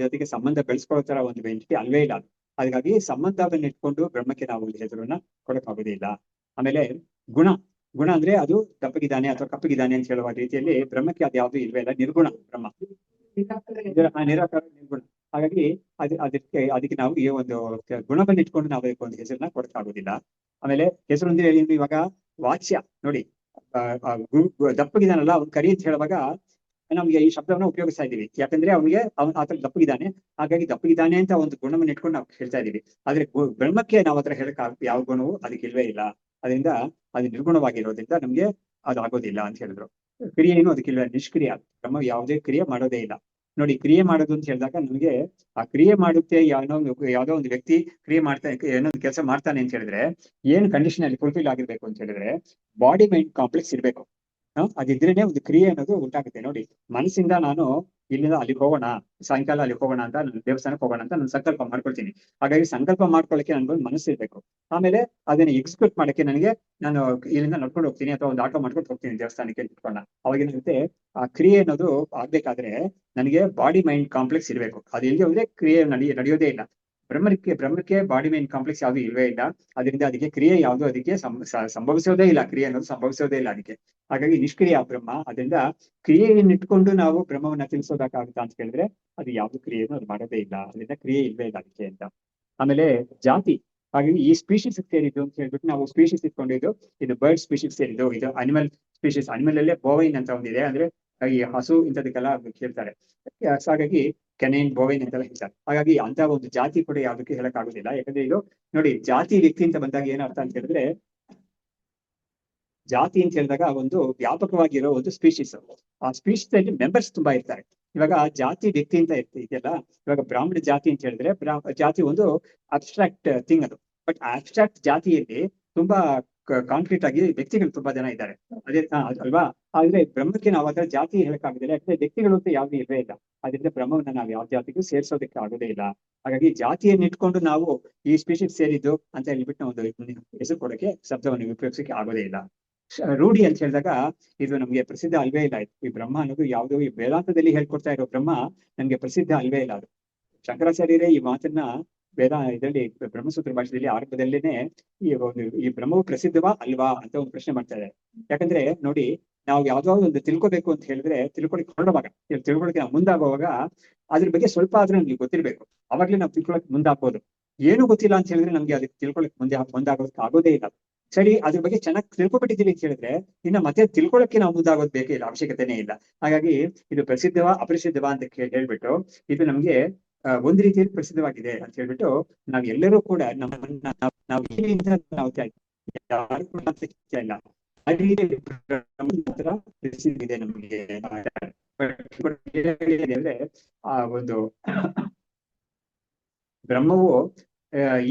ಜೊತೆಗೆ ಸಂಬಂಧ ಬೆಳೆಸ್ಕೊಳ್ಳೋ ತರ ಒಂದು ಎಂಟಿಟಿ ಅಲ್ವೇ ಇಲ್ಲ ಅದು. ಹಾಗಾಗಿ ಸಂಬಂಧವನ್ನ ಇಟ್ಕೊಂಡು ಬ್ರಹ್ಮಕ್ಕೆ ನಾವು ಹೆಸರನ್ನ ಕೊಡಕ್ ಆಗೋದೇ ಇಲ್ಲ. ಆಮೇಲೆ ಗುಣ ಅಂದ್ರೆ ಅದು ದಪ್ಪಗಿದ್ದಾನೆ ಅಥವಾ ಕಪ್ಪಗಿದ್ದಾನೆ ಅಂತ ಹೇಳುವ ರೀತಿಯಲ್ಲಿ ಬ್ರಹ್ಮಕ್ಕೆ ಅದು ಯಾವ್ದು ಇಲ್ವೇ ಇಲ್ಲ, ನಿರ್ಗುಣ ಬ್ರಹ್ಮ, ನಿರಾಕಾರ ನಿರ್ಗುಣ. ಹಾಗಾಗಿ ಅದಕ್ಕೆ ನಾವು ಈ ಒಂದು ಗುಣವನ್ನು ಇಟ್ಕೊಂಡು ನಾವು ಒಂದು ಹೆಸರನ್ನ ಕೊಡಕ್ಕಾಗೋದಿಲ್ಲ. ಆಮೇಲೆ ಹೆಸರು ಅಂದ್ರೆ ಇವಾಗ ವಾಚ್ಯ ನೋಡಿ, ದಪ್ಪಗಿದಾನಲ್ಲ ಅವ್ನು ಕರಿ ಅಂತ ಹೇಳುವಾಗ ನಮ್ಗೆ ಈ ಶಬ್ದವನ್ನ ಉಪಯೋಗಿಸ್ತಾ ಇದೀವಿ, ಯಾಕಂದ್ರೆ ಅವ್ನು ಆತರ ದಪ್ಪಗಿದ್ದಾನೆ, ಹಾಗಾಗಿ ದಪ್ಪಗಿದ್ದಾನೆ ಅಂತ ಒಂದು ಗುಣವನ್ನು ಇಟ್ಕೊಂಡು ನಾವು ಹೇಳ್ತಾ ಇದೀವಿ. ಆದ್ರೆ ಬ್ರಹ್ಮಕ್ಕೆ ನಾವು ಹತ್ರ ಹೇಳಕ್ ಯಾವ ಗುಣವೂ ಅದಕ್ಕೆ ಇಲ್ವೇ ಇಲ್ಲ. ಅದರಿಂದ ಅದು ನಿರ್ಗುಣವಾಗಿರೋದ್ರಿಂದ ನಮ್ಗೆ ಅದು ಆಗೋದಿಲ್ಲ ಅಂತ ಹೇಳಿದ್ರು. ಕ್ರಿಯೆ ಏನು ಅದಕ್ಕಿಲ್ವ, ನಿಷ್ಕ್ರಿಯ. ಬ್ರಹ್ಮ ಯಾವುದೇ ಕ್ರಿಯೆ ಮಾಡೋದೇ ಇಲ್ಲ. ನೋಡಿ, ಕ್ರಿಯೆ ಮಾಡೋದು ಅಂತ ಹೇಳಿದಾಗ ನಮ್ಗೆ ಆ ಕ್ರಿಯೆ ಮಾಡುತ್ತೆ ಯಾವ್ದೋ ಒಂದು ವ್ಯಕ್ತಿ ಕ್ರಿಯೆ ಏನೊಂದು ಕೆಲಸ ಮಾಡ್ತಾನೆ ಅಂತ ಹೇಳಿದ್ರೆ, ಏನ್ ಕಂಡೀಷನ್ ಅಲ್ಲಿ ಫುಲ್ಫಿಲ್ ಆಗಿರ್ಬೇಕು ಅಂತ ಹೇಳಿದ್ರೆ, ಬಾಡಿ ಮೈಂಡ್ ಕಾಂಪ್ಲೆಕ್ಸ್ ಇರ್ಬೇಕು. ಅದಿದ್ರೇನೆ ಒಂದು ಕ್ರಿಯೆ ಅನ್ನೋದು ಉಂಟಾಗುತ್ತೆ. ನೋಡಿ, ಮನಸ್ಸಿಂದ ನಾನು ಇಲ್ಲಿಂದ ಅಲ್ಲಿಗೆ ಹೋಗೋಣ, ಸಾಯಂಕಾಲ ಅಲ್ಲಿಗೆ ಹೋಗೋಣ ಅಂತ, ನಾನು ದೇವಸ್ಥಾನಕ್ಕೆ ಹೋಗೋಣ ಅಂತ ನಾನು ಸಂಕಲ್ಪ ಮಾಡ್ಕೊಳ್ತೀನಿ. ಹಾಗಾಗಿ ಸಂಕಲ್ಪ ಮಾಡ್ಕೊಳ್ಳಕ್ಕೆ ನನ್ಗೊಂದು ಮನಸ್ಸು ಇರ್ಬೇಕು. ಆಮೇಲೆ ಅದನ್ನ ಎಕ್ಸಿಕ್ಯೂಟ್ ಮಾಡಕ್ಕೆ ನಾನು ಇಲ್ಲಿಂದ ನಡ್ಕೊಂಡು ಹೋಗ್ತೀನಿ ಅಥವಾ ಒಂದು ಆಟೋ ಮಾಡ್ಕೊಂಡು ಹೋಗ್ತೀನಿ ದೇವಸ್ಥಾನಕ್ಕೆ ಇಟ್ಕೊಂಡ. ಅವಾಗ ಏನಾಗುತ್ತೆ, ಆ ಕ್ರಿಯೆ ಅನ್ನೋದು ಆಗ್ಬೇಕಾದ್ರೆ ನನಗೆ ಬಾಡಿ ಮೈಂಡ್ ಕಾಂಪ್ಲೆಕ್ಸ್ ಇರ್ಬೇಕು. ಅದು ಎಲ್ಲಿ ಹೋದ್ರೆ ಕ್ರಿಯೆ ನಡೆಯೋದೇ ಇಲ್ಲ. ಬ್ರಹ್ಮಕ್ಕೆ ಬಾಡಿ ಮೈಂಡ್ ಕಾಂಪ್ಲೆಕ್ಸ್ ಯಾವ್ದು ಇಲ್ವೇ ಇಲ್ಲ. ಅದರಿಂದ ಅದಕ್ಕೆ ಕ್ರಿಯೆ ಯಾವ್ದು ಅದಕ್ಕೆ ಸಂಭವಿಸೋದೇ ಇಲ್ಲ, ಕ್ರಿಯೆ ಅನ್ನೋದು ಸಂಭವಿಸೋದೇ ಇಲ್ಲ ಅದಕ್ಕೆ. ಹಾಗಾಗಿ ನಿಷ್ಕ್ರಿಯ ಬ್ರಹ್ಮ. ಅದರಿಂದ ಕ್ರಿಯೆಯನ್ನು ಇಟ್ಕೊಂಡು ನಾವು ಬ್ರಹ್ಮವನ್ನ ತಿಳಿಸೋದಕ್ಕಾಗುತ್ತಾ ಅಂತ ಕೇಳಿದ್ರೆ, ಅದು ಯಾವ್ದು ಕ್ರಿಯೆಯನ್ನು ಅದು ಮಾಡೋದೇ ಇಲ್ಲ. ಅದರಿಂದ ಕ್ರಿಯೆ ಇಲ್ವೇ ಇಲ್ಲ ಅದಕ್ಕೆ ಅಂತ. ಆಮೇಲೆ ಜಾತಿ, ಹಾಗಾಗಿ ಈ ಸ್ಪೀಶೀಸ್ ಸೇರಿದ್ದು ಅಂತ ಹೇಳ್ಬಿಟ್ಟು ನಾವು ಸ್ಪೀಶೀಸ್ ಇಟ್ಕೊಂಡಿದ್ದು, ಇದು ಬರ್ಡ್ ಸ್ಪೀಶೀಸ್ ಸೇರಿದ್ದು, ಇದು ಅನಿಮಲ್ ಸ್ಪೀಶೀಸ್. ಅನಿಮಲ್ ಅಲ್ಲೇ ಬೋವೈನ್ ಅಂತ ಒಂದಿದೆ, ಅಂದ್ರೆ ಈ ಹಸು ಇಂಥದಕ್ಕೆಲ್ಲ ಹೇಳ್ತಾರೆ. ಹಾಗಾಗಿ ಕೆನೈನ್, ಬೋವೈನ್ ಅಂತೆಲ್ಲ ಹೇಳ್ತಾರೆ. ಹಾಗಾಗಿ ಅಂತ ಒಂದು ಜಾತಿ ಕೂಡ ಯಾವ್ದಕ್ಕೆ ಹೇಳಕ್ ಆಗುದಿಲ್ಲ. ಯಾಕಂದ್ರೆ ಇದು ನೋಡಿ, ಜಾತಿ ವ್ಯಕ್ತಿ ಅಂತ ಬಂದಾಗ ಏನರ್ಥ ಅಂತ ಹೇಳಿದ್ರೆ, ಜಾತಿ ಅಂತ ಹೇಳಿದಾಗ ಒಂದು ವ್ಯಾಪಕವಾಗಿರೋ ಒಂದು ಸ್ಪೀಶೀಸ್. ಆ ಸ್ಪೀಶೀಸ್ ಅಲ್ಲಿ ಮೆಂಬರ್ಸ್ ತುಂಬಾ ಇರ್ತಾರೆ. ಇವಾಗ ಜಾತಿ ವ್ಯಕ್ತಿ ಅಂತ ಇದೆಯಲ್ಲ, ಇವಾಗ ಬ್ರಾಹ್ಮಣ ಜಾತಿ ಅಂತ ಹೇಳಿದ್ರೆ ಜಾತಿ ಒಂದು ಅಬ್ಸ್ಟ್ರಾಕ್ಟ್ ಥಿಂಗ್ ಅದು. ಬಟ್ ಅಬ್ಸ್ಟ್ರಾಕ್ಟ್ ಜಾತಿಯಲ್ಲಿ ತುಂಬಾ ಕಾಂಕ್ರೀಟ್ ಆಗಿ ವ್ಯಕ್ತಿಗಳು ತುಂಬಾ ಜನ ಇದ್ದಾರೆ, ಅದೇ ಅಲ್ವಾ. ಆದ್ರೆ ಬ್ರಹ್ಮಕ್ಕೆ ನಾವು ಅದರ ಜಾತಿ ಹೇಳಕ್ಕಾಗುದಿಲ್ಲ, ಯಾಕಂದ್ರೆ ವ್ಯಕ್ತಿಗಳು ಅಂತ ಯಾವ್ದು ಇರೇ ಇಲ್ಲ. ಅದರಿಂದ ಬ್ರಹ್ಮವನ್ನ ನಾವು ಯಾವ ಜಾತಿಗೂ ಸೇರ್ಸೋದಕ್ಕೆ ಆಗೋದೇ ಇಲ್ಲ. ಹಾಗಾಗಿ ಜಾತಿಯನ್ನು ಇಟ್ಕೊಂಡು ನಾವು ಈ ಸ್ಪೀಶೀಸ್ ಸೇರಿದ್ದು ಅಂತ ಹೇಳ್ಬಿಟ್ಟು ನಾವು ಒಂದು ಹೆಸರು ಕೊಡಕ್ಕೆ, ಶಬ್ದವನ್ನು ಉಪಯೋಗಿಸಕ್ಕೆ ಆಗೋದೇ ಇಲ್ಲ. ರೂಢಿ ಅಂತ ಹೇಳಿದಾಗ ಇದು ನಮ್ಗೆ ಪ್ರಸಿದ್ಧ ಅಲ್ವೇ ಇಲ್ಲ. ಈ ಬ್ರಹ್ಮ ಅನ್ನೋದು ಯಾವುದೋ ಈ ವೇದಾಂತದಲ್ಲಿ ಹೇಳ್ಕೊಡ್ತಾ ಇರೋ ಬ್ರಹ್ಮ ನಮ್ಗೆ ಪ್ರಸಿದ್ಧ ಅಲ್ವೇ ಇಲ್ಲ. ಅದು ಶಂಕರಾಚಾರ್ಯರೇ ಈ ಮಾತನ್ನ ಇದರಲ್ಲಿ ಬ್ರಹ್ಮಸೂತ್ರ ಭಾಷೆಯಲ್ಲಿ ಆರಂಭದಲ್ಲೇನೆ ಈ ಬ್ರಹ್ಮವು ಪ್ರಸಿದ್ಧವಾ ಅಲ್ವಾ ಅಂತ ಒಂದು ಪ್ರಶ್ನೆ ಮಾಡ್ತಾ ಇದ್ದಾರೆ. ಯಾಕಂದ್ರೆ ನೋಡಿ, ನಾವು ಯಾವ್ದಾದ್ರು ಒಂದು ತಿಳ್ಕೊಬೇಕು ಅಂತ ಹೇಳಿದ್ರೆ ತಿಳ್ಕೊಳಕ್ ಹೊರಡುವಾಗ, ತಿಳ್ಕೊಳಕ್ಕೆ ನಾವು ಮುಂದಾಗುವಾಗ ಅದ್ರ ಬಗ್ಗೆ ಸ್ವಲ್ಪ ಆದ್ರೂ ನಮ್ಗೆ ಗೊತ್ತಿರ್ಬೇಕು. ಅವಾಗ್ಲೇ ನಾವು ತಿಳ್ಕೊಳಕ್ ಮುಂದಾಗ್ಬೋದು. ಏನು ಗೊತ್ತಿಲ್ಲ ಅಂತ ಹೇಳಿದ್ರೆ ನಮ್ಗೆ ಅದಕ್ಕೆ ತಿಳ್ಕೊಳಕ್ ಮುಂದಾಗೋದಕ್ಕೆ ಆಗೋದೇ ಇಲ್ಲ. ಸರಿ, ಅದ್ರ ಬಗ್ಗೆ ಚೆನ್ನಾಗಿ ತಿಳ್ಕೊಬಿಟ್ಟಿದ್ದೀವಿ ಅಂತ ಹೇಳಿದ್ರೆ ಇನ್ನ ಮತ್ತೆ ತಿಳ್ಕೊಳಕ್ಕೆ ನಾವು ಮುಂದಾಗೋದು ಬೇಕೇ ಇಲ್ಲ, ಅವಶ್ಯಕತೆನೇ ಇಲ್ಲ. ಹಾಗಾಗಿ ಇದು ಪ್ರಸಿದ್ಧವಾ ಅಪ್ರಸಿದ್ಧವಾ ಅಂತ ಹೇಳ್ಬಿಟ್ಟು ಇದು ನಮ್ಗೆ ಒಂದ್ ರೀತಿಯಲ್ಲಿ ಪ್ರಸಿದ್ಧವಾಗಿದೆ ಅಂತ ಹೇಳ್ಬಿಟ್ಟು ನಾವೆಲ್ಲರೂ ಕೂಡ ನಮ್ಮನ್ನ ನಾವು ಯಾರು ಕೂಡ ಇಲ್ಲ ಆ ರೀತಿಯಲ್ಲಿ ಪ್ರಸಿದ್ಧಿದೆ ನಮಗೆ. ಅಂದ್ರೆ ಆ ಒಂದು ಬ್ರಹ್ಮವು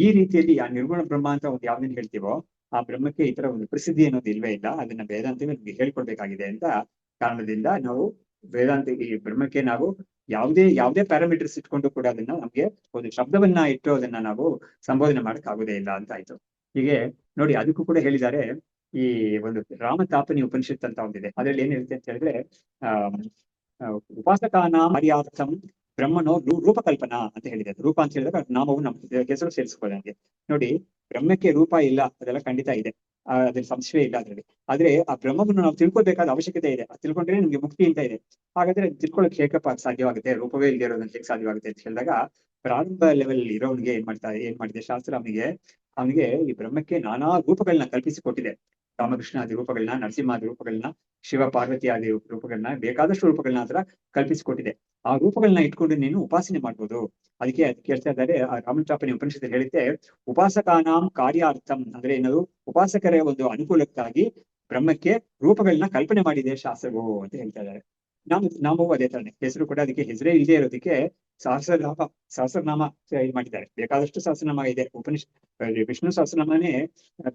ಈ ರೀತಿಯಲ್ಲಿ ಆ ನಿರ್ಗುಣ ಬ್ರಹ್ಮ ಅಂತ ಒಂದು ಯಾವ್ದನ್ನ ಹೇಳ್ತೀವೋ ಆ ಬ್ರಹ್ಮಕ್ಕೆ ಈ ತರ ಒಂದು ಪ್ರಸಿದ್ಧಿ ಅನ್ನೋದು ಇಲ್ವೇ ಇಲ್ಲ. ಅದನ್ನ ವೇದಾಂತವೇ ನಮ್ಗೆ ಹೇಳ್ಕೊಡ್ಬೇಕಾಗಿದೆ ಅಂತ ಕಾರಣದಿಂದ ನಾವು ವೇದಾಂತ ಈ ಬ್ರಹ್ಮಕ್ಕೆ ನಾವು ಯಾವುದೇ ಪ್ಯಾರಾಮೀಟರ್ಸ್ ಇಟ್ಕೊಂಡು ಕೂಡ ಅದನ್ನ ನಮ್ಗೆ ಒಂದು ಶಬ್ದವನ್ನ ಇಟ್ಟು ಅದನ್ನ ನಾವು ಸಂಬೋಧನೆ ಮಾಡಕ್ ಆಗೋದೇ ಇಲ್ಲ ಅಂತ ಆಯ್ತು. ಹೀಗೆ ನೋಡಿ, ಅದಕ್ಕೂ ಕೂಡ ಹೇಳಿದ್ದಾರೆ. ಈ ಒಂದು ರಾಮತಾಪನಿ ಉಪನಿಷತ್ ಅಂತ ಒಂದಿದೆ. ಅದ್ರಲ್ಲಿ ಏನ್ ಹೇಳುತ್ತೆ ಅಂತ ಹೇಳಿದ್ರೆ ಉಪಾಸಕಾನ ಕಾರ್ಯಾರ್ಥಂ ಬ್ರಹ್ಮನೋ ರೂಪಕಲ್ಪನಾ ಅಂತ ಹೇಳಿದೆ. ರೂಪ ಅಂತ ಹೇಳಿದಾಗ ನಾಮವು ನಮ್ಮ ಹೆಸರು ಸೇರಿಸ್ಕೊಳ್ಳಿ. ನನಗೆ ನೋಡಿ, ಬ್ರಹ್ಮಕ್ಕೆ ರೂಪ ಇಲ್ಲ, ಅದೆಲ್ಲ ಖಂಡಿತ ಇದೆ, ಅದ್ರಲ್ಲಿ ಸಂಶಯ ಇಲ್ಲ ಅದ್ರಲ್ಲಿ. ಆದ್ರೆ ಆ ಬ್ರಹ್ಮವನ್ನು ನಾವು ತಿಳ್ಕೊಬೇಕಾದ ಅವಶ್ಯಕತೆ ಇದೆ. ಅದು ತಿಳ್ಕೊಂಡ್ರೆ ನಿಮ್ಗೆ ಮುಕ್ತಿ ಅಂತ ಇದೆ. ಹಾಗಾದ್ರೆ ತಿಳ್ಕೊಳಕ್ ಹೇಗಪ್ಪ ಸಾಧ್ಯವಾಗುತ್ತೆ, ರೂಪವೇ ಇಲ್ಲದೆ ಇರೋದನ್ನ ಹೇಗೆ ಸಾಧ್ಯವಾಗುತ್ತೆ ಅಂತ ಹೇಳಿದಾಗ ಪ್ರಾರಂಭ ಲೆವೆಲ್ ಇರೋನಿಗೆ ಏನ್ ಮಾಡಿದೆ ಶಾಸ್ತ್ರ, ಅವನಿಗೆ ಈ ಬ್ರಹ್ಮಕ್ಕೆ ನಾನಾ ರೂಪಗಳನ್ನ ಕಲ್ಪಿಸಿ ಕೊಟ್ಟಿದೆ. ರಾಮಕೃಷ್ಣ ಆದಿ ರೂಪಗಳನ್ನ, ನರಸಿಂಹಾದಿ ರೂಪಗಳನ್ನ, ಶಿವ ಪಾರ್ವತಿ ಆದಿ ರೂಪಗಳನ್ನ, ಬೇಕಾದಷ್ಟು ರೂಪಗಳನ್ನ ಹತ್ರ ಕಲ್ಪಿಸಿಕೊಟ್ಟಿದೆ. ಆ ರೂಪಗಳನ್ನ ಇಟ್ಕೊಂಡು ನೀನು ಉಪಾಸನೆ ಮಾಡ್ಬೋದು. ಅದಕ್ಕೆ ಕೇಳ್ತಾ ಇದ್ದಾರೆ ಆ ರಾಮತಾಪನಿ ಉಪನಿಷತ್ತಲ್ಲಿ ಹೇಳಿದ್ದೆ, ಉಪಾಸಕಾನಾಂ ಕಾರ್ಯಾರ್ಥಂ ಅಂದ್ರೆ ಏನದು, ಉಪಾಸಕರ ಒಂದು ಅನುಕೂಲಕ್ಕಾಗಿ ಬ್ರಹ್ಮಕ್ಕೆ ರೂಪಗಳನ್ನ ಕಲ್ಪನೆ ಮಾಡಿದೆ ಶಾಸ್ತ್ರವು ಅಂತ ಹೇಳ್ತಾ ಇದ್ದಾರೆ. ನಾಮವು ಅದೇ ತರನೇ, ಹೆಸರು ಕೂಡ ಅದಕ್ಕೆ ಹೆಸರೇ ಇಲ್ಲದೆ ಇರೋದಕ್ಕೆ ಸಹಸ್ರನಾಮ ಇದು ಮಾಡಿದ್ದಾರೆ. ಬೇಕಾದಷ್ಟು ಸಹಸ್ರನಾಮ ಇದೆ. ವಿಷ್ಣು ಸಹಸ್ರನಾಮನೇ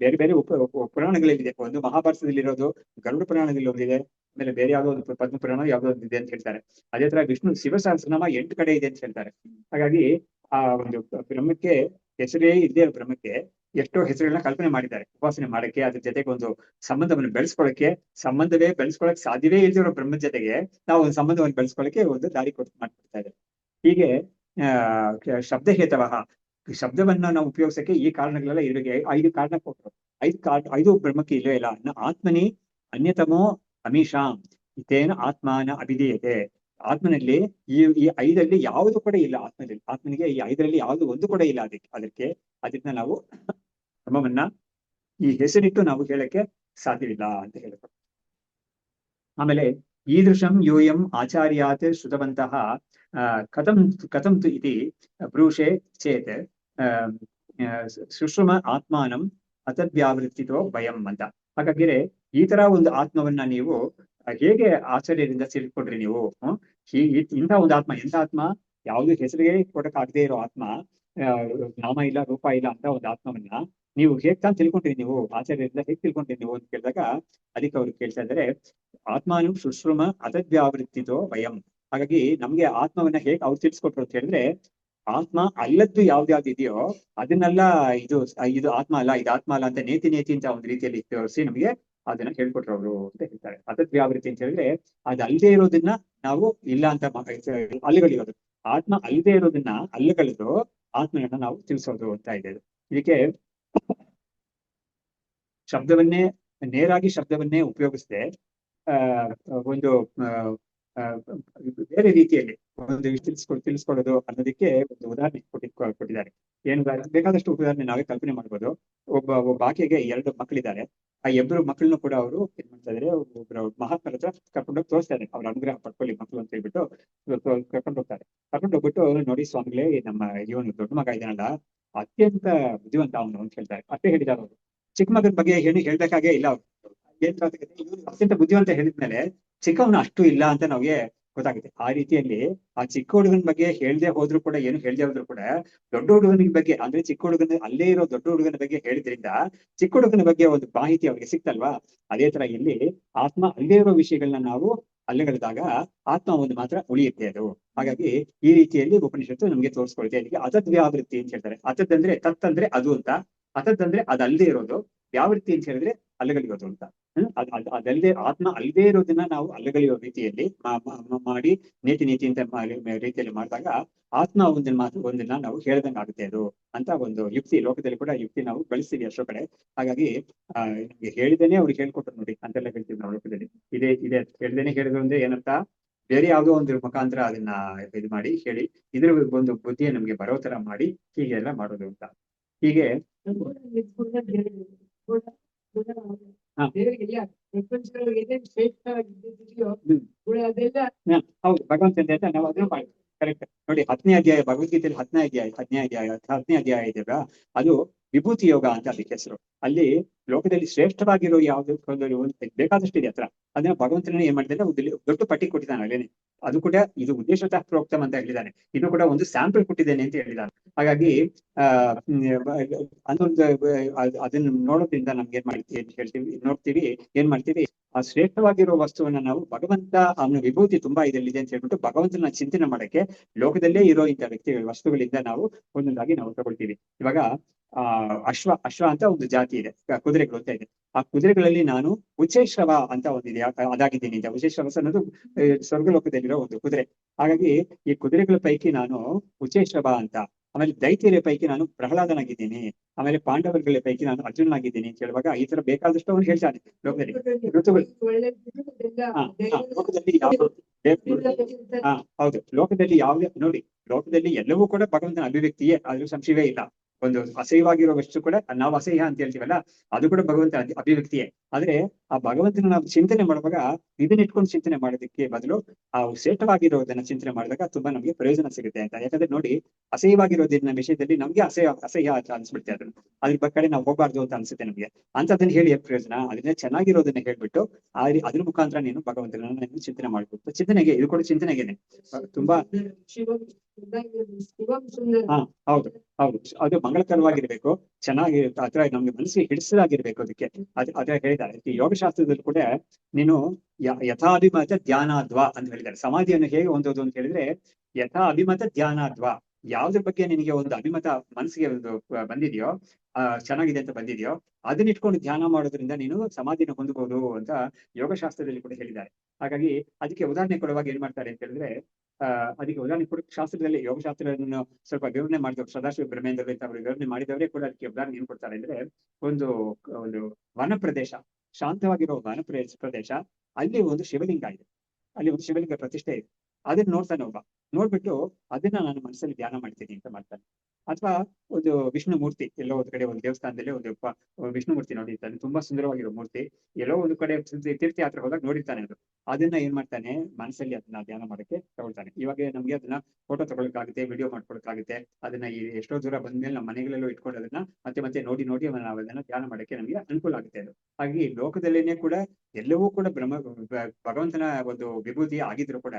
ಬೇರೆ ಬೇರೆ ಪುರಾಣಗಳಲ್ಲಿದೆ. ಒಂದು ಮಹಾಭಾರತದಲ್ಲಿ ಇರೋದು, ಗರುಡ ಪುರಾಣದಲ್ಲಿ ಒಂದಿದೆ, ಆಮೇಲೆ ಬೇರೆ ಯಾವುದೋ ಒಂದು ಪದ್ಮ ಪುರಾಣ ಯಾವುದೋ ಒಂದು ಇದೆ ಅಂತ ಹೇಳ್ತಾರೆ. ಅದೇ ತರ ವಿಷ್ಣು ಶಿವ ಸಹಸ್ರನಾಮ 8 ಕಡೆ ಇದೆ ಅಂತ ಹೇಳ್ತಾರೆ. ಹಾಗಾಗಿ ಆ ಒಂದು ಬ್ರಹ್ಮಕ್ಕೆ ಹೆಸರೇ ಇಲ್ಲದೆ ಇರೋ ಬ್ರಹ್ಮಕ್ಕೆ ಎಷ್ಟೋ ಹೆಸರುಗಳನ್ನ ಕಲ್ಪನೆ ಮಾಡಿದ್ದಾರೆ ಉಪಾಸನೆ ಮಾಡಕ್ಕೆ. ಅದ್ರ ಜೊತೆಗೆ ಒಂದು ಸಂಬಂಧವನ್ನು ಸಂಬಂಧವೇ ಬೆಳೆಸ್ಕೊಳಕ್ ಸಾಧ್ಯವೇ ಇಲ್ದಿರೋ ಬ್ರಹ್ಮದ ಜೊತೆಗೆ ನಾವು ಒಂದು ಸಂಬಂಧವನ್ನು ಬೆಳೆಸ್ಕೊಳಕ್ಕೆ ಒಂದು ದಾರಿ ಮಾಡ್ಕೊಡ್ತಾ ಇದ್ದಾರೆ. ಹೀಗೆ ಶಬ್ದಹೇತವಃ, ಶಬ್ದವನ್ನ ನಾವು ಉಪಯೋಗಿಸಕ್ಕೆ ಈ ಕಾರಣಗಳೆಲ್ಲ ಇಲ್ಲಿಗೆ 5 ಕಾರಣ ಕೊಟ್ಟರು. 5 ಬ್ರಹ್ಮಕ್ಕೆ ಇಲ್ಲವೇ ಇಲ್ಲ. ಆತ್ಮನಿ ಅನ್ಯತಮೋ ಅಮೀಷಾಂ ಇತೇನ ಆತ್ಮಾನ ಅಭಿಧೀಯತೆ. ಆತ್ಮನಲ್ಲಿ ಈ 5ರಲ್ಲಿ ಯಾವುದು ಕೂಡ ಇಲ್ಲ. ಆತ್ಮನಿಗೆ ಈ 5ರಲ್ಲಿ ಯಾವುದು ಒಂದು ಕೂಡ ಇಲ್ಲ. ಅದಕ್ಕೆ ನಾವು ಬ್ರಹ್ಮವನ್ನ ಈ ಹೆಸರಿಟ್ಟು ನಾವು ಹೇಳಕ್ಕೆ ಸಾಧ್ಯವಿಲ್ಲ ಅಂತ ಹೇಳ್ತಾರೆ. ಆಮೇಲೆ ಈದೃಶಂ ಯೂಯಂ ಆಚಾರ್ಯಾತ್ ಶ್ರುತವಂತಹ ಕಥಂ ತು ಇತಿ ಬ್ರೂಷೆ ಚೇತ್ ಸುಶ್ರುಮ ಆತ್ಮಾನಂ ಅತದ್ವ್ಯಾವೃತ್ತಿತೋ ಭಯಂ ಅಂತ. ಹಾಗಾಗಿರೆ ಈ ತರ ಒಂದು ಆತ್ಮವನ್ನ ನೀವು ಹೇಗೆ ಆಚಾರ್ಯರಿಂದ ತಿಳ್ಕೊಂಡ್ರಿ ನೀವು? ಇಂಥ ಒಂದು ಆತ್ಮ, ಎಂಥ ಆತ್ಮ, ಯಾವುದು ಹೆಸರಿಗೆ ಕೊಡಕ್ಕಾಗದೇ ಇರೋ ಆತ್ಮ, ನಾಮ ಇಲ್ಲ ರೂಪ ಇಲ್ಲ ಅಂತ ಒಂದು ಆತ್ಮವನ್ನ ನೀವು ಹೇಗ್ ತಾನು ತಿಳ್ಕೊಂಡ್ರಿ, ನೀವು ಆಚಾರ್ಯರಿಂದ ಹೇಗ್ ತಿಳ್ಕೊಂಡ್ರಿ ನೀವು ಅಂತ ಕೇಳಿದಾಗ ಅದಕ್ಕೆ ಅವ್ರು ಕೇಳ್ತಾ ಇದ್ದಾರೆ, ಆತ್ಮಾನು ಶುಶ್ರುಮ ಅತದ್ವ್ಯಾವೃತ್ತಿತೋ ಭಯಂ. ಹಾಗಾಗಿ ನಮ್ಗೆ ಆತ್ಮವನ್ನ ಹೇಗೆ ಅವ್ರು ತಿಳಿಸ್ಕೊಟ್ರು ಅಂತ ಹೇಳಿದ್ರೆ, ಆತ್ಮ ಅಲ್ಲದ್ದು ಯಾವ್ದು ಇದೆಯೋ ಅದನ್ನೆಲ್ಲ ಇದು ಆತ್ಮ ಅಲ್ಲ, ಇದು ಆತ್ಮ ಅಲ್ಲ ಅಂತ ನೇತಿ ಅಂತ ಒಂದು ರೀತಿಯಲ್ಲಿ ತೋರಿಸಿ ನಮಗೆ ಅದನ್ನ ಹೇಳ್ಕೊಟ್ರು ಅವರು ಅಂತ ಹೇಳ್ತಾರೆ. ಅತದ್ವ್ಯಾವೃತ್ತಿ ಅಂತ ಹೇಳಿದ್ರೆ ಅದು ಅಲ್ಲದೆ ಇರೋದನ್ನ ನಾವು ಇಲ್ಲ ಅಂತ ಅಲ್ಲಗಳಿರೋದು. ಆತ್ಮ ಅಲ್ಲದೆ ಇರೋದನ್ನ ಅಲ್ಲಗಳದು ಆತ್ಮಗಳನ್ನ ನಾವು ತಿಳಿಸೋದು ಅಂತ ಇದೆ. ಇದಕ್ಕೆ ನೇರಾಗಿ ಶಬ್ದವನ್ನೇ ಉಪಯೋಗಿಸದೆ ಒಂದು ಬೇರೆ ರೀತಿಯಲ್ಲಿ ಒಂದು ತಿಳಿಸ್ಕೊಡೋದು ಅನ್ನೋದಕ್ಕೆ ಒಂದು ಉದಾಹರಣೆ ಕೊಟ್ಟಿದ್ದಾರೆ. ಏನು ಬೇಕಾದಷ್ಟು ಉದಾಹರಣೆ ನಾವೇ ಕಲ್ಪನೆ ಮಾಡ್ಬೋದು. ಒಬ್ಬ ಆಕೆಗೆ 2 ಮಕ್ಕಳಿದ್ದಾರೆ. ಆ 2 ಮಕ್ಕಳನ್ನು ಕೂಡ ಅವರು ಏನ್ ಮಾಡ್ತಾ ಇದಾರೆ, ಒಬ್ರು ಮಹಾತ್ಮರ ಹತ್ರ ಕರ್ಕೊಂಡೋಗಿ ತೋರಿಸ್ತಾರೆ. ಅವ್ರ ಅನುಗ್ರಹ ಪಡ್ಕೊಳ್ಳಿ ಮಕ್ಕಳು ಅಂತ ಹೇಳ್ಬಿಟ್ಟು ಕರ್ಕೊಂಡು ಹೋಗ್ಬಿಟ್ಟು, ನೋಡಿ ಸ್ವಾಮಿಗಳೇ, ನಮ್ಮ ಇವನು ದೊಡ್ಡ ಮಗ ಇದ್ದಾನಲ್ಲ ಅತ್ಯಂತ ಬುದ್ಧಿವಂತ ಅವನು ಅಂತ ಹೇಳ್ತಾರೆ. ಅಷ್ಟೇ ಹೇಳಿದಾರೆ ಅವರು. ಚಿಕ್ಕ ಮಗನ ಬಗ್ಗೆ ಹೇಳ್ಬೇಕಾಗೇ ಇಲ್ಲ ಅವ್ರು. ಅತ್ಯಂತ ಬುದ್ಧಿವಂತ ಹೇಳಿದ್ಮೇಲೆ ಚಿಕ್ಕವನು ಅಷ್ಟು ಇಲ್ಲ ಅಂತ ನಮ್ಗೆ ಗೊತ್ತಾಗುತ್ತೆ. ಆ ರೀತಿಯಲ್ಲಿ ಆ ಚಿಕ್ಕ ಹುಡುಗನ ಬಗ್ಗೆ ಹೇಳ್ದೆ ಹೋದ್ರು ಕೂಡ, ಏನು ಹೇಳ್ದೆ ಹೋದ್ರು ಕೂಡ ದೊಡ್ಡ ಹುಡುಗನ ಬಗ್ಗೆ, ಅಂದ್ರೆ ಚಿಕ್ಕ ಹುಡುಗನ ಅಲ್ಲೇ ಇರೋ ದೊಡ್ಡ ಹುಡುಗನ ಬಗ್ಗೆ ಹೇಳಿದ್ರಿಂದ ಚಿಕ್ಕ ಹುಡುಗನ ಬಗ್ಗೆ ಒಂದು ಮಾಹಿತಿ ಅವ್ರಿಗೆ ಸಿಕ್ತಲ್ವಾ. ಅದೇ ತರ ಇಲ್ಲಿ ಆತ್ಮ ಅಲ್ಲೇ ಇರೋ ವಿಷಯಗಳನ್ನ ನಾವು ಅಲ್ಲಗಳಿದಾಗ ಆತ್ಮ ಒಂದು ಮಾತ್ರ ಉಳಿಯುತ್ತೆ ಅದು. ಹಾಗಾಗಿ ಈ ರೀತಿಯಲ್ಲಿ ಉಪನಿಷತ್ತು ನಮ್ಗೆ ತೋರಿಸ್ಕೊಳ್ತೆ. ಅದಕ್ಕೆ ಅತದ್ವ್ಯಾವೃತ್ತಿ ಅಂತ ಹೇಳ್ತಾರೆ. ಅತದ್ ಅಂದ್ರೆ ತತ್ ಅಂದ್ರೆ ಅದು ಅಂತ, ಅತದ್ ಅಂದ್ರೆ ಅದು ಅಲ್ಲದೆ ಇರೋದು, ವ್ಯಾವೃತ್ತಿ ಅಂತ ಹೇಳಿದ್ರೆ ಅಲ್ಲಗಲಿಯೋದು ಅಂತ. ಅದಲ್ಲದೆ ಆತ್ಮ ಅಲ್ಲದೆ ಇರೋದನ್ನ ನಾವು ಅಲ್ಲಗಲಿಯೋ ರೀತಿಯಲ್ಲಿ ಮಾಡಿ ನೀತಿ ಅಂತ ರೀತಿಯಲ್ಲಿ ಮಾಡಿದಾಗ ಆತ್ಮ ಒಂದನ್ನ ನಾವು ಹೇಳ್ದಂಗೆ ಆಗುತ್ತೆ ಅದು ಅಂತ ಒಂದು ಯುಕ್ತಿ. ಲೋಕದಲ್ಲಿ ಕೂಡ ಯುಕ್ತಿ ನಾವು ಬಳಸ್ತೀವಿ ಎಷ್ಟೋ ಕಡೆ. ಹಾಗಾಗಿ ನಮ್ಗೆ ಹೇಳಿದೇನೆ ಅವ್ರಿಗೆ ಹೇಳ್ಕೊಟ್ರು ನೋಡಿ ಅಂತೆಲ್ಲ ಹೇಳ್ತೀವಿ ನಾವು ಲೋಕದಲ್ಲಿ. ಇದೆ ಹೇಳ್ದೇನೆ ಹೇಳಿದ್ರು ಅಂದ್ರೆ ಏನಂತ, ಬೇರೆ ಯಾವುದೋ ಒಂದು ಮುಖಾಂತರ ಅದನ್ನ ಇದು ಮಾಡಿ ಹೇಳಿ ಇದ್ರ ಒಂದು ಬುದ್ಧಿಯ ನಮ್ಗೆ ಬರೋ ತರ ಮಾಡಿ ಹೀಗೆಲ್ಲ ಮಾಡೋದು ಅಂತ. ಹೀಗೆ ಹೌದು ಭಗವಂತ ನಾವು ಅದನ್ನು ಮಾಡಿ ಕರೆಕ್ಟ್ ನೋಡಿ. 10ನೇ ಅಧ್ಯಾಯ ಭಗವದ್ಗೀತೆಯಲ್ಲಿ 10ನೇ ಅಧ್ಯಾಯ ಇದೆಯಲ್ಲ, ಅದು ವಿಭೂತಿ ಯೋಗ ಅಂತ ಅದಕ್ಕೆ ಹೆಸರು. ಅಲ್ಲಿ ಲೋಕದಲ್ಲಿ ಶ್ರೇಷ್ಠವಾಗಿರೋ ಯಾವ್ದು ಬೇಕಾದಷ್ಟಿದೆ ಹತ್ರ. ಅದನ್ನ ಭಗವಂತನೇ ಏನ್ ಮಾಡಿದ್ರೆ ದೊಡ್ಡ ಪಟ್ಟಿ ಕೊಟ್ಟಿದ್ದಾನೆ ಅಲ್ಲೇನೆ. ಅದು ಕೂಡ ಇದು ಉದ್ದೇಶತಃ ಪ್ರೋಕ್ತಮ್ ಅಂತ ಹೇಳಿದ್ದಾನೆ. ಇದು ಕೂಡ ಒಂದು ಸ್ಯಾಂಪಲ್ ಕೊಟ್ಟಿದ್ದೇನೆ ಅಂತ ಹೇಳಿದ್ದಾನೆ. ಹಾಗಾಗಿ ಅದೊಂದು ಅದನ್ನ ನೋಡೋದ್ರಿಂದ ನಮ್ಗೆ ನೋಡ್ತೀವಿ ಏನ್ ಮಾಡ್ತೀವಿ, ಆ ಶ್ರೇಷ್ಠವಾಗಿರೋ ವಸ್ತುವನ್ನ ನಾವು ಭಗವಂತ ಅವನ ವಿಭೂತಿ ತುಂಬಾ ಇದರಲ್ಲಿದೆ ಅಂತ ಹೇಳ್ಬಿಟ್ಟು ಭಗವಂತನ ಚಿಂತನೆ ಮಾಡಕ್ಕೆ ಲೋಕದಲ್ಲೇ ಇರೋ ಇಂಥ ವಸ್ತುಗಳಿಂದ ನಾವು ಒಂದೊಂದಾಗಿ ನಾವು ತಗೊಳ್ತೀವಿ. ಇವಾಗ ಅಶ್ವ ಅಂತ ಒಂದು ಜಾತಿ ಇದೆ, ಕುದುರೆಗಳು ಅಂತ ಇದೆ. ಆ ಕುದುರೆಗಳಲ್ಲಿ ನಾನು ಉಚ್ಚೈಶ್ರವ ಅಂತ ಒಂದಿದೆ ಅದಾಗಿದ್ದೀನಿ ಅಂತ. ಉಚ್ಚೈಶ್ರವ ಅನ್ನೋದು ಸ್ವರ್ಗಲೋಕದಲ್ಲಿರೋ ಒಂದು ಕುದುರೆ. ಹಾಗಾಗಿ ಈ ಕುದುರೆಗಳ ಪೈಕಿ ನಾನು ಉಚ್ಚೈಶ್ರವ ಅಂತ, ಆಮೇಲೆ ದೈತ್ಯರ ಪೈಕಿ ನಾನು ಪ್ರಹ್ಲಾದನಾಗಿದ್ದೀನಿ, ಆಮೇಲೆ ಪಾಂಡವರುಗಳ ಪೈಕಿ ನಾನು ಅರ್ಜುನನಾಗಿದ್ದೀನಿ ಅಂತ ಹೇಳುವಾಗ ಈ ತರ ಬೇಕಾದಷ್ಟು ಅವನು ಹೇಳ್ತಾನೆ ಲೋಕದಲ್ಲಿ ಋತುಗಳು. ಲೋಕದಲ್ಲಿ ಹೌದು, ಲೋಕದಲ್ಲಿ ಯಾವ್ದೇ ನೋಡಿ, ಲೋಕದಲ್ಲಿ ಎಲ್ಲವೂ ಕೂಡ ಭಗವಂತನ ಅಭಿವ್ಯಕ್ತಿಯೇ, ಅದ್ರ ಸಂಶಯವೇ ಇಲ್ಲ. ಒಂದು ಅಸಹ್ಯವಾಗಿರೋ ವಸ್ತು ಕೂಡ ನಾವು ಅಸಹ್ಯ ಅಂತ ಹೇಳ್ತೀವಲ್ಲ, ಅದು ಕೂಡ ಭಗವಂತ ಅಭಿವ್ಯಕ್ತಿಯೇ. ಆದ್ರೆ ಆ ಭಗವಂತನ ನಾವು ಚಿಂತನೆ ಮಾಡುವಾಗ ಇದನ್ನ ಇಟ್ಕೊಂಡು ಚಿಂತನೆ ಮಾಡೋದಕ್ಕೆ ಬದಲು ಆ ಶ್ರೇಷ್ಠವಾಗಿರೋದನ್ನ ಚಿಂತನೆ ಮಾಡಿದಾಗ ತುಂಬಾ ನಮ್ಗೆ ಪ್ರಯೋಜನ ಸಿಗುತ್ತೆ ಅಂತ. ಯಾಕಂದ್ರೆ ನೋಡಿ, ಅಸಹ್ಯವಾಗಿರೋದನ್ನ ವಿಷಯದಲ್ಲಿ ನಮ್ಗೆ ಅಸಹ್ಯ ಅಂತ ಅನ್ಸ್ಬಿಡುತ್ತೆ. ಅದ್ರ ಕಡೆ ನಾವು ಹೋಗ್ಬಾರ್ದು ಅಂತ ಅನ್ಸುತ್ತೆ ನಮ್ಗೆ. ಅಂತದನ್ನ ಹೇಳಿ ಪ್ರಯೋಜನ, ಅದನ್ನ ಚೆನ್ನಾಗಿರೋದನ್ನ ಹೇಳ್ಬಿಟ್ಟು ಅದ್ರ ಮುಖಾಂತರ ನೀನು ಭಗವಂತನ ಚಿಂತನೆ ಮಾಡ್ಬೇಕು. ಚಿಂತನೆಗೆ ಇದು ಕೂಡ ಚಿಂತನೆಗೇನೆ ತುಂಬಾ ಹೌದು ಅದು ಮಂಗಳಕರವಾಗಿರ್ಬೇಕು, ಚೆನ್ನಾಗಿ ಅಥವಾ ನಮ್ಗೆ ಮನಸ್ಸಿಗೆ ಹಿಡಿಸಲಾಗಿರ್ಬೇಕು. ಅದಕ್ಕೆ ಅದ್ರ ಹೇಳಿದ್ದಾರೆ ಈ ಯೋಗಶಾಸ್ತ್ರದಲ್ಲಿ ಕೂಡ ನೀನು ಯಥಾಭಿಮತ ಧ್ಯಾನಾದ್ವಾ ಅಂತ ಹೇಳಿದ್ದಾರೆ. ಸಮಾಧಿಯನ್ನು ಹೇಗೆ ಹೊಂದೋದು ಅಂತ ಹೇಳಿದ್ರೆ ಯಥಾ ಅಭಿಮತ ಧ್ಯಾನಾದ್ವಾ, ಯಾವ್ದ್ರ ಬಗ್ಗೆ ನಿನಗೆ ಒಂದು ಅಭಿಮತ ಮನಸ್ಸಿಗೆ ಒಂದು ಬಂದಿದೆಯೋ, ಚೆನ್ನಾಗಿದೆ ಅಂತ ಬಂದಿದೆಯೋ, ಅದನ್ನ ಇಟ್ಕೊಂಡು ಧ್ಯಾನ ಮಾಡೋದ್ರಿಂದ ನೀನು ಸಮಾಧಿನ ಹೊಂದಬಹುದು ಅಂತ ಯೋಗಶಾಸ್ತ್ರದಲ್ಲಿ ಕೂಡ ಹೇಳಿದ್ದಾರೆ. ಹಾಗಾಗಿ ಅದಕ್ಕೆ ಉದಾಹರಣೆ ಕೊಡುವಾಗ ಏನ್ ಮಾಡ್ತಾರೆ ಅಂತ ಹೇಳಿದ್ರೆ, ಅದಕ್ಕೆ ಉದಾಹರಣೆ ಕೂಡ ಶಾಸ್ತ್ರದಲ್ಲಿ ಯೋಗಶಾಸ್ತ್ರವನ್ನು ಸ್ವಲ್ಪ ವಿವರಣೆ ಮಾಡಿದವರು ಸದಾಶಿವ ಬ್ರಹ್ಮೇಂದ್ರ ಅಂತ ಅವರು ವಿವರಣೆ ಮಾಡಿದವರೇ ಕೂಡ ಅದಕ್ಕೆ ಉದಾಹರಣೆ ಏನ್ ಕೊಡ್ತಾರೆ ಅಂದ್ರೆ, ಒಂದು ವನ ಪ್ರದೇಶ, ಶಾಂತವಾಗಿರೋ ವನ ಪ್ರದೇಶ, ಅಲ್ಲಿ ಒಂದು ಶಿವಲಿಂಗ ಇದೆ, ಅಲ್ಲಿ ಒಂದು ಶಿವಲಿಂಗ ಪ್ರತಿಷ್ಠೆ ಇದೆ. ಅದನ್ನ ನೋಡ್ತಾನೆ ಒಬ್ಬ, ನೋಡ್ಬಿಟ್ಟು ಅದನ್ನ ನಾನು ಮನಸ್ಸಲ್ಲಿ ಧ್ಯಾನ ಮಾಡ್ತೀನಿ ಅಂತ ಮಾಡ್ತಾನೆ. ಅಥವಾ ಒಂದು ವಿಷ್ಣು ಮೂರ್ತಿ, ಎಲ್ಲೋ ಒಂದು ಕಡೆ ಒಂದು ದೇವಸ್ಥಾನದಲ್ಲಿ ಒಂದು ವಿಷ್ಣು ಮೂರ್ತಿ ನೋಡಿರ್ತಾನೆ, ತುಂಬಾ ಸುಂದರವಾಗಿರೋ ಮೂರ್ತಿ, ಎಲ್ಲೋ ಒಂದು ಕಡೆ ತೀರ್ಥಯಾತ್ರೆ ಹೋದಾಗ ನೋಡಿರ್ತಾನೆ. ಅದನ್ನ ಏನ್ ಮಾಡ್ತಾನೆ, ಮನಸ್ಸಲ್ಲಿ ಅದನ್ನ ಧ್ಯಾನ ಮಾಡಕ್ಕೆ ತಗೊಳ್ತಾನೆ. ಇವಾಗ ನಮ್ಗೆ ಅದನ್ನ ಫೋಟೋ ತಗೊಳಕಾಗುತ್ತೆ, ವಿಡಿಯೋ ಮಾಡ್ಕೊಳಕಾಗುತ್ತೆ. ಅದನ್ನ ಎಷ್ಟೋ ದೂರ ಬಂದ್ಮೇಲೆ ನಮ್ಮ ಮನೆಗಳಲ್ಲೂ ಇಟ್ಕೊಂಡು ಅದನ್ನ ಮತ್ತೆ ನೋಡಿ ನಾವು ಅದನ್ನ ಧ್ಯಾನ ಮಾಡಕ್ಕೆ ನಮ್ಗೆ ಅನುಕೂಲ ಆಗುತ್ತೆ ಅದು. ಹಾಗಾಗಿ ಲೋಕದಲ್ಲೇನೆ ಕೂಡ ಎಲ್ಲವೂ ಕೂಡ ಭಗವಂತನ ಒಂದು ವಿಭೂತಿ ಆಗಿದ್ರು ಕೂಡ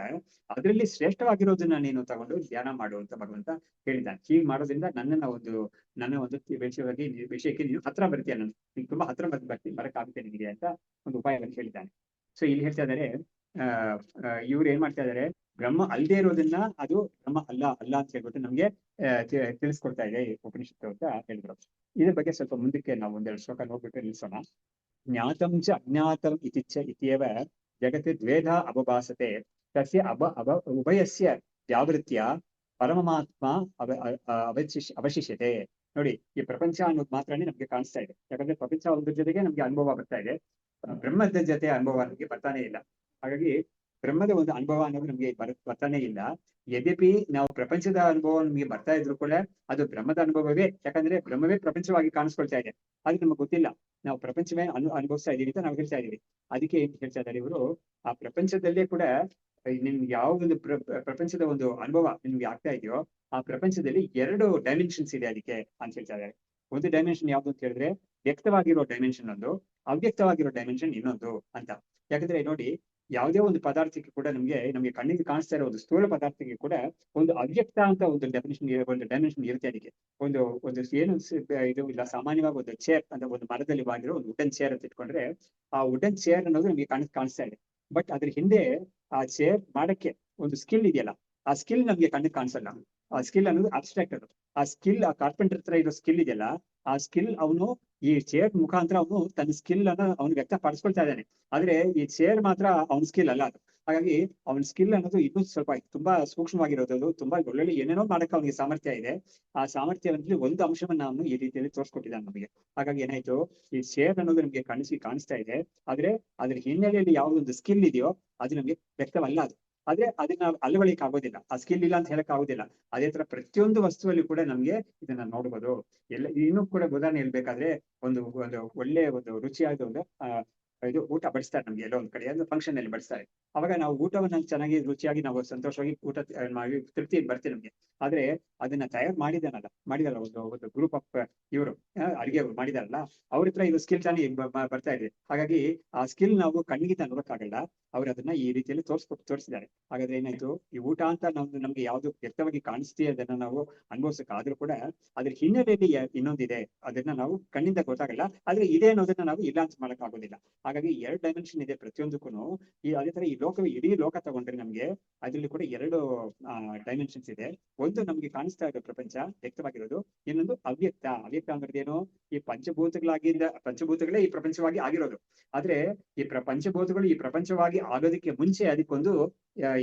ಅದರಲ್ಲಿ ಶ್ರೇಷ್ಠವಾಗಿರೋದನ್ನ ನೀನು ತಗೊಂಡು ಧ್ಯಾನ ಮಾಡುವಂತ ಭಗವಂತ ಹೇಳಿದ್ದಾನೆ. ಹೀಗೆ ಮಾಡೋದ್ರಿಂದ ನನ್ನ ಒಂದು ವಿಷಯಕ್ಕೆ ನೀನು ಹತ್ರ ಬರ್ತೀಯ, ನೀನು ತುಂಬಾ ಹತ್ರ ಬರಕ್ಕಾಗುತ್ತೆ ನಿನಗೆ ಅಂತ ಒಂದು ಉಪಾಯವನ್ನು ಹೇಳಿದ್ದಾನೆ. ಸೊ ಇಲ್ಲಿ ಹೇಳ್ತಾ ಇದಾರೆ, ಇವ್ರು ಏನ್ ಮಾಡ್ತಾ ಇದಾರೆ, ಬ್ರಹ್ಮ ಅಲ್ಲದೆ ಇರೋದನ್ನ ಅದು ಬ್ರಹ್ಮ ಅಲ್ಲ ಅಂತ ಹೇಳ್ಬಿಟ್ಟು ನಮ್ಗೆ ತಿಳಿಸ್ಕೊಡ್ತಾ ಇದೆ ಉಪನಿಷತ್ತು ಅಂತ ಹೇಳಿದ್ರು. ಇದ್ರ ಬಗ್ಗೆ ಸ್ವಲ್ಪ ಮುಂದಕ್ಕೆ ನಾವು ಒಂದೆರಡು ಶ್ಲೋಕ ನೋಡ್ಬಿಟ್ಟು ನಿಲ್ಸೋಣ. ಜ್ಞಾತಂ ಚ ಅಜ್ಞಾತಂ ಇತಿಚ್ಛ ಇತ್ಯೇವ ಜಗತ್ ದ್ವೇಧ ಅಭಭಾಸತೆ ತಸ್ಯ ಉಭಯಸ್ಯ ವ್ಯಾವೃತ್ಯ ಪರಮಾತ್ಮ ಅವಶಿಷ್ಯತೆ. ನೋಡಿ, ಈ ಪ್ರಪಂಚ ಅನ್ನೋದು ಮಾತ್ರನೇ ನಮ್ಗೆ ಕಾಣಿಸ್ತಾ ಇದೆ. ಯಾಕಂದ್ರೆ ಪ್ರಪಂಚ ಒಂದ್ರ ಜೊತೆಗೆ ನಮ್ಗೆ ಅನುಭವ ಬರ್ತಾ ಇದೆ, ಬ್ರಹ್ಮದ ಜೊತೆ ಅನುಭವ ನಮ್ಗೆ ಬರ್ತಾನೆ ಇಲ್ಲ. ಹಾಗಾಗಿ ಬ್ರಹ್ಮದ ಒಂದು ಅನುಭವ ಅನ್ನೋದು ನಮ್ಗೆ ಬರ್ತಾನೆ ಇಲ್ಲ. ಯದ್ಯಪಿ ನಾವು ಪ್ರಪಂಚದ ಅನುಭವ ನಮ್ಗೆ ಬರ್ತಾ ಇದ್ರು ಕೂಡ ಅದು ಬ್ರಹ್ಮದ ಅನುಭವವೇ. ಯಾಕಂದ್ರೆ ಬ್ರಹ್ಮವೇ ಪ್ರಪಂಚವಾಗಿ ಕಾಣಿಸ್ಕೊಳ್ತಾ ಇದೆ, ಅದು ನಮ್ಗೆ ಗೊತ್ತಿಲ್ಲ. ನಾವು ಪ್ರಪಂಚವೇ ಅನುಭವಿಸ್ತಾ ಇದೀವಿ ಅಂತ ನಾವು ಹೇಳ್ತಾ ಇದೀವಿ. ಅದಕ್ಕೆ ಏನ್ ಹೇಳ್ತಾ ಇದ್ದಾರೆ ಇವರು, ಆ ಪ್ರಪಂಚದಲ್ಲೇ ಕೂಡ ನಿಮ್ಗೆ ಯಾವ ಒಂದು ಪ್ರಪಂಚದ ಒಂದು ಅನುಭವ ನಿಮ್ಗೆ ಆಗ್ತಾ ಇದೆಯೋ, ಆ ಪ್ರಪಂಚದಲ್ಲಿ 2 ಡೈಮೆನ್ಷನ್ಸ್ ಇದೆ ಅದಕ್ಕೆ ಅಂತ ಹೇಳ್ತಾ ಇದ್ದಾರೆ. ಒಂದು ಡೈಮೆನ್ಷನ್ ಯಾವ್ದು ಅಂತ ಹೇಳಿದ್ರೆ ವ್ಯಕ್ತವಾಗಿರೋ ಡೈಮೆನ್ಷನ್ ಒಂದು, ಅವ್ಯಕ್ತವಾಗಿರೋ ಡೈಮೆನ್ಷನ್ ಇನ್ನೊಂದು ಅಂತ. ಯಾಕಂದ್ರೆ ನೋಡಿ, ಯಾವುದೇ ಒಂದು ಪದಾರ್ಥಕ್ಕೆ ಕೂಡ ನಮ್ಗೆ ಕಣ್ಣಿಗೆ ಕಾಣಿಸ್ತಾ ಇರೋ ಒಂದು ಸ್ಥೂಲ ಪದಾರ್ಥಕ್ಕೆ ಕೂಡ ಒಂದು ಅವ್ಯಕ್ತ ಅಂತ ಒಂದು ಡೈಮೆನ್ಷನ್ ಇರುತ್ತೆ. ಅದಕ್ಕೆ ಒಂದು ಏನು ಇದು ಇಲ್ಲ. ಸಾಮಾನ್ಯವಾಗಿ ಒಂದು ಚೇರ್ ಅಂತ ಒಂದು ಮರದಲ್ಲಿ ಬಾಗಿರೋ ಒಂದು ವುಡನ್ ಚೇರ್ ಅಂತ ಇಟ್ಕೊಂಡ್ರೆ, ಆ ವುಡನ್ ಚೇರ್ ಅನ್ನೋದು ನಮ್ಗೆ ಕಾಣಿಸ್ತಾ ಇದೆ. ಬಟ್ ಅದ್ರ ಹಿಂದೆ ಆ ಚೇರ್ ಮಾಡಕ್ಕೆ ಒಂದು ಸ್ಕಿಲ್ ಇದೆಯಲ್ಲ, ಆ ಸ್ಕಿಲ್ ನಮ್ಗೆ ಕಣ್ಣಿಗೆ ಕಾಣಿಸಲ್ಲ. ಆ ಸ್ಕಿಲ್ ಅನ್ನೋದು ಅಬ್ಸ್ಟ್ರಾಕ್ಟ್. ಅದು ಆ ಸ್ಕಿಲ್, ಆ ಕಾರ್ಪೆಂಟರ್ ಹತ್ರ ಇರೋ ಸ್ಕಿಲ್ ಇದೆಯಲ್ಲ, ಆ ಸ್ಕಿಲ್ ಅವನು ಈ ಚೇರ್ ಮುಖಾಂತರ ಅವನು ತನ್ನ ಸ್ಕಿಲ್ ಅನ್ನ ಅವ್ನು ವ್ಯಕ್ತಪಡಿಸ್ಕೊಳ್ತಾ ಇದ್ದಾನೆ. ಆದ್ರೆ ಈ ಚೇರ್ ಮಾತ್ರ ಅವನ ಸ್ಕಿಲ್ ಅಲ್ಲ ಅದು. ಹಾಗಾಗಿ ಅವನ ಸ್ಕಿಲ್ ಅನ್ನೋದು ಇನ್ನೂ ಸ್ವಲ್ಪ ತುಂಬಾ ಸೂಕ್ಷ್ಮವಾಗಿರೋದು, ತುಂಬಾ ಒಳ್ಳೊಳ್ಳೆ ಏನೇನೋ ಮಾಡಕ್ಕೆ ಅವನಿಗೆ ಸಾಮರ್ಥ್ಯ ಇದೆ. ಆ ಸಾಮರ್ಥ್ಯದಲ್ಲಿ ಒಂದು ಅಂಶವನ್ನ ಅವನು ಈ ರೀತಿಯಲ್ಲಿ ತೋರಿಸ್ಕೊಟ್ಟಿದ್ದಾನೆ ನಮಗೆ. ಹಾಗಾಗಿ ಏನಾಯ್ತು, ಈ ಚೇರ್ ಅನ್ನೋದು ನಮ್ಗೆ ಕಾಣಿಸ್ತಾ ಇದೆ. ಆದ್ರೆ ಅದ್ರ ಹಿನ್ನೆಲೆಯಲ್ಲಿ ಯಾವ್ದೊಂದು ಸ್ಕಿಲ್ ಇದೆಯೋ ಅದು ನಮ್ಗೆ ವ್ಯಕ್ತವಲ್ಲ ಅದು. ಆದ್ರೆ ಅದನ್ನ ಅಳವಡಿಕೆ ಆಗೋದಿಲ್ಲ, ಆ ಸ್ಕಿಲ್ ಇಲ್ಲ ಅಂತ ಹೇಳಕ್ ಆಗೋದಿಲ್ಲ. ಅದೇ ತರ ಪ್ರತಿಯೊಂದು ವಸ್ತುವಲ್ಲಿ ಕೂಡ ನಮ್ಗೆ ಇದನ್ನ ನೋಡ್ಬೋದು. ಇನ್ನೂ ಕೂಡ ಉದಾಹರಣೆ ಹೇಳ್ಬೇಕಾದ್ರೆ ಒಂದು ಒಳ್ಳೆ ಒಂದು ರುಚಿಯಾದ ಒಂದು ಇದು ಊಟ ಬಡಿಸ್ತಾರೆ ನಮ್ಗೆ ಎಲ್ಲೋ ಒಂದ್ ಕಡೆ, ಒಂದು ಫಂಕ್ಷನ್ ಅಲ್ಲಿ ಬಡಿಸ್ತಾರೆ. ಅವಾಗ ನಾವು ಊಟವನ್ನ ಚೆನ್ನಾಗಿ ರುಚಿಯಾಗಿ ನಾವು ಸಂತೋಷವಾಗಿ ಊಟ ಮಾಡಿ ತೃಪ್ತಿ ಬರ್ತೀವಿ ನಮ್ಗೆ. ಆದ್ರೆ ಅದನ್ನ ತಯಾರು ಮಾಡಿದಾರಲ್ಲ ಒಂದು ಗ್ರೂಪ್ ಆಫ್ ಇವರು ಅಡಿಗೆ ಮಾಡಿದಾರಲ್ಲ, ಅವ್ರ ಹತ್ರ ಇದು ಸ್ಕಿಲ್ ತಾನೇ ಬರ್ತಾ ಇದೆ. ಹಾಗಾಗಿ ಆ ಸ್ಕಿಲ್ ನಾವು ಕಣ್ಣಿಗೆ ನೋಡಕ್ಕಾಗಲ್ಲ, ಅವ್ರು ಅದನ್ನ ಈ ರೀತಿಯಲ್ಲಿ ತೋರಿಸಿದ್ದಾರೆ. ಹಾಗಾದ್ರೆ ಏನಾಯ್ತು, ಈ ಊಟ ಅಂತ ನಮ್ಗೆ ಯಾವ್ದು ವ್ಯಕ್ತವಾಗಿ ಕಾಣಿಸ್ತೀವಿ ಅದನ್ನ ನಾವು ಅನುಭವಿಸಕ್ಕಾದ್ರೂ ಕೂಡ ಅದ್ರ ಹಿನ್ನೆಲೆಯಲ್ಲಿ ಇನ್ನೊಂದಿದೆ, ಅದನ್ನ ನಾವು ಕಣ್ಣಿಂದ ಗೊತ್ತಾಗಲ್ಲ. ಆದ್ರೆ ಇದೆ ಅನ್ನೋದನ್ನ ನಾವು ಇಲ್ಲ ಅಂತ ಮಾಡಕ್ ಆಗೋದಿಲ್ಲ. ಹಾಗಾಗಿ 2 ಡೈಮೆನ್ಷನ್ ಇದೆ ಪ್ರತಿಯೊಂದಕ್ಕೂ. ಅದೇ ತರ ಈ ಇಡೀ ಲೋಕ ತಗೊಂಡ್ರೆ ನಮ್ಗೆ ಅದ್ರಲ್ಲಿ ಕೂಡ 2 ಡೈಮೆನ್ಷನ್ಸ್ ಇದೆ. ಒಂದು ನಮ್ಗೆ ಕಾಣಿಸ್ತಾ ಇರೋ ಪ್ರಪಂಚ ವ್ಯಕ್ತವಾಗಿರೋದು, ಇನ್ನೊಂದು ಅವ್ಯಕ್ತ. ಅವ್ಯಕ್ತ ಅಂದ್ರೆ ಏನು, ಈ ಪಂಚಭೂತಗಳೇ ಈ ಪ್ರಪಂಚವಾಗಿ ಆಗಿರೋದು. ಆದ್ರೆ ಈ ಪಂಚಭೂತಗಳು ಈ ಪ್ರಪಂಚವಾಗಿ ಆಗೋದಕ್ಕೆ ಮುಂಚೆ ಅದಕ್ಕೊಂದು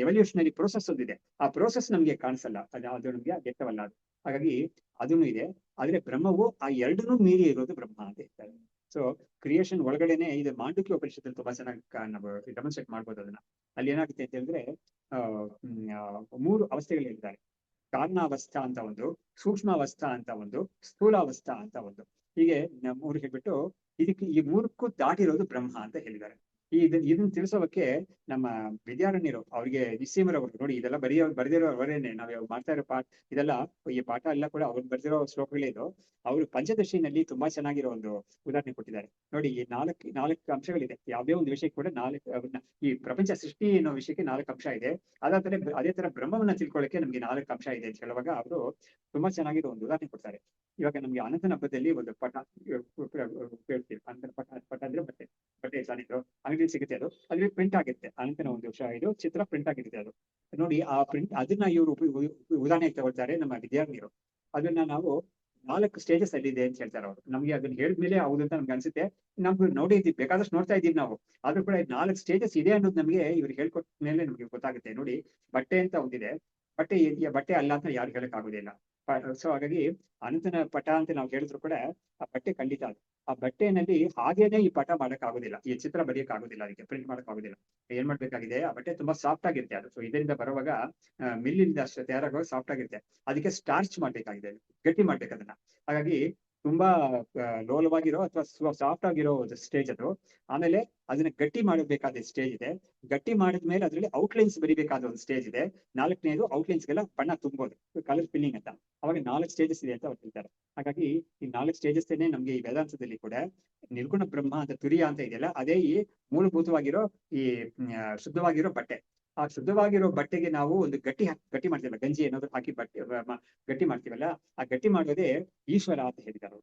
ಎವಲ್ಯೂಷನರಿ ಪ್ರೋಸೆಸ್ ಒಂದಿದೆ. ಆ ಪ್ರೋಸೆಸ್ ನಮ್ಗೆ ಕಾಣಿಸಲ್ಲ, ಅದು ನಮ್ಗೆ ವ್ಯಕ್ತವಲ್ಲ ಅದು. ಹಾಗಾಗಿ ಅದನ್ನು ಇದೆ. ಆದ್ರೆ ಬ್ರಹ್ಮವು ಆ ಎರಡನ್ನೂ ಮೀರಿ ಇರೋದು ಬ್ರಹ್ಮ ಅಂತ ಹೇಳ್ತಾರೆ. ಸೊ ಕ್ರಿಯೇಷನ್ ಒಳಗಡೆನೆ ಇದು ಮಾಂಡುಕ್ಯ ಉಪನಿಷತ್ತಲ್ಲಿ ತುಂಬಾ ಚೆನ್ನಾಗಿ ನಾವು ಡೆಮಾನ್ಸ್ಟ್ರೇಟ್ ಮಾಡ್ಬೋದು ಅದನ್ನ. ಅಲ್ಲಿ ಏನಾಗುತ್ತೆ ಅಂತ ಹೇಳಿದ್ರೆ 3 ಅವಸ್ಥೆಗಳು ಹೇಳ್ತಾರೆ. ಕಾರಣಾವಸ್ಥಾ ಅಂತ ಒಂದು, ಸೂಕ್ಷ್ಮಾವಸ್ಥಾ ಅಂತ ಒಂದು, ಸ್ಥೂಲಾವಸ್ಥಾ ಅಂತ ಒಂದು. ಹೀಗೆ 3 ಹೇಳ್ಬಿಟ್ಟು ಇದಕ್ಕೆ ಈ 3ಕ್ಕೂ ದಾಟಿರೋದು ಬ್ರಹ್ಮ ಅಂತ ಹೇಳಿದ್ದಾರೆ. ಇದನ್ನ ತಿಳಿಸೋಕೆ ನಮ್ಮ ವಿದ್ಯಾರಣ್ಯರು ಅವ್ರಿಗೆ ನಿಸ್ಸೀಮರವರು ನೋಡಿ, ಇದೆಲ್ಲ ಬರೆದಿರೋ ಅವರೇನೆ. ನಾವು ಮಾಡ್ತಾ ಇರೋ ಇದೆಲ್ಲ ಈ ಪಾಠ ಎಲ್ಲ ಕೂಡ ಅವ್ರು ಬರೆದಿರೋ ಶ್ಲೋಕಗಳೇ ಇದು. ಅವರು ಪಂಚದಶಿನಲ್ಲಿ ತುಂಬಾ ಚೆನ್ನಾಗಿರೋ ಒಂದು ಉದಾಹರಣೆ ಕೊಟ್ಟಿದ್ದಾರೆ ನೋಡಿ. ಈ ನಾಲ್ಕು ಅಂಶಗಳಿದೆ. ಯಾವುದೇ ಒಂದು ವಿಷಯಕ್ಕೆ ಕೂಡ ಈ ಪ್ರಪಂಚ ಸೃಷ್ಟಿ ಅನ್ನೋ ವಿಷಯಕ್ಕೆ 4 ಅಂಶ ಇದೆ. ಅದೇ ತರ ಬ್ರಹ್ಮವನ್ನ ತಿಳ್ಕೊಳ್ಳಕ್ಕೆ ನಮ್ಗೆ 4 ಅಂಶ ಇದೆ ಅಂತ ಹೇಳುವಾಗ ಅವರು ತುಂಬಾ ಚೆನ್ನಾಗಿರೋ ಒಂದು ಉದಾಹರಣೆ ಕೊಡ್ತಾರೆ. ಇವಾಗ ನಮ್ಗೆ ಅನಂತನ ಹಬ್ಬದಲ್ಲಿ ಒಂದು ಪಟ ಹೇಳ್ತೀವಿ. ಅನಂತನ ಪಟ ಅಂದ್ರೆ ಬಟ್ಟೆ ಸಾನಿದ್ರು ಅಂಗಡಿ ಸಿಗುತ್ತೆ. ಅದ್ರಲ್ಲಿ ಪ್ರಿಂಟ್ ಆಗುತ್ತೆ ಅನಂತನ ಒಂದು ಇದು ಚಿತ್ರ ಪ್ರಿಂಟ್ ಆಗಿರುತ್ತೆ. ಅದು ನೋಡಿ, ಆ ಪ್ರಿಂಟ್ ಅದನ್ನ ಇವರು ಉದಾಹರಣೆ ತಗೊಳ್ತಾರೆ ನಮ್ಮ ವಿದ್ಯಾರ್ಥಿಗಳು. ಅದನ್ನ ನಾವು 4 ಸ್ಟೇಜಸ್ ಅಲ್ಲಿ ಇದೆ ಅಂತ ಹೇಳ್ತಾರೆ ಅವರು. ನಮ್ಗೆ ಅದನ್ನ ಹೇಳಿದ್ಮೇಲೆ ಹೌದು ಅಂತ ನಮ್ಗೆ ಅನ್ಸುತ್ತೆ. ನಾವು ನೋಡಿದ್ದೀವಿ, ಬೇಕಾದಷ್ಟು ನೋಡ್ತಾ ಇದ್ದೀವಿ ನಾವು. ಆದ್ರೂ ಕೂಡ 4 ಸ್ಟೇಜಸ್ ಇದೆ ಅನ್ನೋದು ನಮ್ಗೆ ಇವ್ರು ಹೇಳ್ಕೊಟ್ಟ ಮೇಲೆ ನಮ್ಗೆ ಗೊತ್ತಾಗುತ್ತೆ. ನೋಡಿ, ಬಟ್ಟೆ ಅಂತ ಒಂದಿದೆ. ಬಟ್ಟೆ ಅಲ್ಲ ಅಂತ ಯಾರು ಹೇಳಕ್ ಆಗುದಿಲ್ಲ. ಸೊ ಹಾಗಾಗಿ ಅನಂತನ ಪಟ ಅಂತ ನಾವು ಹೇಳಿದ್ರು ಕೂಡ ಆ ಬಟ್ಟೆ ಖಂಡಿತ ಅದು. ಆ ಬಟ್ಟೆನಲ್ಲಿ ಹಾಗೇನೆ ಈ ಪಟ ಮಾಡಕ್ ಆಗುದಿಲ್ಲ, ಈ ಚಿತ್ರ ಬರೆಯಕ್ ಆಗುದಿಲ್ಲ, ಅದಕ್ಕೆ ಪ್ರಿಂಟ್ ಮಾಡಕ್ ಆಗುದಿಲ್ಲ. ಏನ್ ಮಾಡ್ಬೇಕಾಗಿದೆ, ಆ ಬಟ್ಟೆ ತುಂಬಾ ಸಾಫ್ಟ್ ಆಗಿರುತ್ತೆ ಅದು. ಸೊ ಇದರಿಂದ ಬರುವಾಗ ಮಿಲ್ಲಿಂದ ಅಷ್ಟು ತಯಾರಾಗುವಾಗ ಸಾಫ್ಟ್ ಆಗಿರುತ್ತೆ. ಅದಕ್ಕೆ ಸ್ಟಾರ್ಚ್ ಮಾಡ್ಬೇಕಾಗಿದೆ, ಗಟ್ಟಿ ಮಾಡ್ಬೇಕು ಅದನ್ನ. ಹಾಗಾಗಿ ತುಂಬಾ ಲೋಲವಾಗಿರೋ ಅಥವಾ ಸಾಫ್ಟ್ ಆಗಿರೋ ಸ್ಟೇಜ್ ಅದು. ಆಮೇಲೆ ಅದನ್ನ ಗಟ್ಟಿ ಮಾಡಬೇಕಾದ ಸ್ಟೇಜ್ ಇದೆ. ಗಟ್ಟಿ ಮಾಡಿದ್ಮೇಲೆ ಅದ್ರಲ್ಲಿ ಔಟ್ಲೈನ್ಸ್ ಬರಿಬೇಕಾದ ಒಂದು ಸ್ಟೇಜ್ ಇದೆ. 4ನೇದು ಔಟ್ಲೈನ್ಸ್ಗೆಲ್ಲ ಬಣ್ಣ ತುಂಬೋದು, ಕಲರ್ ಫಿಲ್ಲಿಂಗ್ ಅಂತ. ಅವಾಗ 4 ಸ್ಟೇಜಸ್ ಇದೆ ಅಂತ ಅವ್ರು ಹೇಳ್ತಾರೆ. ಹಾಗಾಗಿ ಈ 4 ಸ್ಟೇಜಸ್ ನಮ್ಗೆ ಈ ವೇದಾಂತದಲ್ಲಿ ಕೂಡ ನಿರ್ಗುಣ ಬ್ರಹ್ಮ ಅಂತ ತುರಿಯ ಅಂತ ಇದೆಯಲ್ಲ, ಅದೇ ಈ ಮೂಲಭೂತವಾಗಿರೋ ಈ ಶುದ್ಧವಾಗಿರೋ ಬಟ್ಟೆ. ಆ ಶುದ್ಧವಾಗಿರೋ ಬಟ್ಟೆಗೆ ನಾವು ಒಂದು ಗಟ್ಟಿ ಮಾಡ್ತೀವಲ್ಲ, ಗಂಜಿ ಏನಾದ್ರು ಹಾಕಿ ಬಟ್ಟೆ ಗಟ್ಟಿ ಮಾಡ್ತೀವಲ್ಲ, ಆ ಗಟ್ಟಿ ಮಾಡೋದೇ ಈಶ್ವರ ಅಂತ ಹೇಳಿದ್ದಾರೆ.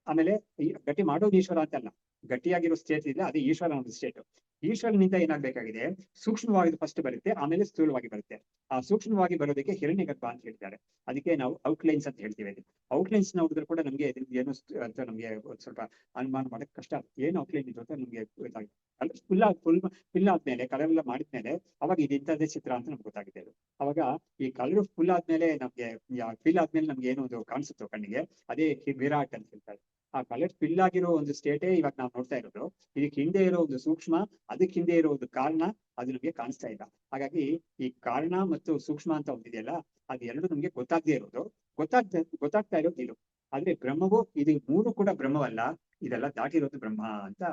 ಆಮೇಲೆ ಈ ಗಟ್ಟಿ ಮಾಡೋದು ಈಶ್ವರ ಅಂತ ಅಲ್ಲ, ಗಟ್ಟಿಯಾಗಿರೋ ಸ್ಟೇಟ್ ಇದೆ, ಅದೇ ಈಶ್ವರ ಒಂದು ಸ್ಟೇಟ್. ಈಶ್ವರನಿಂದ ಏನಾಗ್ಬೇಕಾಗಿದೆ, ಸೂಕ್ಷ್ಮವಾಗಿ ಫಸ್ಟ್ ಬರುತ್ತೆ, ಆಮೇಲೆ ಸ್ಥೂಲವಾಗಿ ಬರುತ್ತೆ. ಆ ಸೂಕ್ಷ್ಮವಾಗಿ ಬರೋದಕ್ಕೆ ಹಿರಣ್ಯಗರ್ಭ ಅಂತ ಹೇಳ್ತಾರೆ. ಅದಕ್ಕೆ ನಾವು ಔಟ್ಲೈನ್ಸ್ ಅಂತ ಹೇಳ್ತೀವಿ. ಔಟ್ಲೈನ್ಸ್ ನೋಡಿದ್ರು ಕೂಡ ನಮ್ಗೆ ಏನು ಅಂತ ನಮ್ಗೆ ಸ್ವಲ್ಪ ಅನುಮಾನ ಮಾಡಕ್ ಕಷ್ಟ. ಏನು ಔಟ್ಲೈನ್ ಇದು ಅಂತ ನಮ್ಗೆ ಗೊತ್ತಾಗುತ್ತೆ. ಫುಲ್ ಆದ್ಮೇಲೆ ಕಲರ್ ಎಲ್ಲ ಮಾಡಿದ್ಮೇಲೆ ಅವಾಗ ಇದು ಇಂಥದ್ದೇ ಚಿತ್ರ ಅಂತ ನಮ್ಗೆ ಗೊತ್ತಾಗಿದೆ. ಅವಾಗ ಈ ಕಲರ್ ಫುಲ್ ಆದ್ಮೇಲೆ ನಮ್ಗೆ ಫಿಲ್ ಆದ್ಮೇಲೆ ನಮ್ಗೆ ಏನು ಕಾಣಿಸುತ್ತೋ ಕಣ್ಣಿಗೆ, ಅದೇ ವಿರಾಟ್ ಅಂತ ಹೇಳ್ತಾರೆ. ಆ ಕಲರ್ ಫಿಲ್ ಆಗಿರೋ ಒಂದು ಸ್ಟೇಟೇ ಇವಾಗ ನಾವು ನೋಡ್ತಾ ಇರೋದು. ಇದಕ್ಕೆ ಹಿಂದೆ ಇರೋ ಒಂದು ಸೂಕ್ಷ್ಮ, ಅದಕ್ಕೆ ಹಿಂದೆ ಇರೋ ಒಂದು ಕಾರಣ, ಅದು ನಮ್ಗೆ ಕಾಣಿಸ್ತಾ ಇಲ್ಲ. ಹಾಗಾಗಿ ಈ ಕಾರಣ ಮತ್ತು ಸೂಕ್ಷ್ಮ ಅಂತ ಒಂದಿದೆಯಲ್ಲ, ಅದು ಎರಡು ನಮ್ಗೆ ಗೊತ್ತಾಗದೇ ಇರೋದು, ಗೊತ್ತಾಗ್ತಾ ಇರೋದು ಇದು. ಆದ್ರೆ ಬ್ರಹ್ಮವು ಇದು 3 ಕೂಡ ಬ್ರಹ್ಮವಲ್ಲ, ಇದೆಲ್ಲ ದಾಟಿರೋದು ಬ್ರಹ್ಮ ಅಂತ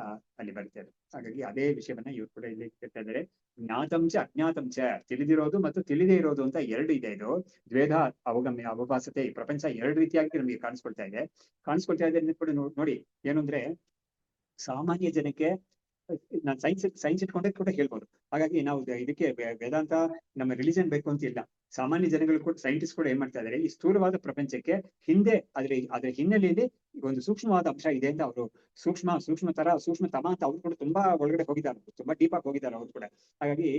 ಅಲ್ಲಿ ಬರುತ್ತೆ ಅದು. ಹಾಗಾಗಿ ಅದೇ ವಿಷಯವನ್ನ ಇವ್ರು ಕೂಡ ಇಲ್ಲಿ ಹೇಳ್ತಾ ಇದ್ದಾರೆ. ಜ್ಞಾತಂಚ ಅಜ್ಞಾತಂಚ, ತಿಳಿದಿರೋದು ಮತ್ತು ತಿಳಿದೇ ಇರೋದು ಅಂತ 2 ಇದೆ. ಇದು ದ್ವೇಧ ಅವಗಮ್ಯ ಅವಭಾಸತೆ. ಈ ಪ್ರಪಂಚ 2 ರೀತಿಯಾಗಿ ನಮಗೆ ಕಾಣಿಸ್ಕೊಳ್ತಾ ಇದೆ ಕೂಡ ನೋಡಿ. ಏನು ಅಂದ್ರೆ ಸಾಮಾನ್ಯ ಜನಕ್ಕೆ ನಾನು ಸೈನ್ಸ್ ಇಟ್ಕೊಂಡೆ ಕೂಡ ಹೇಳ್ಬೋದು. ಹಾಗಾಗಿ ನಾವು ಇದಕ್ಕೆ ವೇದಾಂತ ನಮ್ಮ ರಿಲಿಜನ್ ಬೇಕು ಅಂತ ಇಲ್ಲ. ಸಾಮಾನ್ಯ ಜನಗಳು ಕೂಡ, ಸೈಂಟಿಸ್ಟ್ ಕೂಡ ಏನ್ ಮಾಡ್ತಾ ಇದ್ದಾರೆ, ಈ ಸ್ಥೂಲವಾದ ಪ್ರಪಂಚಕ್ಕೆ ಹಿಂದೆ ಅದ್ರ ಹಿನ್ನೆಲೆಯಲ್ಲಿ ಒಂದು ಸೂಕ್ಷ್ಮವಾದ ಅಂಶ ಇದೆ ಅಂತ ಅವರು ಸೂಕ್ಷ್ಮತಮ ಅಂತ ಅವ್ರು ಕೂಡ ತುಂಬಾ ಒಳಗಡೆ ಹೋಗಿದ್ದಾರೆ, ತುಂಬಾ ಡೀಪ್ ಆಗಿ ಹೋಗಿದ್ದಾರೆ ಅವ್ರು ಕೂಡ. ಹಾಗಾಗಿ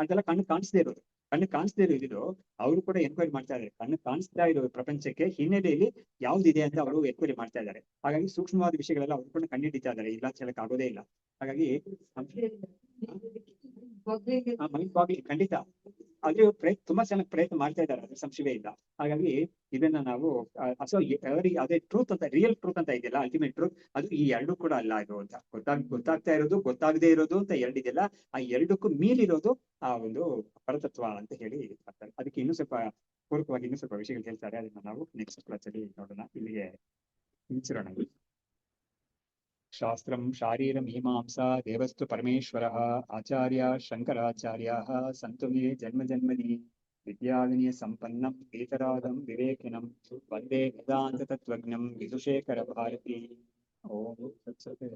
ಅದೆಲ್ಲ ಕಣ್ಣು ಕಾಣಿಸ್ದೇ ಇರೋದು. ಕಣ್ಣು ಕಾಣಿಸ್ದೇ ಇರೋದು ಅವರು ಕೂಡ ಎನ್ಕ್ವೈರಿ ಮಾಡ್ತಾ ಇದ್ದಾರೆ. ಕಣ್ಣು ಕಾಣಿಸ್ತಾ ಇರೋ ಪ್ರಪಂಚಕ್ಕೆ ಹಿನ್ನೆಲೆಯಲ್ಲಿ ಯಾವ್ದಿದೆ ಅಂತ ಅವರು ಎನ್ಕ್ವೈರಿ ಮಾಡ್ತಾ ಇದ್ದಾರೆ. ಹಾಗಾಗಿ ಸೂಕ್ಷ್ಮವಾದ ವಿಷಯಗಳೆಲ್ಲ ಅವರು ಕೂಡ ಕಂಡುಹಿಡಿತಾ ಇದ್ದಾರೆ. ಇಲ್ಲ ಅಂತ ಹೇಳಕ್ ಆಗೋದೇ ಇಲ್ಲ. ಹಾಗಾಗಿ ಖಂಡಿತ ಅದು ತುಂಬಾ ಚೆನ್ನಾಗಿ ಪ್ರಯತ್ನ ಮಾಡ್ತಾ ಇದ್ದಾರೆ, ಅದ್ರ ಸಂಶಯವೇ ಇಲ್ಲ. ಹಾಗಾಗಿ ಇದನ್ನ ನಾವು ಅದೇ ಟ್ರೂತ್ ಅಂತ, ರಿಯಲ್ ಟ್ರೂತ್ ಅಂತ ಇದೆಯಲ್ಲ, ಅಲ್ಟಿಮೇಟ್ ಟ್ರೂತ್, ಅದು ಈ ಎರಡು ಕೂಡ ಅಲ್ಲ ಇದು ಅಂತ ಗೊತ್ತಾಗ್ತಾ ಇರೋದು, ಗೊತ್ತಾಗದೇ ಇರೋದು ಅಂತ ಎರಡಿದೆಯಲ್ಲ, ಆ ಎರಡಕ್ಕೂ ಮೀರಿರೋದು ಆ ಒಂದು ಪರತತ್ವ ಅಂತ ಹೇಳಿ ಮಾಡ್ತಾರೆ. ಅದಕ್ಕೆ ಇನ್ನೂ ಸ್ವಲ್ಪ ಪೂರಕವಾಗಿ ಇನ್ನೂ ಸ್ವಲ್ಪ ವಿಷಯಗಳು ಹೇಳ್ತಾರೆ. ಅದನ್ನ ನಾವು ನೆಕ್ಸ್ಟ್ ಕ್ಲಾಸಲ್ಲಿ ನೋಡೋಣ. ಇಲ್ಲಿಗೆ ನಿಲ್ಸಿರೋಣ. ಶಾಸ್ತ್ರಂ ಶಾರೀರ ಮೀಮಾಂಸಾ ದೇವಸ್ತು ಪರಮೇಶ್ವರಃ ಆಚಾರ್ಯ ಶಂಕರಾಚಾರ್ಯಾಃ ಸಂತು ಮೇ ಜನ್ಮ ಜನ್ಮನಿ ವಿದ್ಯಾವಿನಯ ಸಂಪನ್ನಂ ಏತರಾದಂ ವಿವೇಕಿನಂ ವಂದೇ ವೇದಾಂತ ತತ್ವಜ್ಞಂ ವಿಧುಶೇಖರ ಭಾರತಿ. ಓಂ ತತ್ಸತ್.